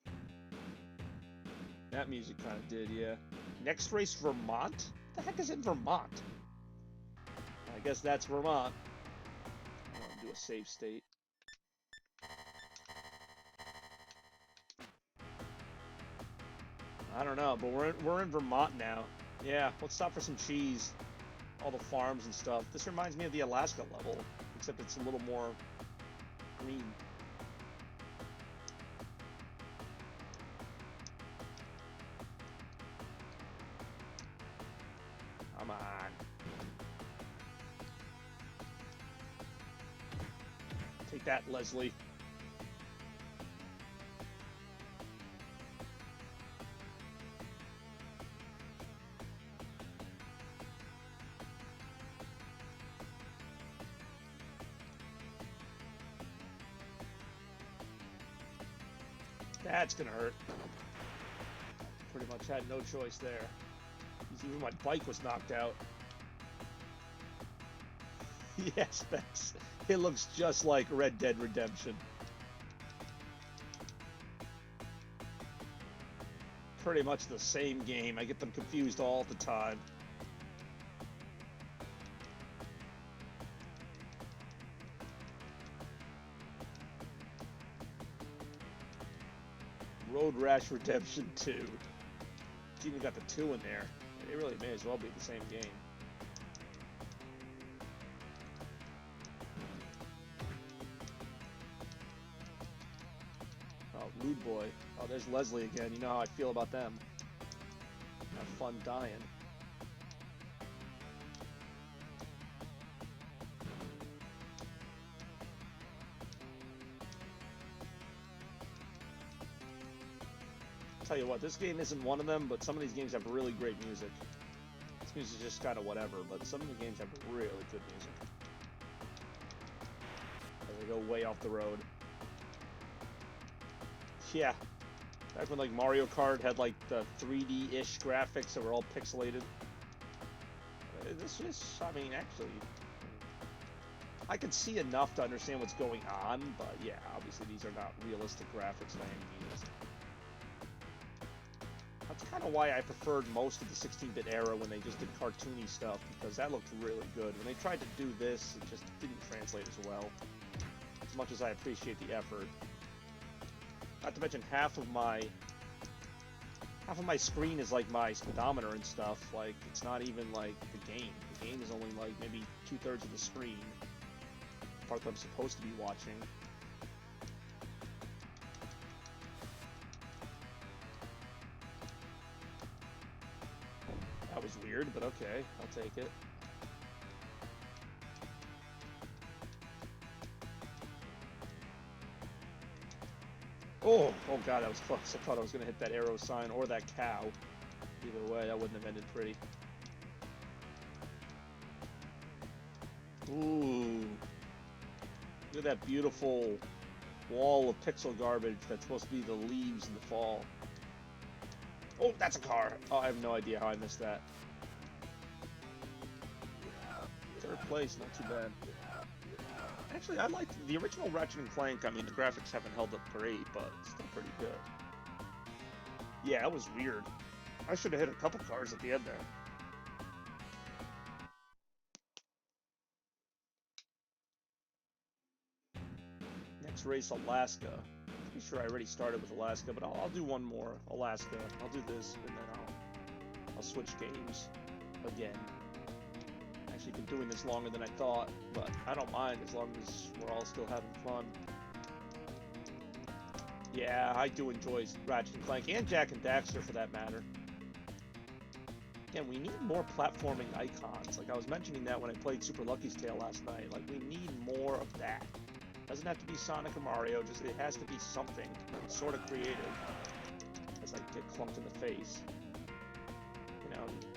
That music kind of did, yeah. Next race, Vermont? What the heck is in Vermont? I guess that's Vermont. Do a save state. I don't know, but we're in Vermont now. Yeah, let's stop for some cheese. All the farms and stuff. This reminds me of the Alaska level, except it's a little more green. Come on. Take that, Leslie. That's gonna hurt. Pretty much had no choice there. Even my bike was knocked out. Yes, Bex. It looks just like Red Dead Redemption. Pretty much the same game. I get them confused all the time. Road Rash Redemption 2. It's even got the 2 in there. It really may as well be the same game. Oh, Rude Boy. Oh, there's Leslie again. You know how I feel about them. Have fun dying. Tell you what, this game isn't one of them, but some of these games have really great music. This music is just kind of whatever, but some of the games have really good music. As they go way off the road. Yeah. Back when like Mario Kart had like the 3D-ish graphics that were all pixelated. This is, I mean, actually, I can see enough to understand what's going on, but yeah, obviously these are not realistic graphics by any means. That's kind of why I preferred most of the 16-bit era when they just did cartoony stuff, because that looked really good. When they tried to do this, it just didn't translate as well. As much as I appreciate the effort. Not to mention half of my screen is like my speedometer and stuff. Like, it's not even like the game. The game is only like maybe 2/3 of the screen. The part that I'm supposed to be watching. That was weird, but okay, I'll take it. Oh god, that was close. I thought I was gonna hit that arrow sign or that cow. Either way, that wouldn't have ended pretty. Ooh. Look at that beautiful wall of pixel garbage that's supposed to be the leaves in the fall. Oh, that's a car! Oh, I have no idea how I missed that. 3rd place, not too bad. Actually, I like the original Ratchet and Clank. I mean, the graphics haven't held up great, but it's still pretty good. Yeah, that was weird. I should have hit a couple cars at the end there. Next race, Alaska. Pretty sure I already started with Alaska, but I'll do one more. Alaska. I'll do this, and then I'll switch games again. Actually been doing this longer than I thought, but I don't mind as long as we're all still having fun. Yeah, I do enjoy Ratchet and Clank, and Jak and Daxter for that matter. Again, we need more platforming icons. Like I was mentioning that when I played Super Lucky's Tale last night. Like we need more of that. Doesn't have to be Sonic or Mario, just it has to be something sort of creative. As I get clumped in the face.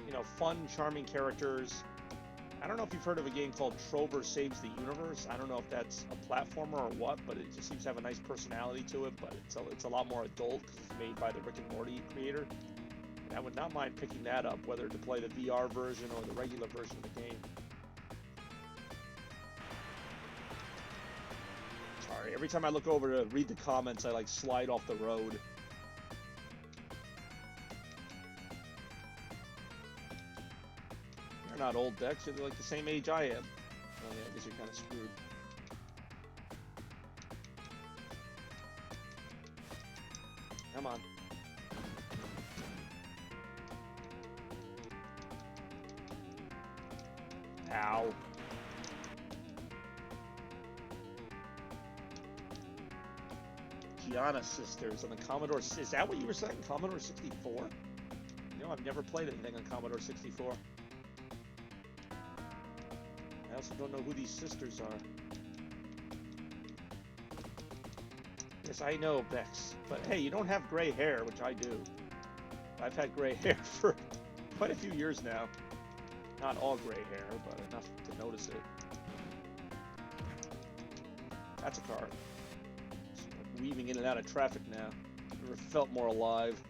You know, fun, charming characters. I don't know if you've heard of a game called Trover Saves the Universe. I don't know if that's a platformer or what, but it just seems to have a nice personality to it. But it's a lot more adult because it's made by the Rick and Morty creator. And I would not mind picking that up, whether to play the VR version or the regular version of the game. Sorry, every time I look over to read the comments, I like slide off the road. You're not old, Dex. You're like the same age I am. Oh yeah, I guess you're kind of screwed. Come on. Ow. Gianna Sisters on the Commodore. Is that what you were saying? Commodore 64? You know, I've never played anything on Commodore 64. I also don't know who these sisters are. Yes, I know, Bex. But hey, you don't have gray hair, which I do. I've had gray hair for quite a few years now. Not all gray hair, but enough to notice it. That's a car. Weaving in and out of traffic now. Never felt more alive.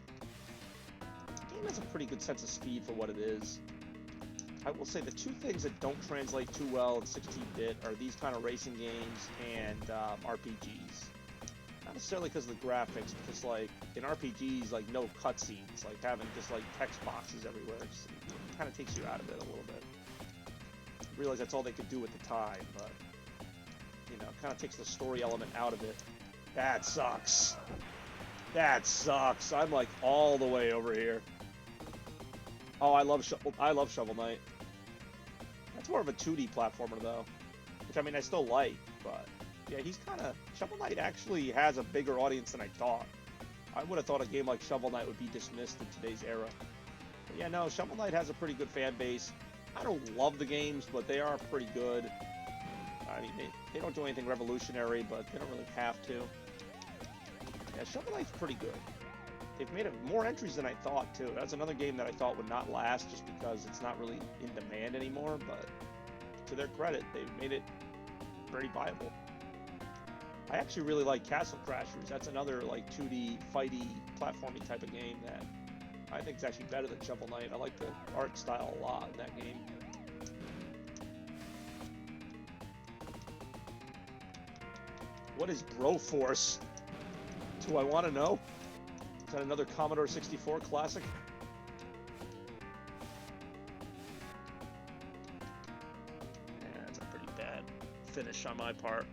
The game has a pretty good sense of speed for what it is. I will say the two things that don't translate too well in 16-bit are these kind of racing games and RPGs. Not necessarily because of the graphics, because like in RPGs, like no cutscenes, like having just like text boxes everywhere, just kind of takes you out of it a little bit. I realize that's all they could do at the time, but you know, it kind of takes the story element out of it. That sucks. That sucks. I'm like all the way over here. Oh, I love Shovel Knight. That's more of a 2D platformer though, which I mean I still like, but yeah, he's kind of Shovel Knight actually has a bigger audience than I thought. I would have thought a game like Shovel Knight would be dismissed in today's era. But yeah, no, Shovel Knight has a pretty good fan base. I don't love the games, but they are pretty good. I mean, they don't do anything revolutionary, but they don't really have to. Yeah, Shovel Knight's pretty good. They've made more entries than I thought, too. That's another game that I thought would not last just because it's not really in demand anymore, but to their credit, they've made it very viable. I actually really like Castle Crashers. That's another, like, 2D, fighty, platforming type of game that I think is actually better than Shovel Knight. I like the art style a lot in that game. What is Broforce? Do I want to know? Is that another Commodore 64 classic? Yeah, that's a pretty bad finish on my part.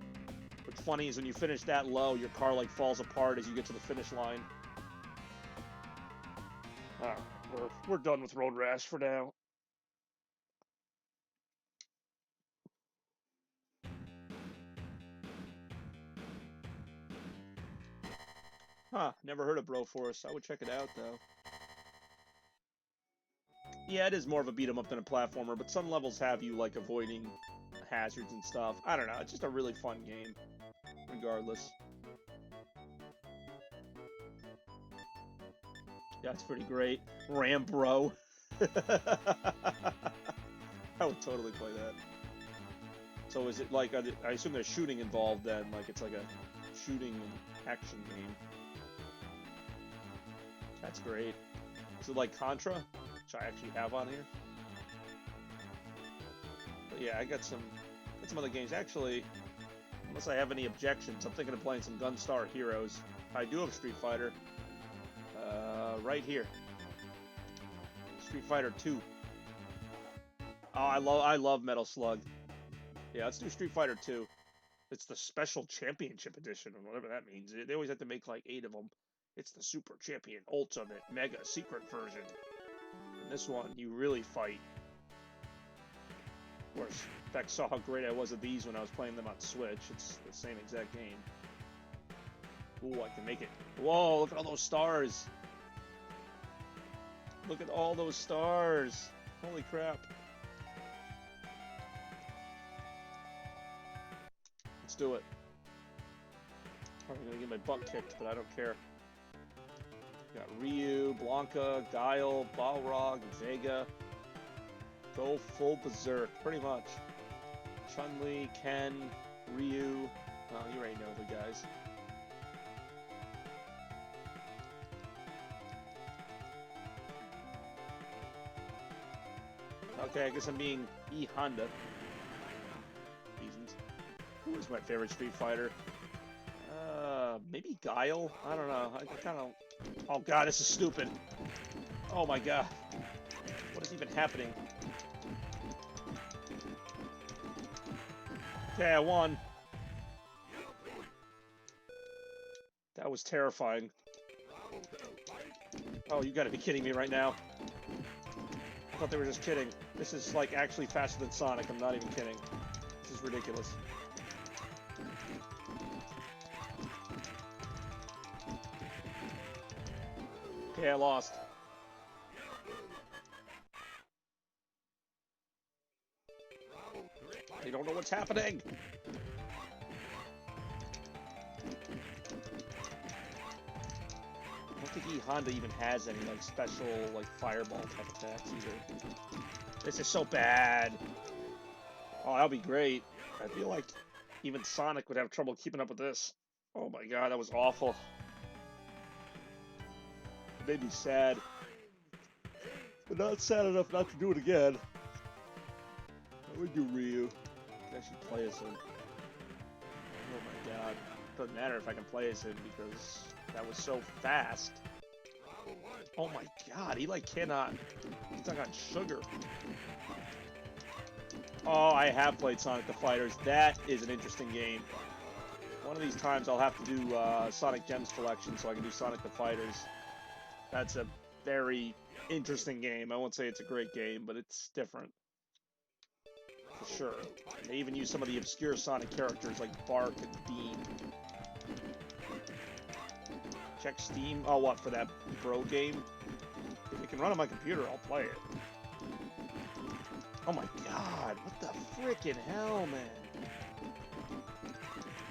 What's funny is when you finish that low, your car like falls apart as you get to the finish line. Alright, we're done with Road Rash for now. Huh, never heard of Broforce. I would check it out, though. Yeah, it is more of a beat-em-up than a platformer, but some levels have you, like, avoiding hazards and stuff. I don't know, it's just a really fun game, regardless. Yeah, it's pretty great. Rambro. I would totally play that. So is it like, I assume there's shooting involved then, like it's like a shooting and action game. That's great. Is it like Contra, which I actually have on here? But yeah, I got some other games. Actually, unless I have any objections, I'm thinking of playing some Gunstar Heroes. I do have Street Fighter. right here. Street Fighter 2. Oh, I love Metal Slug. Yeah, let's do Street Fighter 2. It's the Special Championship Edition, or whatever that means. They always have to make like 8 of them. It's the Super Champion Ultimate Mega Secret version. In this one, you really fight. Of course, Beck saw how great I was at these when I was playing them on Switch. It's the same exact game. Ooh, I can make it. Whoa, look at all those stars. Look at all those stars. Holy crap. Let's do it. Probably gonna get my butt kicked, but I don't care. Got Ryu, Blanca, Guile, Balrog, Vega. Go full berserk, pretty much. Chun-Li, Ken, Ryu. Well, you already know the guys. Okay, I guess I'm being E Honda. Reasons. Who is my favorite Street Fighter? Maybe Guile? I don't know. I kind of... Oh god, this is stupid. Oh my god. What is even happening? Okay, I won. That was terrifying. Oh, you gotta be kidding me right now. I thought they were just kidding. This is like actually faster than Sonic. I'm not even kidding. This is ridiculous. Okay, I lost. They don't know what's happening. I don't think E Honda even has any like special like fireball type attacks either. This is so bad. Oh, that'll be great. I feel like even Sonic would have trouble keeping up with this. Oh my god, that was awful. It made me sad. But not sad enough not to do it again. I would do Ryu. I can actually play as him. Oh my god. Doesn't matter if I can play as him because that was so fast. Oh my god, he like cannot. He's like on sugar. Oh, I have played Sonic the Fighters. That is an interesting game. One of these times I'll have to do Sonic Gems Collection so I can do Sonic the Fighters. That's a very interesting game. I won't say it's a great game, but it's different. For sure. They even use some of the obscure Sonic characters like Bark and Beam. Check Steam. Oh, what, for that Bro game? If it can run on my computer, I'll play it. Oh my god, what the frickin' hell, man?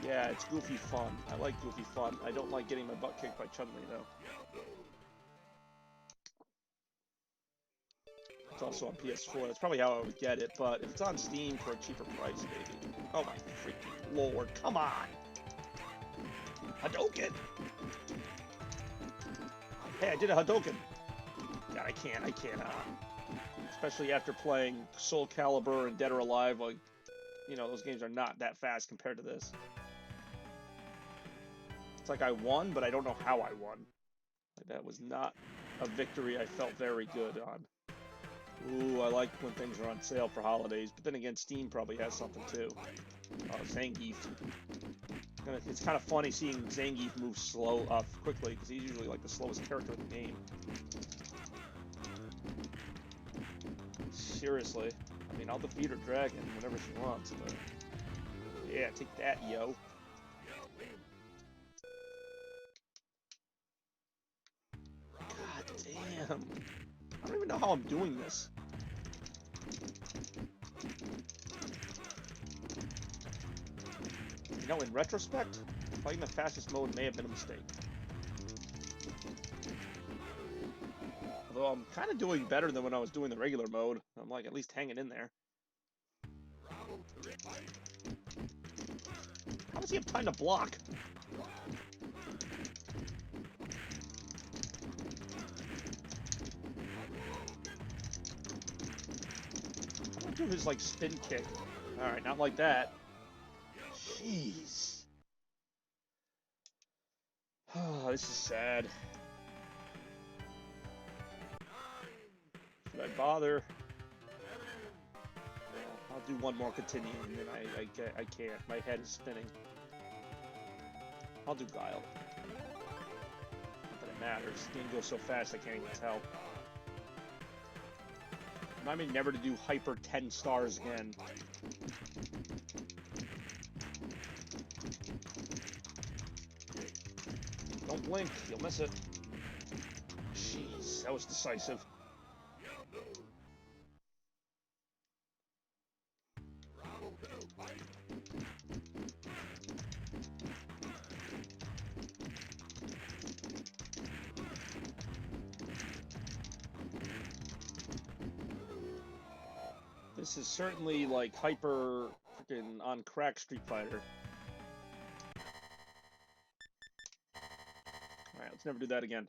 Yeah, it's goofy fun. I like goofy fun. I don't like getting my butt kicked by Chun-Li, though. It's also on PS4. That's probably how I would get it, but if it's on Steam for a cheaper price, maybe. Oh my freaking lord, come on! Hadouken! Hey, I did a Hadouken! God, I can't. Especially after playing Soul Calibur and Dead or Alive, like, you know, those games are not that fast compared to this. It's like I won, but I don't know how I won. Like, that was not a victory I felt very good on. Ooh, I like when things are on sale for holidays, but then again, Steam probably has something too. Oh, Zangief. It's kind of funny seeing Zangief move quickly, because he's usually like the slowest character in the game. Seriously. I mean, I'll defeat her dragon whenever she wants, but... Yeah, take that, yo. God damn. I don't even know how I'm doing this. You know, in retrospect, playing the fastest mode may have been a mistake. Although I'm kind of doing better than when I was doing the regular mode. I'm like at least hanging in there. How does he have time to block? I'm gonna do his like spin kick. Alright, not like that. Jeez. Oh, this is sad. bother. I'll do one more continuing, and then I can't. My head is spinning. I'll do Guile. Not that it matters. The game goes so fast I can't even tell. Remind me never to do hyper 10 stars again. Don't blink, you'll miss it. Jeez, that was decisive. This is certainly like hyper freaking on crack Street Fighter. Alright, let's never do that again.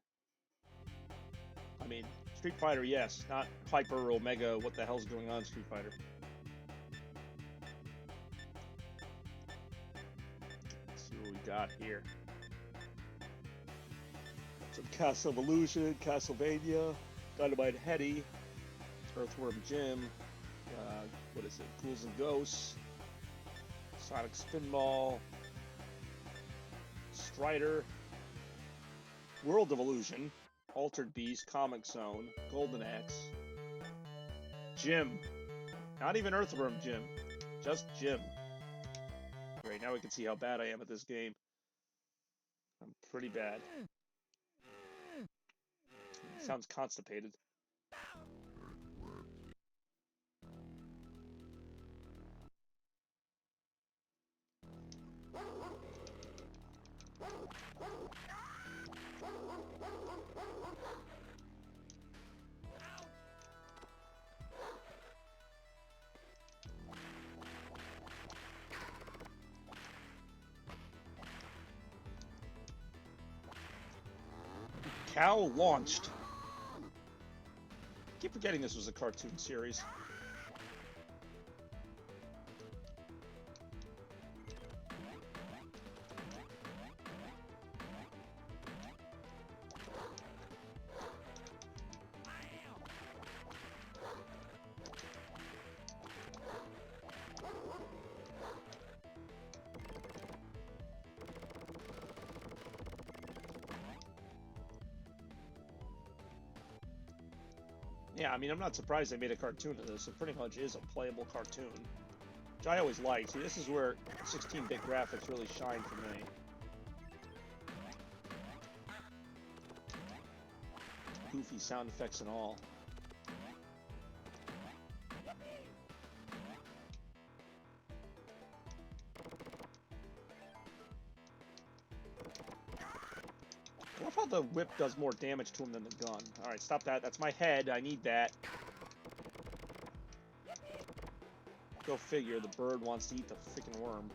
I mean, Street Fighter, yes, not hyper omega, what the hell's going on, Street Fighter. Let's see what we got here. Some Castle Evolution, Castlevania, Dynamite Heady, Earthworm Jim, what is it? Ghouls and Ghosts, Sonic Spinball, Strider, World of Illusion, Altered Beast, Comic Zone, Golden Axe, Jim. Not even Earthworm Jim, just Jim. Great, now we can see how bad I am at this game. I'm pretty bad. Sounds constipated. Cow launched. I keep forgetting this was a cartoon series. Yeah, I mean, I'm not surprised they made a cartoon of this. It pretty much is a playable cartoon, which I always like. See, this is where 16-bit graphics really shine for me. Goofy sound effects and all. I love how the whip does more damage to him than the gun. Alright, stop that. That's my head. I need that. Go figure. The bird wants to eat the freaking worm.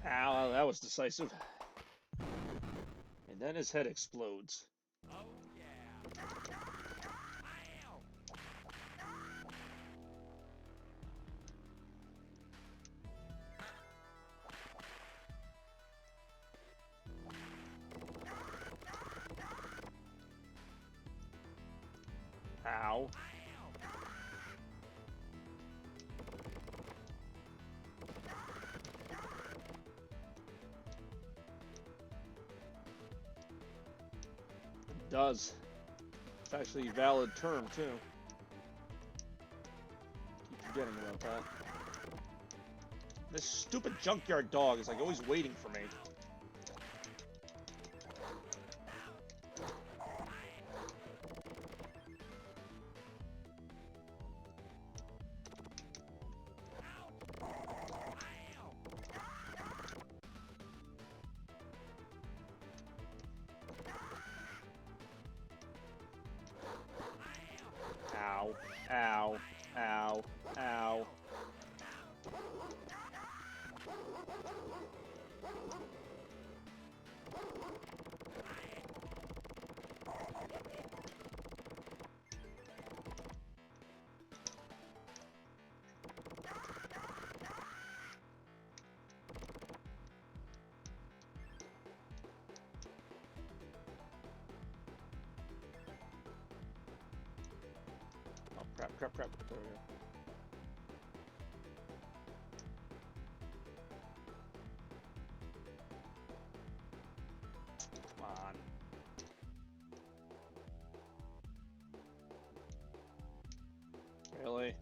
Ow, that was decisive. And then his head explodes. Oh yeah. Ow. It does. It's actually a valid term, too. Keep forgetting about that. This stupid junkyard dog is like always waiting for me. Ow. Ow. Ow. Ow. Oh, crap, crap, crap. There we go. Come on. Really?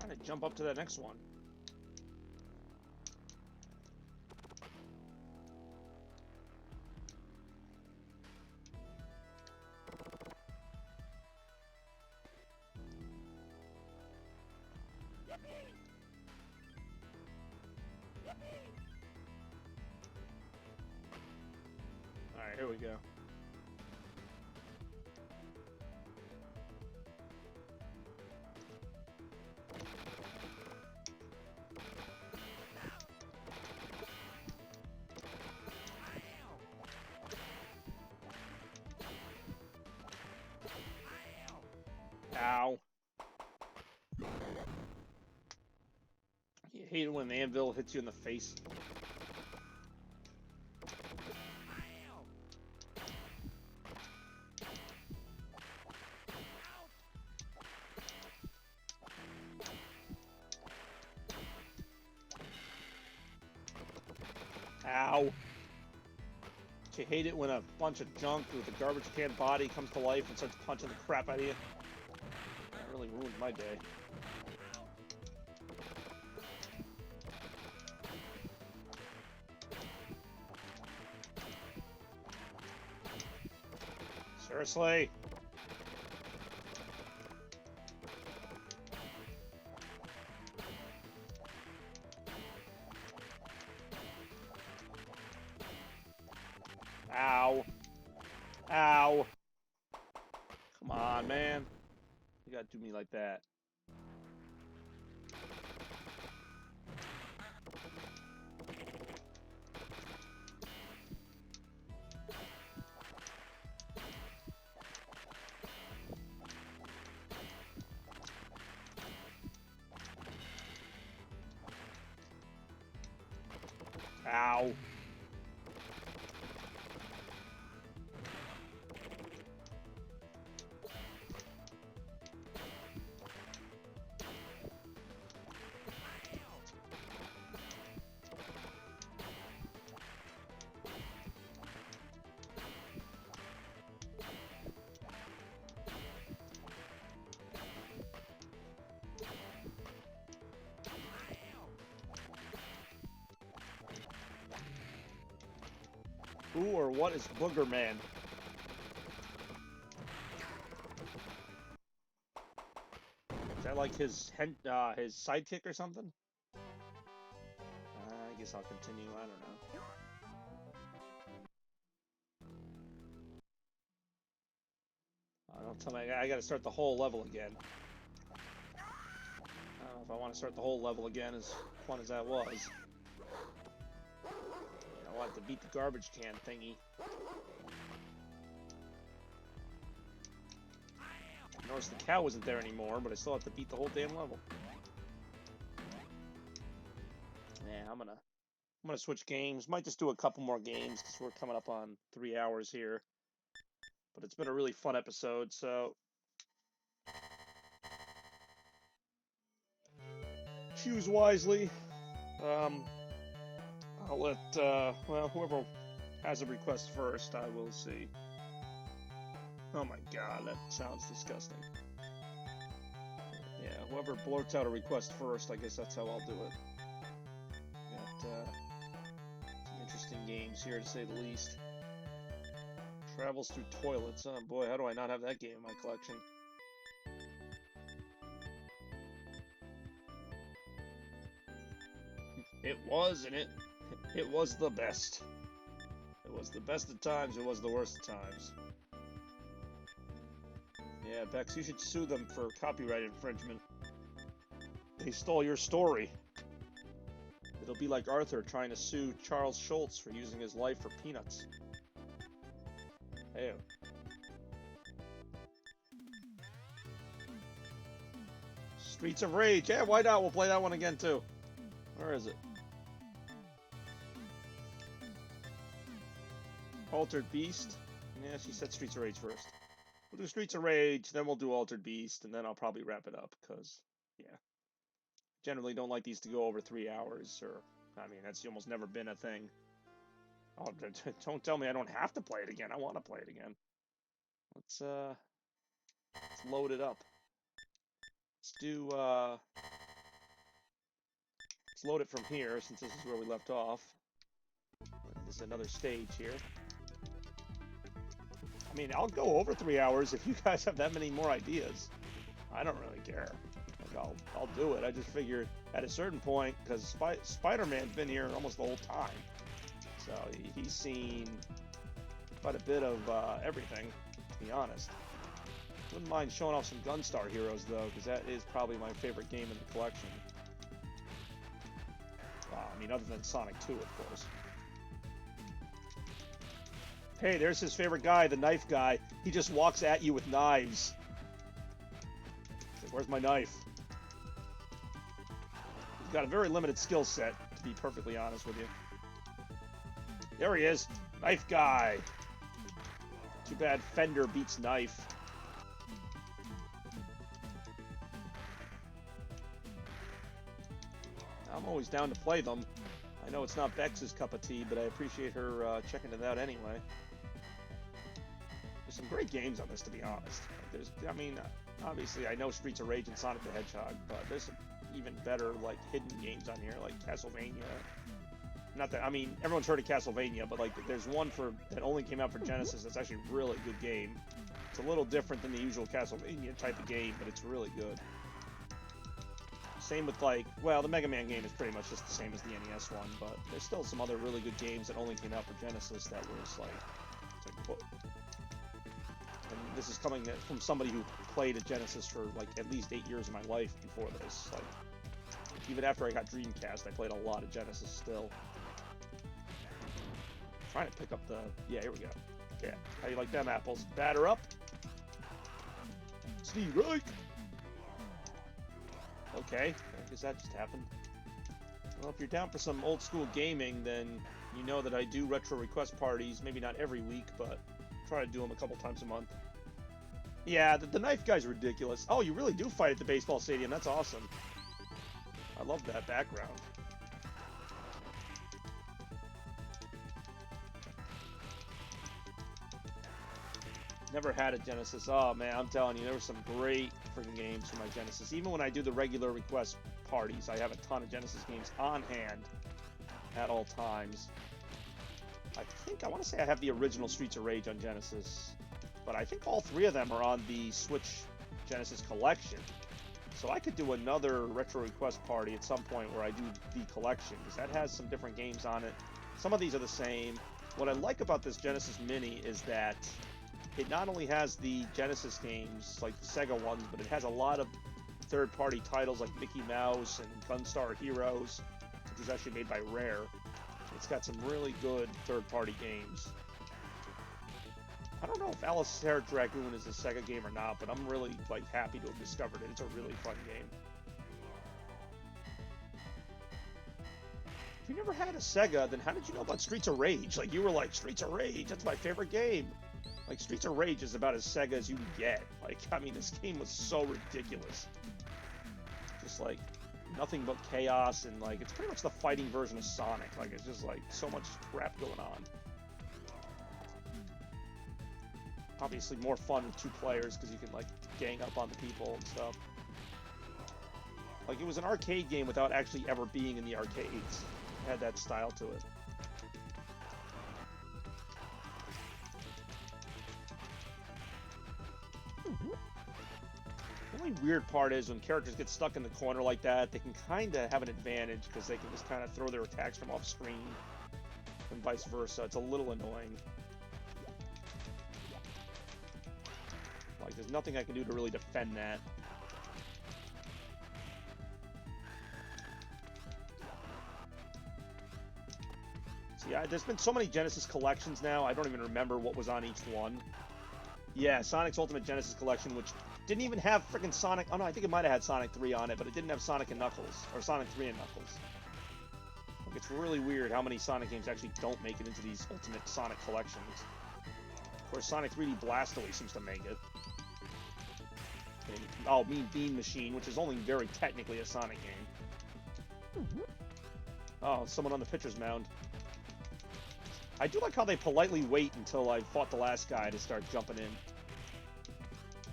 Trying to jump up to that next one. Alright, here we go. Ow. You hate it when the anvil hits you in the face. Ow. You hate it when a bunch of junk with a garbage can body comes to life and starts punching the crap out of you. That really ruined my day. Seriously? Ow. Ow. Come on, man. You gotta do me like that. Ow. Who or what is Booger Man? Is that like his sidekick or something? I guess I'll continue. I don't know. Don't tell me I gotta start the whole level again. I don't know if I want to start the whole level again, as fun as that was. I want to beat the garbage can thingy. Notice the cow isn't there anymore, but I still have to beat the whole damn level. Yeah, I'm gonna switch games. Might just do a couple more games because we're coming up on 3 hours here. But it's been a really fun episode, so choose wisely. I'll let well, whoever has a request first, I will see. Oh my god, that sounds disgusting. Yeah, whoever blurts out a request first, I guess that's how I'll do it. Got some interesting games here, to say the least. Travels through toilets. Oh boy, how do I not have that game in my collection? It was, and it It was the best. It was the best of times, it was the worst of times. Yeah, Bex, you should sue them for copyright infringement. They stole your story. It'll be like Arthur trying to sue Charles Schultz for using his life for peanuts. Hey. Streets of Rage. Yeah, why not? We'll play that one again, too. Where is it? Altered Beast. Yeah, she said Streets of Rage first. We'll do Streets of Rage, then we'll do Altered Beast, and then I'll probably wrap it up, because, yeah. Generally don't like these to go over 3 hours, or, I mean, that's almost never been a thing. Oh, don't tell me I don't have to play it again. I want to play it again. Let's load it up. Let's do, let's load it from here, since this is where we left off. This is another stage here. I mean, I'll go over 3 hours if you guys have that many more ideas. I don't really care. Like, I'll do it. I just figured at a certain point, because Spider-Man's been here almost the whole time, so he's seen quite a bit of everything, to be honest. Wouldn't mind showing off some Gunstar heroes, though, because that is probably my favorite game in the collection. I mean, other than Sonic 2, of course. Hey, there's his favorite guy, the knife guy. He just walks at you with knives. He's like, where's my knife? He's got a very limited skill set, to be perfectly honest with you. There he is. Knife guy. Too bad Fender beats knife. I'm always down to play them. I know it's not Bex's cup of tea, but I appreciate her checking it out anyway. There's some great games on this, to be honest. I mean, obviously I know Streets of Rage and Sonic the Hedgehog, but there's some even better, like, hidden games on here, like Castlevania. Not that, I mean, everyone's heard of Castlevania, but, like, there's one that only came out for Genesis that's actually a really good game. It's a little different than the usual Castlevania type of game, but it's really good. Same with, like, well, the Mega Man game is pretty much just the same as the NES one, but there's still some other really good games that only came out for Genesis that was, like, and this is coming from somebody who played a Genesis for, like, at least 8 years of my life before this. Like, even after I got Dreamcast, I played a lot of Genesis still. I'm trying to pick up the... Yeah, here we go. Yeah, how you like them apples? Batter up. Steve Reich. Okay, I guess that just happened. Well, if you're down for some old school gaming, then you know that I do retro request parties, maybe not every week, but try to do them a couple times a month. Yeah, the knife guy's ridiculous. Oh, you really do fight at the baseball stadium. That's awesome. I love that background. Never had a Genesis. Oh, man, I'm telling you, there were some great freaking games for my Genesis. Even when I do the regular request parties, I have a ton of Genesis games on hand at all times. I want to say I have the original Streets of Rage on Genesis, but I think all 3 of them are on the Switch Genesis collection. So I could do another retro request party at some point where I do the collection, because that has some different games on it. Some of these are the same. What I like about this Genesis Mini is that it not only has the Genesis games, like the Sega ones, but it has a lot of third-party titles like Mickey Mouse and Gunstar Heroes, which was actually made by Rare. It's got some really good third-party games. I don't know if Alice Hair Dragoon is a Sega game or not, but I'm really, like, happy to have discovered it. It's a really fun game. If you never had a Sega, then how did you know about Streets of Rage? Like, you were like, Streets of Rage, that's my favorite game. Like, Streets of Rage is about as Sega as you can get. Like, I mean, this game was so ridiculous. Just, like, nothing but chaos, and, like, it's pretty much the fighting version of Sonic. Like, it's just, like, so much crap going on. Obviously more fun with 2 players, because you can, like, gang up on the people and stuff. Like, it was an arcade game without actually ever being in the arcades. It had that style to it. The only weird part is when characters get stuck in the corner like that, they can kind of have an advantage because they can just kind of throw their attacks from off screen and vice versa. It's a little annoying. Like, there's nothing I can do to really defend that. See, there's been so many Genesis collections now, I don't even remember what was on each one. Yeah, Sonic's Ultimate Genesis Collection, which didn't even have freaking Sonic... Oh, no, I think it might have had Sonic 3 on it, but it didn't have Sonic and Knuckles. Or Sonic 3 and Knuckles. Like, it's really weird how many Sonic games actually don't make it into these Ultimate Sonic collections. Of course, Sonic 3D Blastaway seems to make it. And, oh, Mean Bean Machine, which is only very technically a Sonic game. Oh, someone on the pitcher's mound. I do like how they politely wait until I fought the last guy to start jumping in.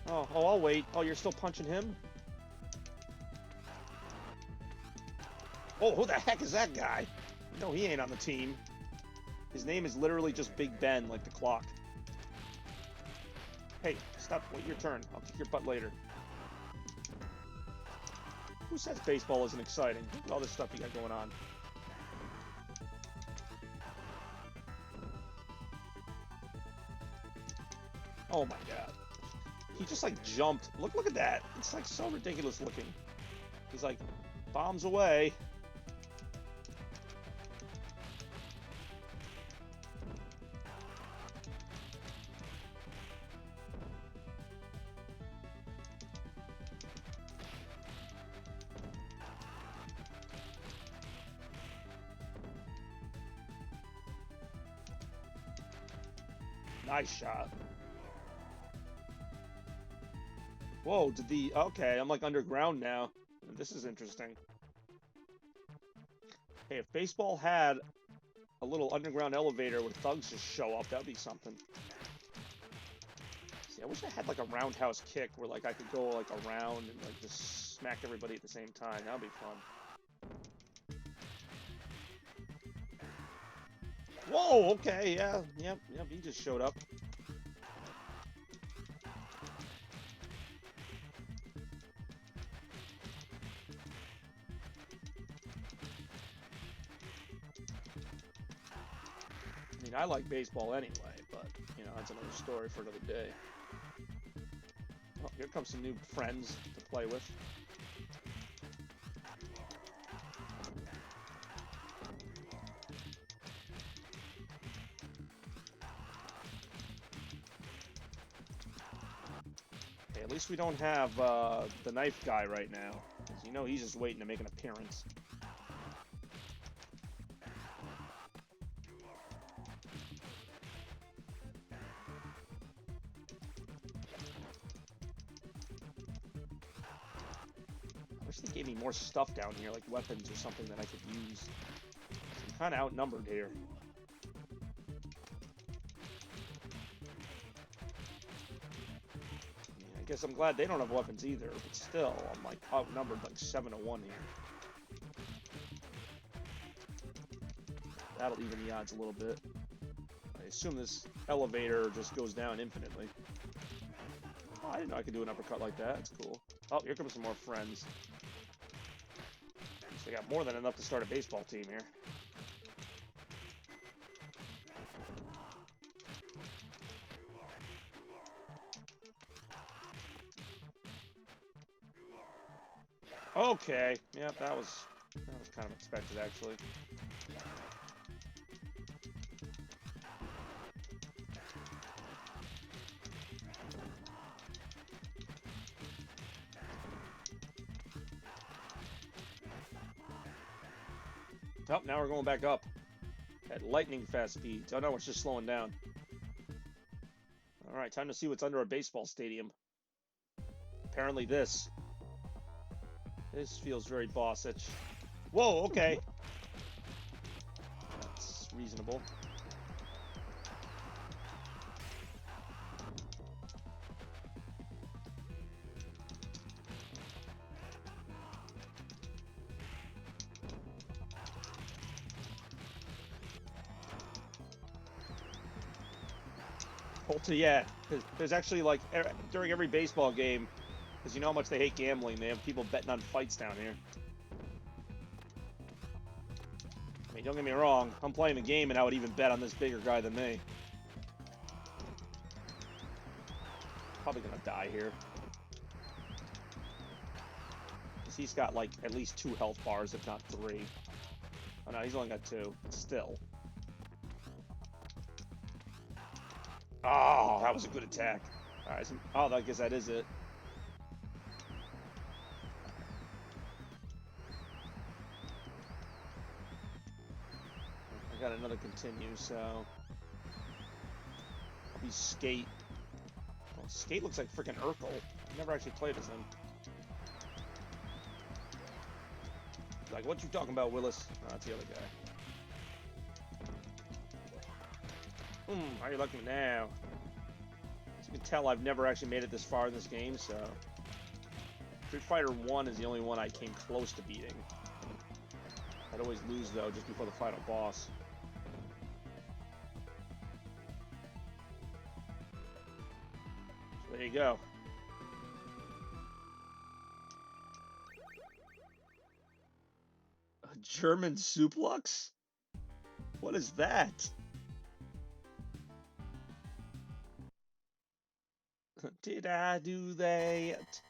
Oh, I'll wait. Oh, you're still punching him? Oh, who the heck is that guy? No, he ain't on the team. His name is literally just Big Ben, like the clock. Hey, stop. Wait your turn. I'll kick your butt later. Who says baseball isn't exciting? Look at all this stuff you got going on. Oh my god. He just like jumped. Look at that. It's like so ridiculous looking. He's like bombs away. Nice shot. Whoa, okay, I'm like underground now. This is interesting. Hey, if baseball had a little underground elevator where thugs just show up, that'd be something. See, I wish I had like a roundhouse kick where like I could go like around and like just smack everybody at the same time. That'd be fun. Whoa, okay, yeah, yep, he just showed up. I mean, I like baseball anyway, but, you know, that's another story for another day. Oh, here comes some new friends to play with. Okay, at least we don't have the knife guy right now. 'Cause you know he's just waiting to make an appearance. I wish they gave me more stuff down here, like weapons or something that I could use. I'm kind of outnumbered here. I guess I'm glad they don't have weapons either, but still, I'm like outnumbered like 7-1 here. That'll even the odds a little bit. I assume this elevator just goes down infinitely. Oh, I didn't know I could do an uppercut like that. That's cool. Oh, here comes some more friends. So I got more than enough to start a baseball team here. Okay, yep, that was kind of expected, actually. Oh, now we're going back up at lightning fast speeds. Oh no, it's just slowing down. All right, time to see what's under a baseball stadium. Apparently this. This feels very bossage. Whoa, okay. That's reasonable. Yeah, there's actually like during every baseball game, because you know how much they hate gambling, they have people betting on fights down here. I mean, don't get me wrong. I'm playing the game, and I would even bet on this bigger guy than me. Probably gonna die here. Because he's got, like, at least 2 health bars, if not 3. Oh, no, he's only got 2. Still. Oh, that was a good attack. Alright, so, oh, I guess that is it. I got another continue, so... I'll be Skate. Well, Skate looks like freaking Urkel. I've never actually played as him. Like, what you talking about, Willis? Oh, that's the other guy. How are you liking it now? As you can tell, I've never actually made it this far in this game, so... Street Fighter 1 is the only one I came close to beating. I'd always lose, though, just before the final boss. So there you go. A German suplex? What is that? Did I do that?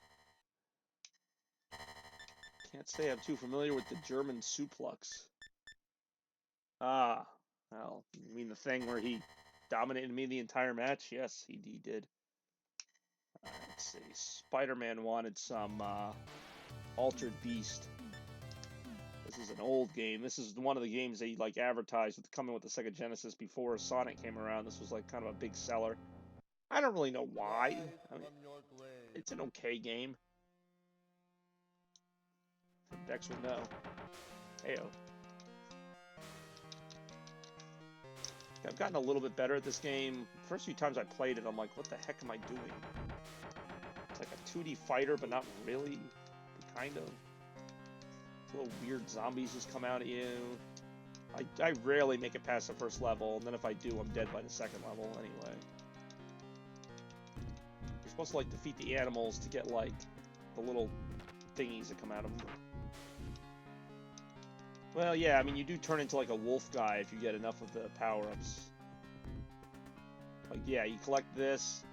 Can't say I'm too familiar with the German suplex. Ah, well, you mean the thing where he dominated me the entire match? Yes, he did. Let's see. Spider-Man wanted some Altered Beast. This is an old game. This is one of the games they like advertised with coming with the Sega Genesis before Sonic came around. This was like kind of a big seller. I don't really know why. I mean, it's an okay game. Dex would know. Heyo. I've gotten a little bit better at this game. First few times I played it, I'm like, what the heck am I doing? It's like a 2D fighter, but not really. Kind of. Little weird zombies just come out at you. I rarely make it past the first level, and then if I do, I'm dead by the second level anyway. You're supposed to, like, defeat the animals to get, like, the little thingies that come out of them. Well, yeah, I mean, you do turn into, like, a wolf guy if you get enough of the power-ups. Like, yeah, you collect this.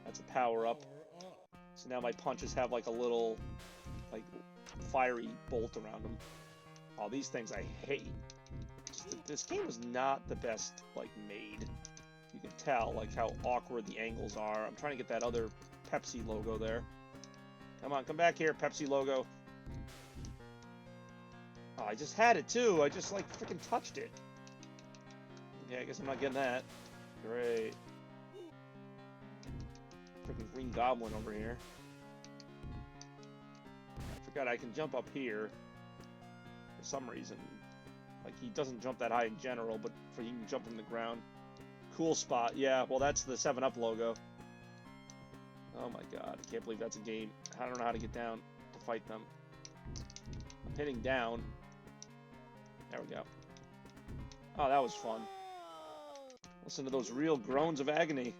That's a power-up. So now my punches have, like, a little, like, fiery bolt around them. Oh, these things I hate. This game was not the best, like, made. You can tell, like, how awkward the angles are. I'm trying to get that other Pepsi logo there. Come on, come back here, Pepsi logo. Oh, I just had it, too. I just, like, freaking touched it. Yeah, I guess I'm not getting that. Great. Freaking Green Goblin over here. I forgot I can jump up here. For some reason. Like, he doesn't jump that high in general, but he can jump from the ground. Cool spot. Yeah, well, that's the 7-Up logo. Oh my god, I can't believe that's a game. I don't know how to get down to fight them. I'm hitting down. There we go. Oh, that was fun. Listen to those real groans of agony.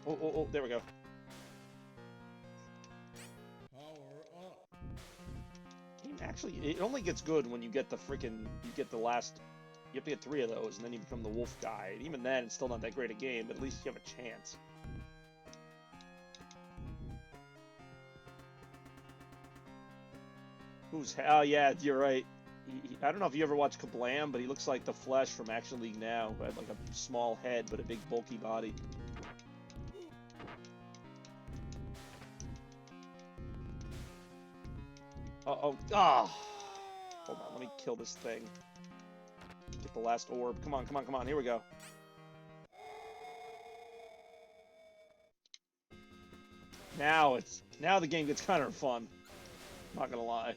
Oh, there we go. Actually, it only gets good when you get the freaking, you have to get 3 of those, and then you become the wolf guy. And even then, it's still not that great a game, but at least you have a chance. Oh yeah, you're right. I don't know if you ever watched Kablam, but he looks like the Flesh from Action League Now, who had like a small head, but a big bulky body. Oh, hold on, let me kill this thing. Get the last orb. Come on, here we go. Now the game gets kind of fun. Not gonna lie.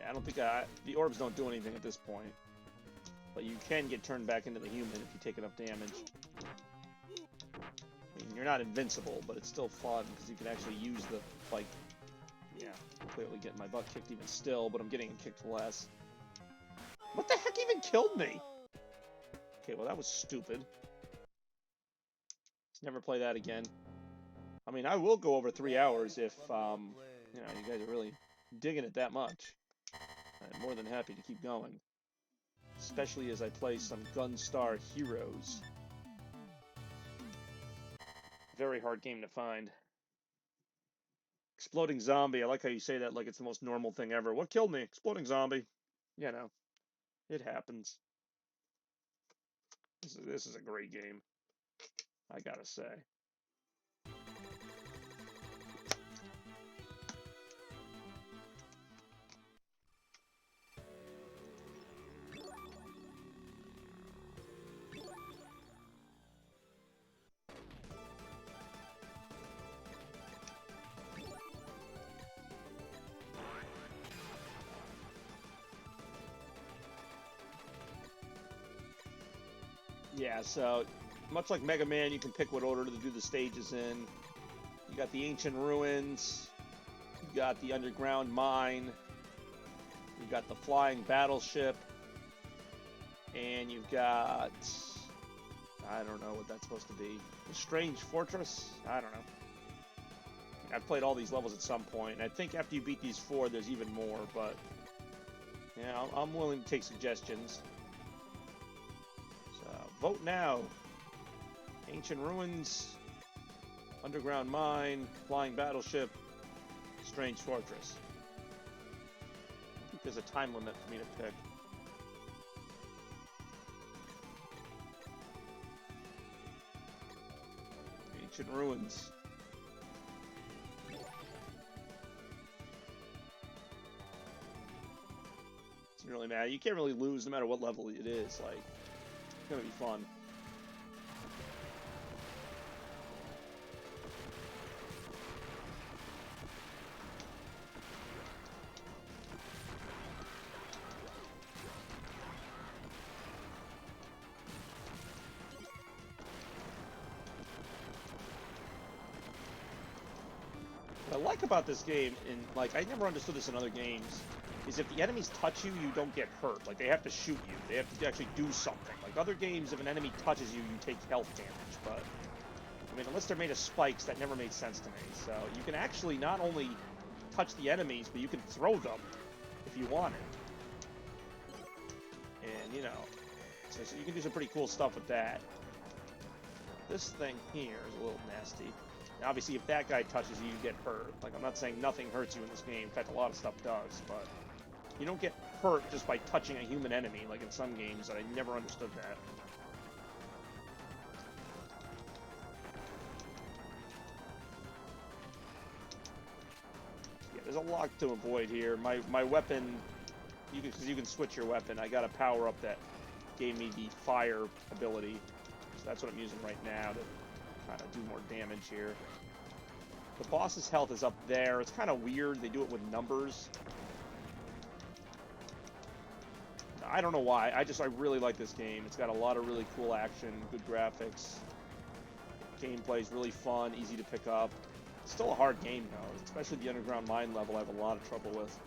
I don't think the orbs don't do anything at this point. But you can get turned back into the human if you take enough damage. I mean, you're not invincible, but it's still fun because you can actually use the, like, yeah, clearly getting my butt kicked even still, but I'm getting it kicked less. What the heck even killed me? Okay, well that was stupid. Let's never play that again. I mean, I will go over 3 hours if, you know, you guys are really digging it that much. I'm more than happy to keep going. Especially as I play some Gunstar Heroes. Very hard game to find. Exploding zombie. I like how you say that like it's the most normal thing ever. What killed me? Exploding zombie. You know, it happens. This is a great game, I gotta say. Yeah, so much like Mega Man, you can pick what order to do the stages in. You got the ancient ruins, you got the underground mine, you got the flying battleship, and you've got, I don't know what that's supposed to be. The strange fortress? I don't know. I've played all these levels at some point, and I think after you beat these 4, there's even more, but yeah, I'm willing to take suggestions. So, vote now. Ancient ruins, underground mine, flying battleship, strange fortress. I think there's a time limit for me to pick. Ancient ruins. Doesn't really matter. You can't really lose no matter what level it is. Like, it's gonna be fun. What I like about this game, and like I never understood this in other games, is if the enemies touch you, you don't get hurt. Like they have to shoot you. They have to actually do something. Like other games, if an enemy touches you, you take health damage. But I mean, unless they're made of spikes, that never made sense to me. So you can actually not only touch the enemies, but you can throw them if you want it. And you know, so you can do some pretty cool stuff with that. This thing here is a little nasty. Now, obviously, if that guy touches you, you get hurt. Like, I'm not saying nothing hurts you in this game. In fact, a lot of stuff does, but you don't get hurt just by touching a human enemy, like in some games, and I never understood that. Yeah, there's a lot to avoid here. My weapon, because you can switch your weapon, I got a power up that gave me the fire ability. So that's what I'm using right now to kind of do more damage here. The boss's health is up there. It's kind of weird. They do it with numbers. I don't know why. I really like this game. It's got a lot of really cool action, good graphics. Gameplay's really fun, easy to pick up. It's still a hard game though, especially the underground mine level I have a lot of trouble with.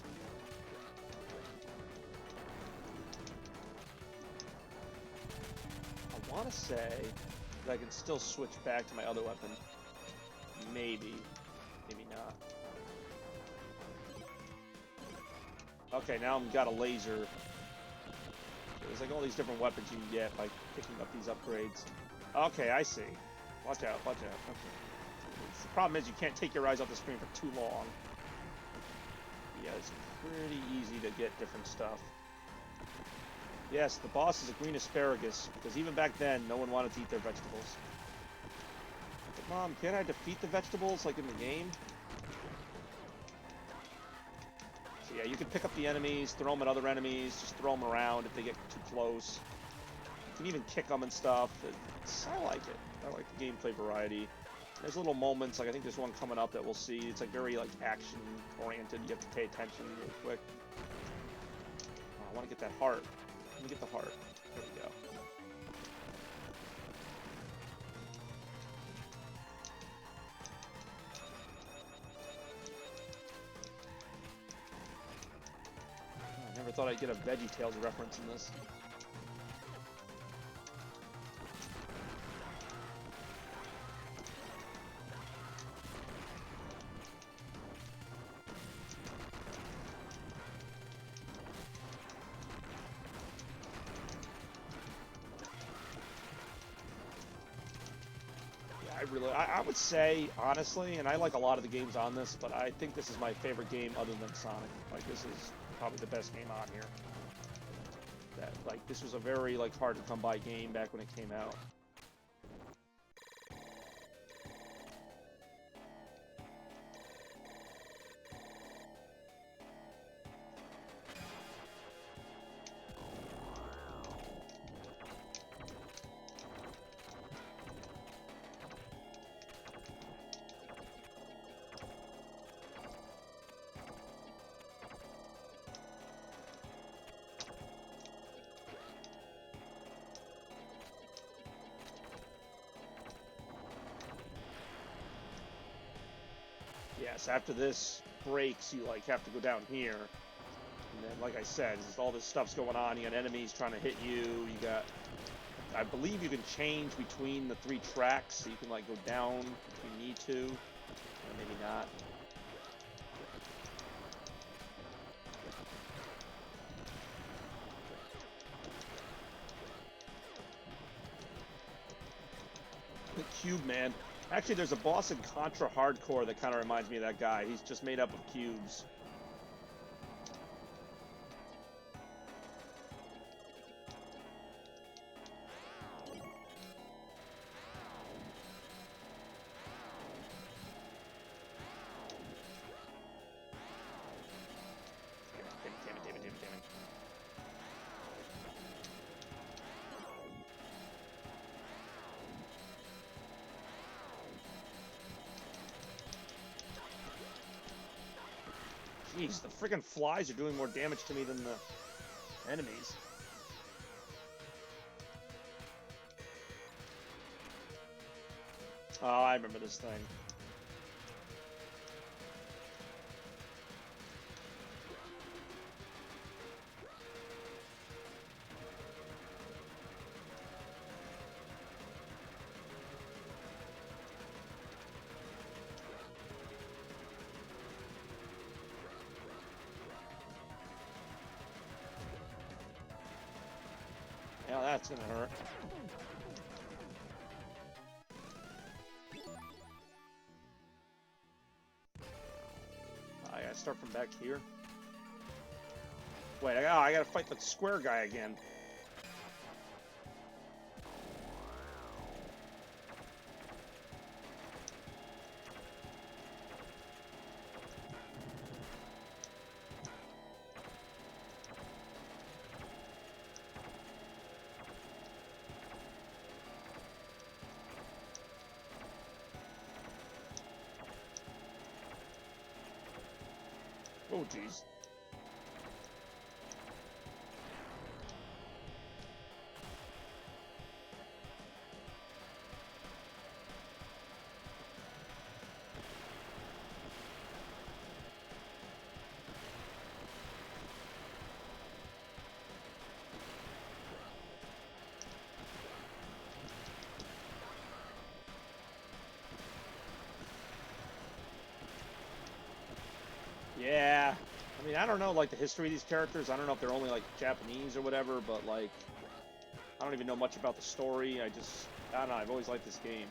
I want to say that I can still switch back to my other weapon. Maybe. Maybe not. Okay, now I've got a laser. There's like all these different weapons you can get by picking up these upgrades. Okay, I see. Watch out, watch out. Okay. The problem is you can't take your eyes off the screen for too long. Yeah, it's pretty easy to get different stuff. Yes, the boss is a green asparagus, because even back then, no one wanted to eat their vegetables. But Mom, can't I defeat the vegetables like in the game? So yeah, you can pick up the enemies, throw them at other enemies, just throw them around if they get too close. You can even kick them and stuff. I like it. I like the gameplay variety. There's little moments, like I think there's one coming up that we'll see. It's like very like action-oriented. You have to pay attention real quick. Oh, I want to get that heart. Let me get the heart. There we go. I never thought I'd get a VeggieTales reference in this. I would say, honestly, and I like a lot of the games on this, but I think this is my favorite game other than Sonic. Like, this is probably the best game on here. This was a very, hard to come by game back when it came out. Yes, after this breaks, you have to go down here, and then, like I said, all this stuff's going on. You got enemies trying to hit you. You got, I believe, you can change between the 3 tracks, so you can go down if you need to, or maybe not. The Cube Man. Actually, there's a boss in Contra Hardcore that kind of reminds me of that guy. He's just made up of cubes. Damn it. Jeez, the friggin' flies are doing more damage to me than the enemies. Oh, I remember this thing. Yeah, that's gonna hurt. I gotta start from back here. Wait, I gotta fight the square guy again. Oh, jeez. Yeah. I mean, I don't know, the history of these characters. I don't know if they're only, Japanese or whatever, but, I don't even know much about the story. I don't know, I've always liked this game.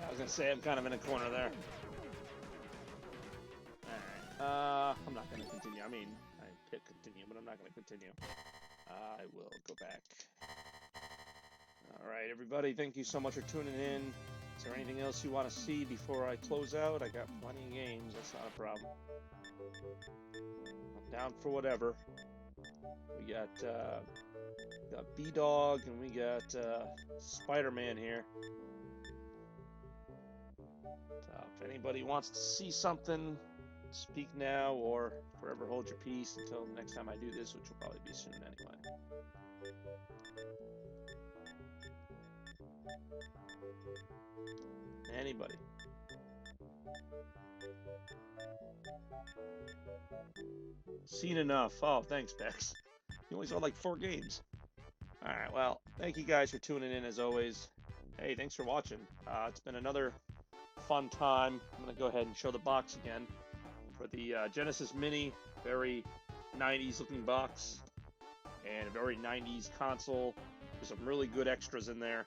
I was gonna say I'm kind of in a corner there. Alright, I'm not gonna continue. I mean, I hit continue, but I'm not gonna continue. I will go back. Alright, everybody, thank you so much for tuning in. Is there anything else you want to see before I close out? I got plenty of games, that's not a problem. I'm down for whatever. We got B-Dog and we got Spider-Man here. So if anybody wants to see something, speak now or forever hold your peace until the next time I do this, which will probably be soon anyway. Anybody? Seen enough. Oh, thanks, Bex. You only saw like 4 games. Alright, well, thank you guys for tuning in as always. Hey, thanks for watching. It's been another fun time. I'm going to go ahead and show the box again. For the Genesis Mini, very 90s looking box. And a very 90s console. There's some really good extras in there.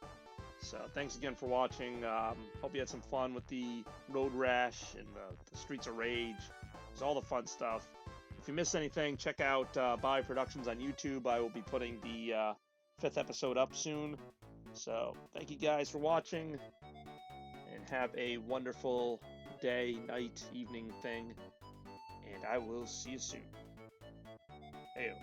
So thanks again for watching. Hope you had some fun with the Road Rash and the Streets of Rage. It's all the fun stuff. If you missed anything, check out Buy Productions on YouTube. I will be putting the 5th episode up soon. So thank you guys for watching. And have a wonderful day, night, evening thing. And I will see you soon. Heyo.